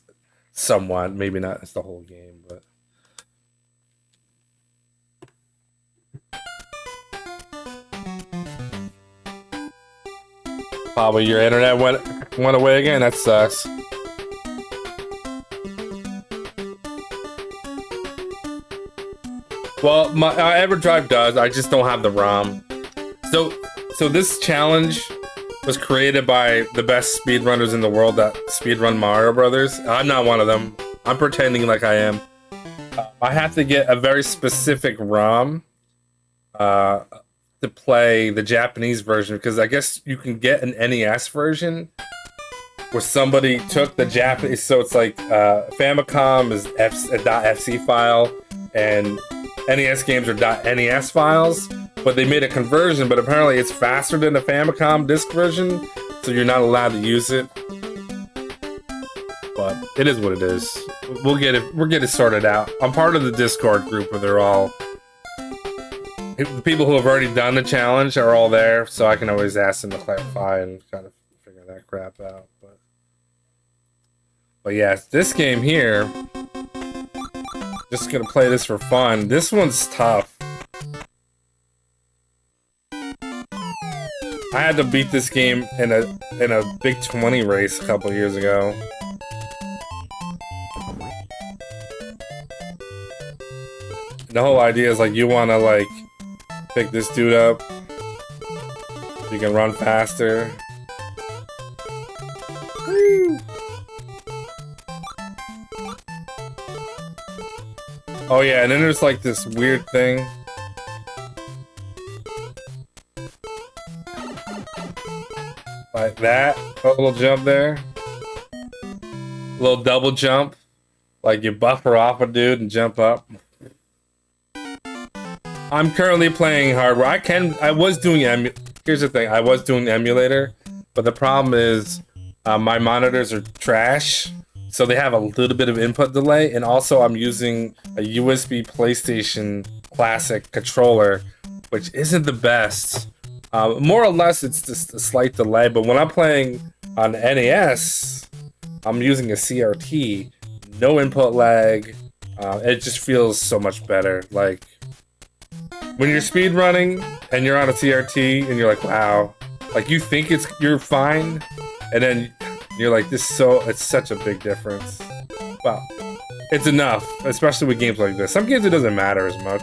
somewhat. Maybe not it's the whole game, but probably your internet went away again. That sucks. Well, my Everdrive does. I just don't have the ROM. So this challenge was created by the best speedrunners in the world that speedrun Mario Brothers. I'm not one of them. I'm pretending like I am. I have to get a very specific ROM to play the Japanese version because I guess you can get an NES version where somebody took the Japanese, so it's like Famicom is a .fc file and NES games are .nes files, but they made a conversion, but apparently it's faster than the Famicom disc version, so you're not allowed to use it. But it is what it is. We'll get it sorted out. I'm part of the Discord group where they're all the people who have already done the challenge are all there, so I can always ask them to clarify and kind of figure that crap out. But yeah, this game here, just gonna play this for fun. This one's tough. I had to beat this game in a Big 20 race a couple years ago. The whole idea is like you want to like pick this dude up. You can run faster. Woo. Oh yeah, and then there's like this weird thing. Like that. A little jump there. A little double jump. Like you buffer off a dude and jump up. I'm currently playing hardware. I was doing here's the thing. I was doing emulator, but the problem is my monitors are trash. so they have a little bit of input delay, and also I'm using a USB PlayStation Classic controller, which isn't the best. More or less, it's just a slight delay, but when I'm playing on NES, I'm using a CRT, no input lag. It just feels so much better. Like, when you're speedrunning and you're on a CRT and you're like, wow, like you think you're fine, and then you're like, it's such a big difference. Well, it's enough, especially with games like this. Some games it doesn't matter as much.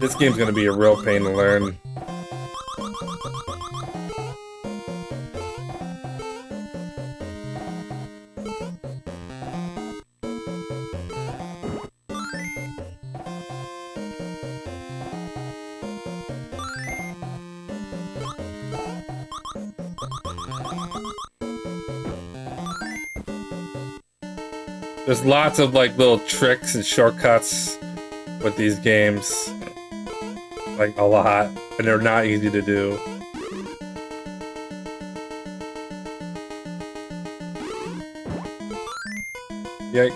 This game's gonna be a real pain to learn. There's lots of like little tricks and shortcuts with these games. Like a lot, and they're not easy to do. Yikes.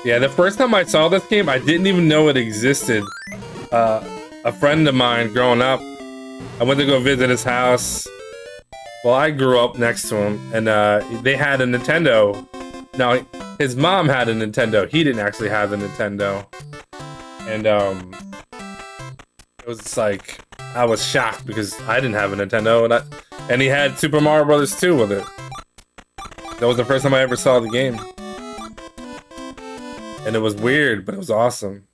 Yeah, the first time I saw this game, I didn't even know it existed. A friend of mine growing up, I went to go visit his house. Well, I grew up next to him, and they had a Nintendo. Now, his mom had a Nintendo. He didn't actually have the Nintendo. And it was just like, I was shocked because I didn't have a Nintendo, and he had Super Mario Brothers 2 with it. That was the first time I ever saw the game. And it was weird, but it was awesome.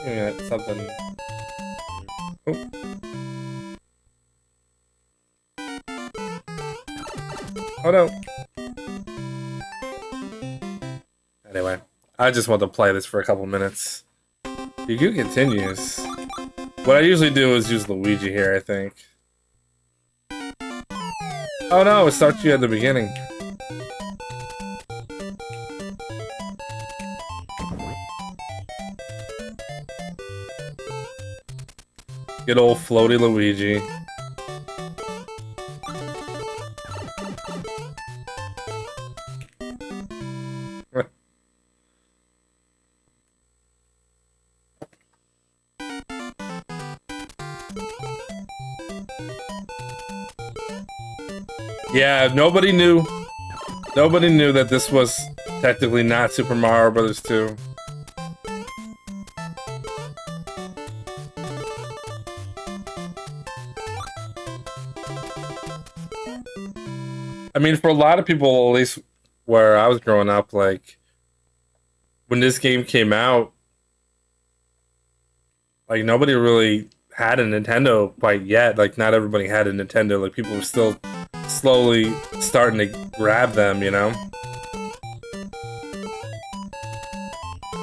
Yeah, something. Oh. Oh no. Anyway, I just want to play this for a couple minutes. Yugu continues. What I usually do is use Luigi here, I think. Oh no, it starts you at the beginning. Good old floaty Luigi. Yeah, nobody knew that this was technically not Super Mario Brothers 2. I mean, for a lot of people, at least where I was growing up, like, when this game came out, like, nobody really had a Nintendo quite yet. Like, not everybody had a Nintendo. Like, people were still slowly starting to grab them, you know?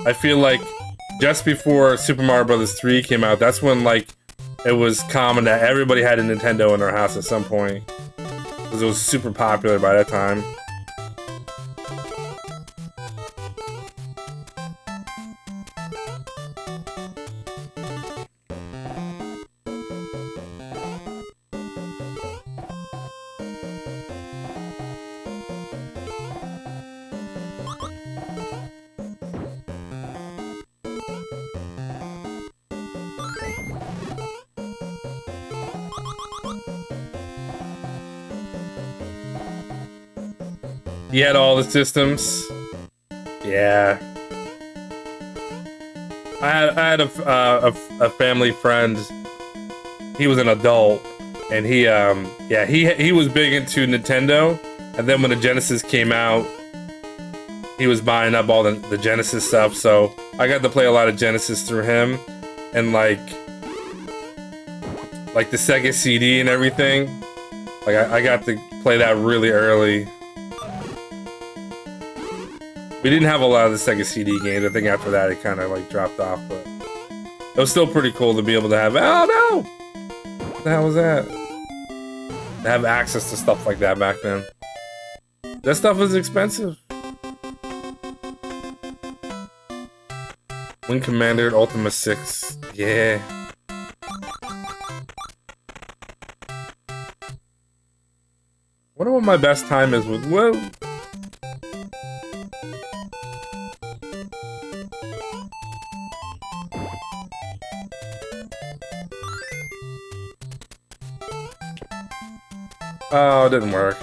I feel like just before Super Mario Bros. 3 came out, that's when, like, it was common that everybody had a Nintendo in their house at some point. Because it was super popular by that time. He had all the systems. Yeah. I had a family friend. He was an adult, and he was big into Nintendo. And then when the Genesis came out, he was buying up all the Genesis stuff. So I got to play a lot of Genesis through him, and like the Sega CD and everything. Like I got to play that really early. We didn't have a lot of the Sega CD games. I think after that it kind of like dropped off, but it was still pretty cool to be able to have. Oh no! What the hell was that? have access to stuff like that back then. That stuff was expensive. Wing Commander Ultima 6. Yeah. Wonder what my best time is with. Whoa. Oh, it didn't work.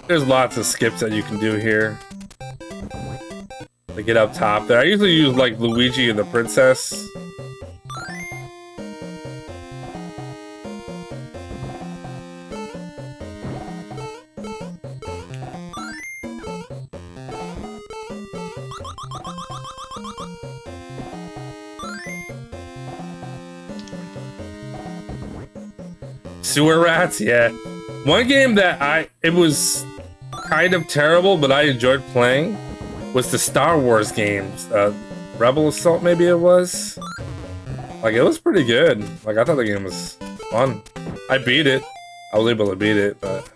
There's lots of skips that you can do here to get up top there. I usually use like Luigi and the princess. Sewer rats, yeah. One game that it was kind of terrible, but I enjoyed playing was the Star Wars games. Rebel Assault, maybe it was. Like, it was pretty good. Like, I thought the game was fun. I beat it. I was able to beat it, but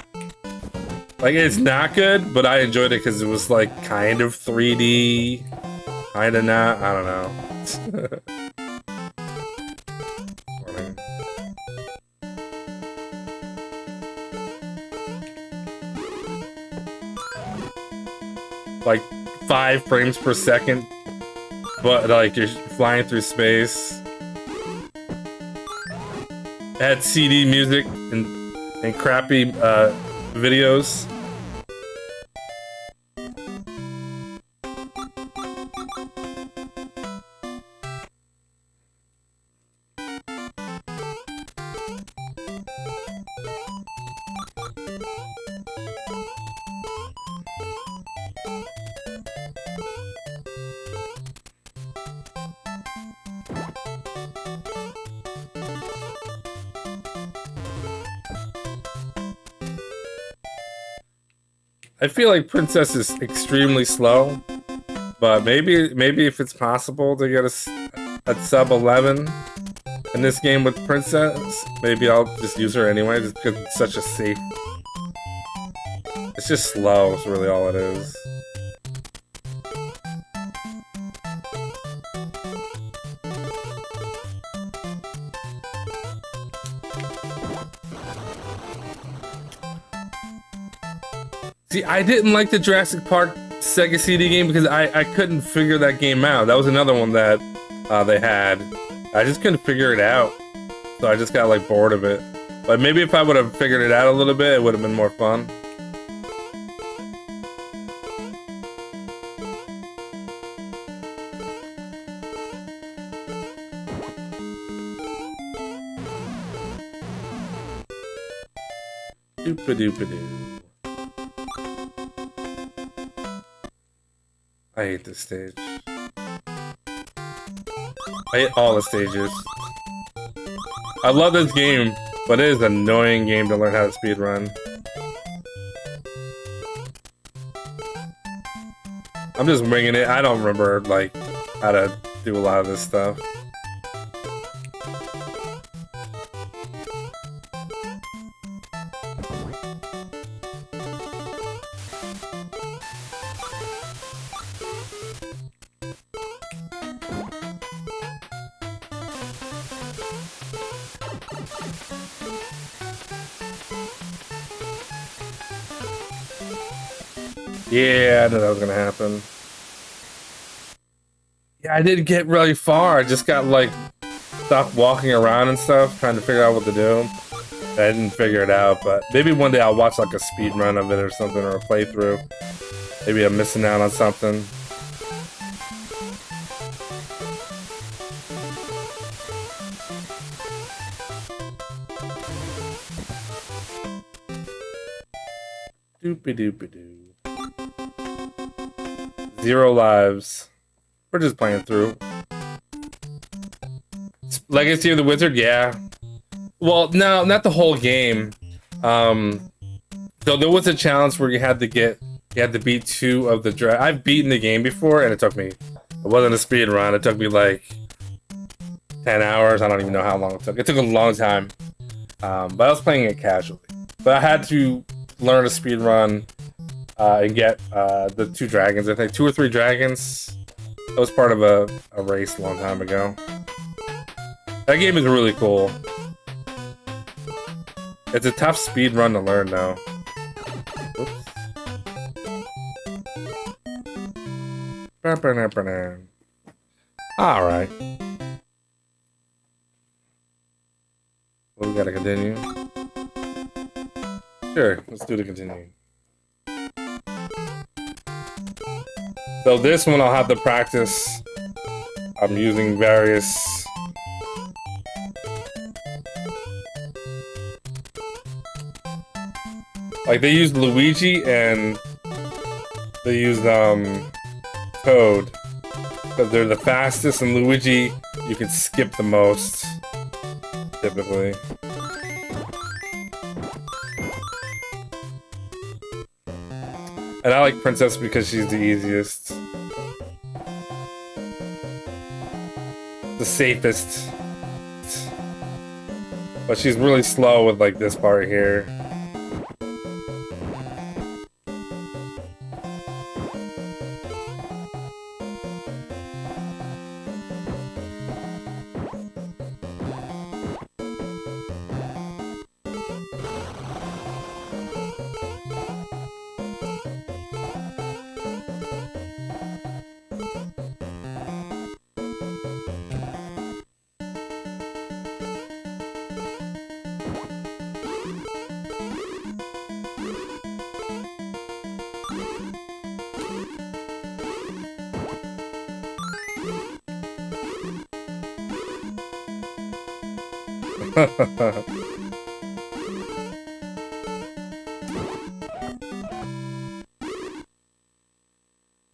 like, it's not good, but I enjoyed it because it was like kind of 3D, kind of not. I don't know. Like 5 frames per second, but like you're flying through space. It had CD music and crappy videos. I feel like Princess is extremely slow, but maybe if it's possible to get a sub 11 in this game with Princess, maybe I'll just use her anyway, just because it's such a safe. It's just slow, is really all it is. See, I didn't like the Jurassic Park Sega CD game because I couldn't figure that game out. That was another one that they had. I just couldn't figure it out. So I just got like bored of it. But maybe if I would have figured it out a little bit, it would have been more fun. Doop-a-doop-a-doo. I hate this stage. I hate all the stages. I love this game, but it is an annoying game to learn how to speedrun. I'm just winging it. I don't remember like how to do a lot of this stuff. Yeah, I knew that was gonna happen. Yeah, I didn't get really far. I just got like stuck walking around and stuff, trying to figure out what to do. I didn't figure it out, but maybe one day I'll watch like a speed run of it or something, or a playthrough. Maybe I'm missing out on something. Doopy-doopy-doo. 0 lives. We're just playing through. Legacy of the Wizard, yeah. Well, no, not the whole game. So there was a challenge where you had to beat 2 of the I've beaten the game before, and it wasn't a speed run. It took me like 10 hours. I don't even know how long it took. It took a long time. But I was playing it casually. But I had to learn a speed run and get the 2 dragons. I think 2 or 3 dragons. That was part of a race a long time ago. That game is really cool. It's a tough speed run to learn, though. Oops. All right. Well, we gotta continue. Sure, let's do the continue. So this one I'll have to practice. I'm using various. Like they used Luigi and they used Toad because they're the fastest, and Luigi you can skip the most typically. And I like Princess because she's the easiest, the safest, but she's really slow with like this part here.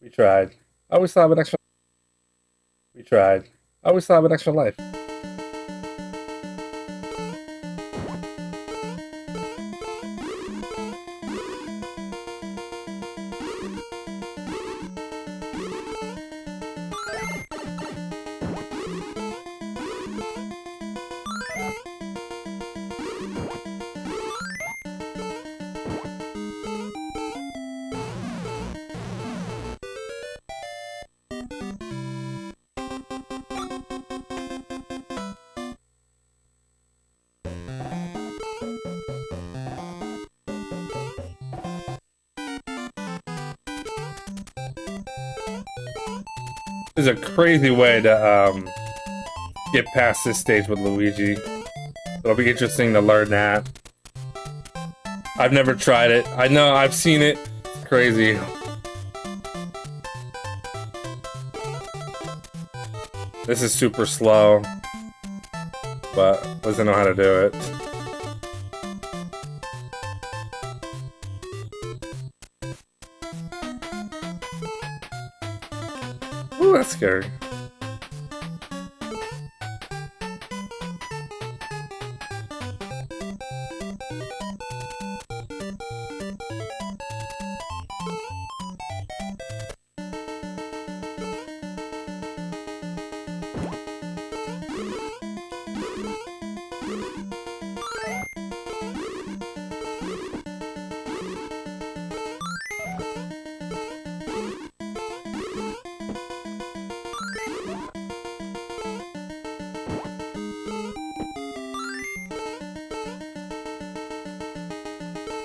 We tried. I always thought of an extra. We tried. I always thought of an extra life. There's a crazy way to get past this stage with Luigi. It'll be interesting to learn that. I've never tried it. I know, I've seen it. It's crazy. This is super slow, but doesn't know how to do it. Ooh, that's scary.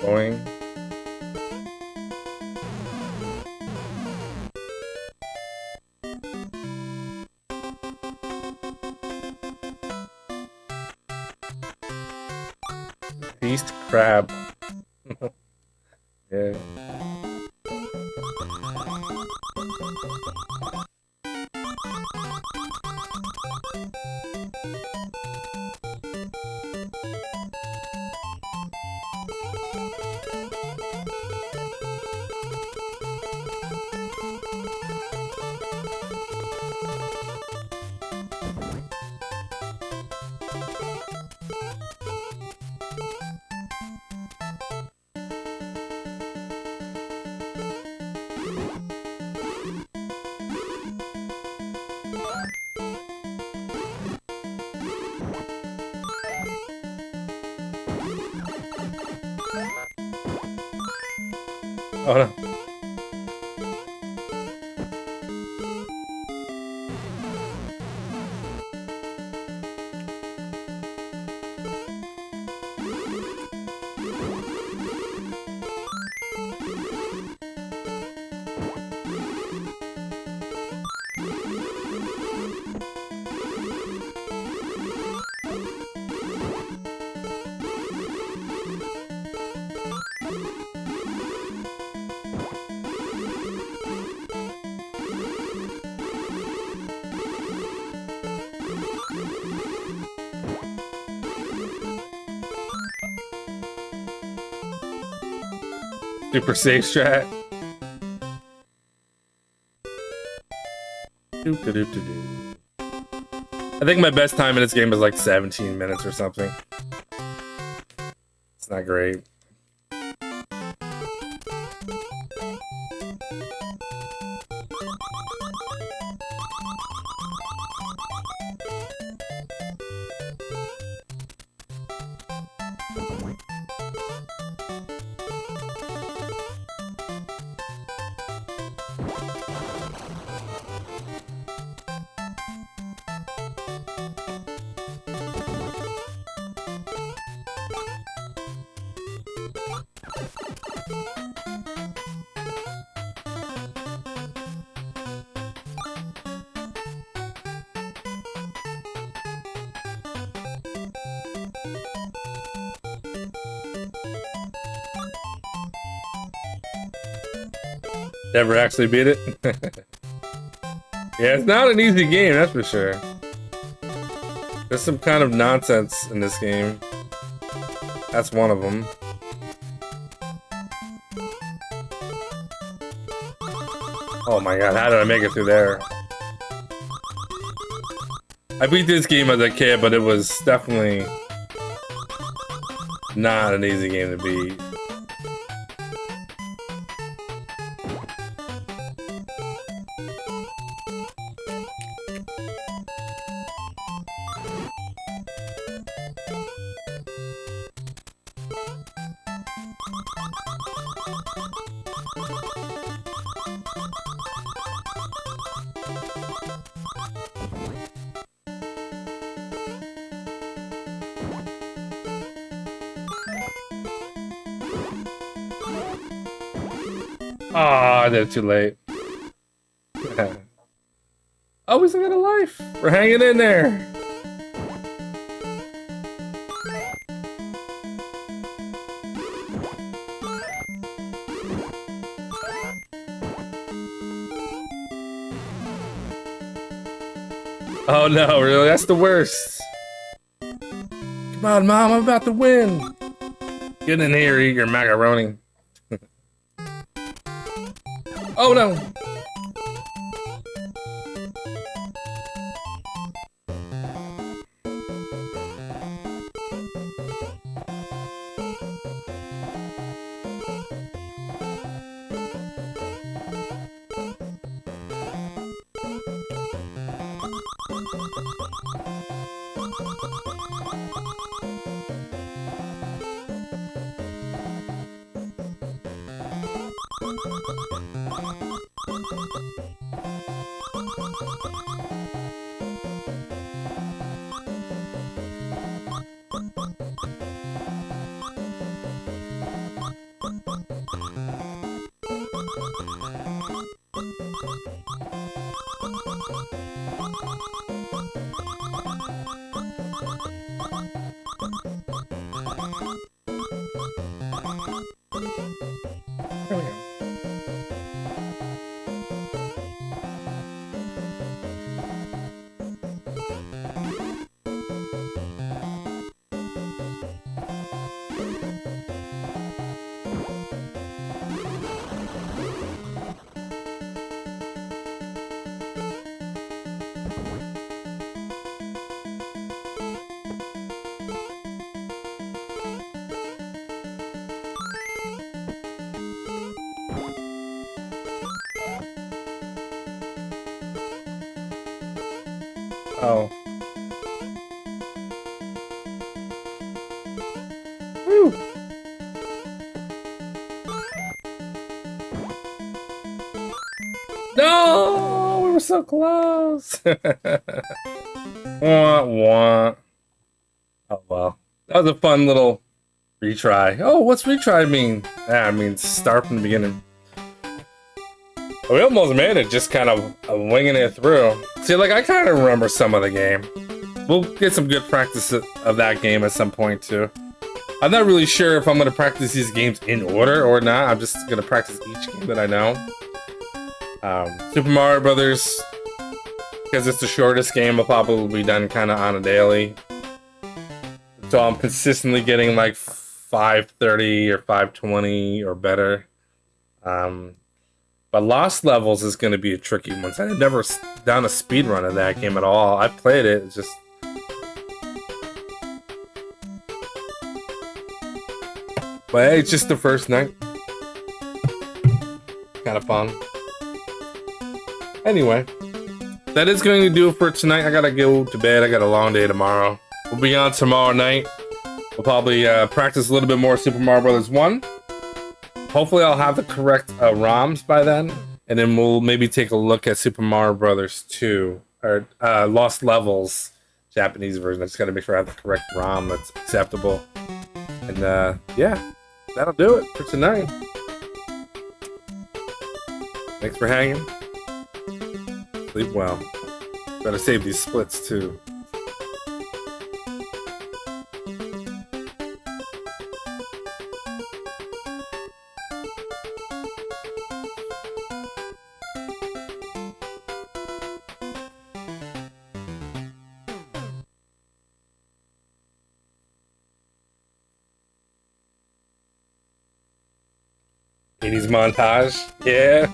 Going. Beast crab. Yeah. Oh no. Super safe strat. I think my best time in this game is like 17 minutes or something. It's not great. Never actually beat it. Yeah, it's not an easy game, that's for sure. There's some kind of nonsense in this game. That's one of them. Oh my god, how did I make it through there? I beat this game as a kid, but it was definitely not an easy game to beat. Ah, I did it too late. Oh, we still got a life. We're hanging in there. Oh no, really? That's the worst. Come on, Mom, I'm about to win. Get in here, eat your macaroni. Oh no! There we go. Oh. Woo! No, we were so close. Wah, wah. Oh well, that was a fun little retry. Oh, what's retry mean? Ah, it means start from the beginning. We almost made it, just kind of winging it through. See, like, I kind of remember some of the game. We'll get some good practice of that game at some point, too. I'm not really sure if I'm going to practice these games in order or not. I'm just going to practice each game that I know. Super Mario Brothers, because it's the shortest game, will probably be done kind of on a daily. So I'm consistently getting like 530 or 520 or better. But Lost Levels is going to be a tricky one. I've never done a speedrun of that game at all. I've played it, it's just... But hey, it's just the first night. Kind of fun. Anyway, that is going to do it for tonight. I gotta go to bed. I got a long day tomorrow. We'll be on tomorrow night. We'll probably practice a little bit more Super Mario Brothers 1. Hopefully I'll have the correct ROMs by then. And then we'll maybe take a look at Super Mario Brothers 2. Or Lost Levels, Japanese version. I just gotta make sure I have the correct ROM that's acceptable. And yeah, that'll do it for tonight. Thanks for hanging. Sleep well. Better save these splits too. '80s montage, yeah.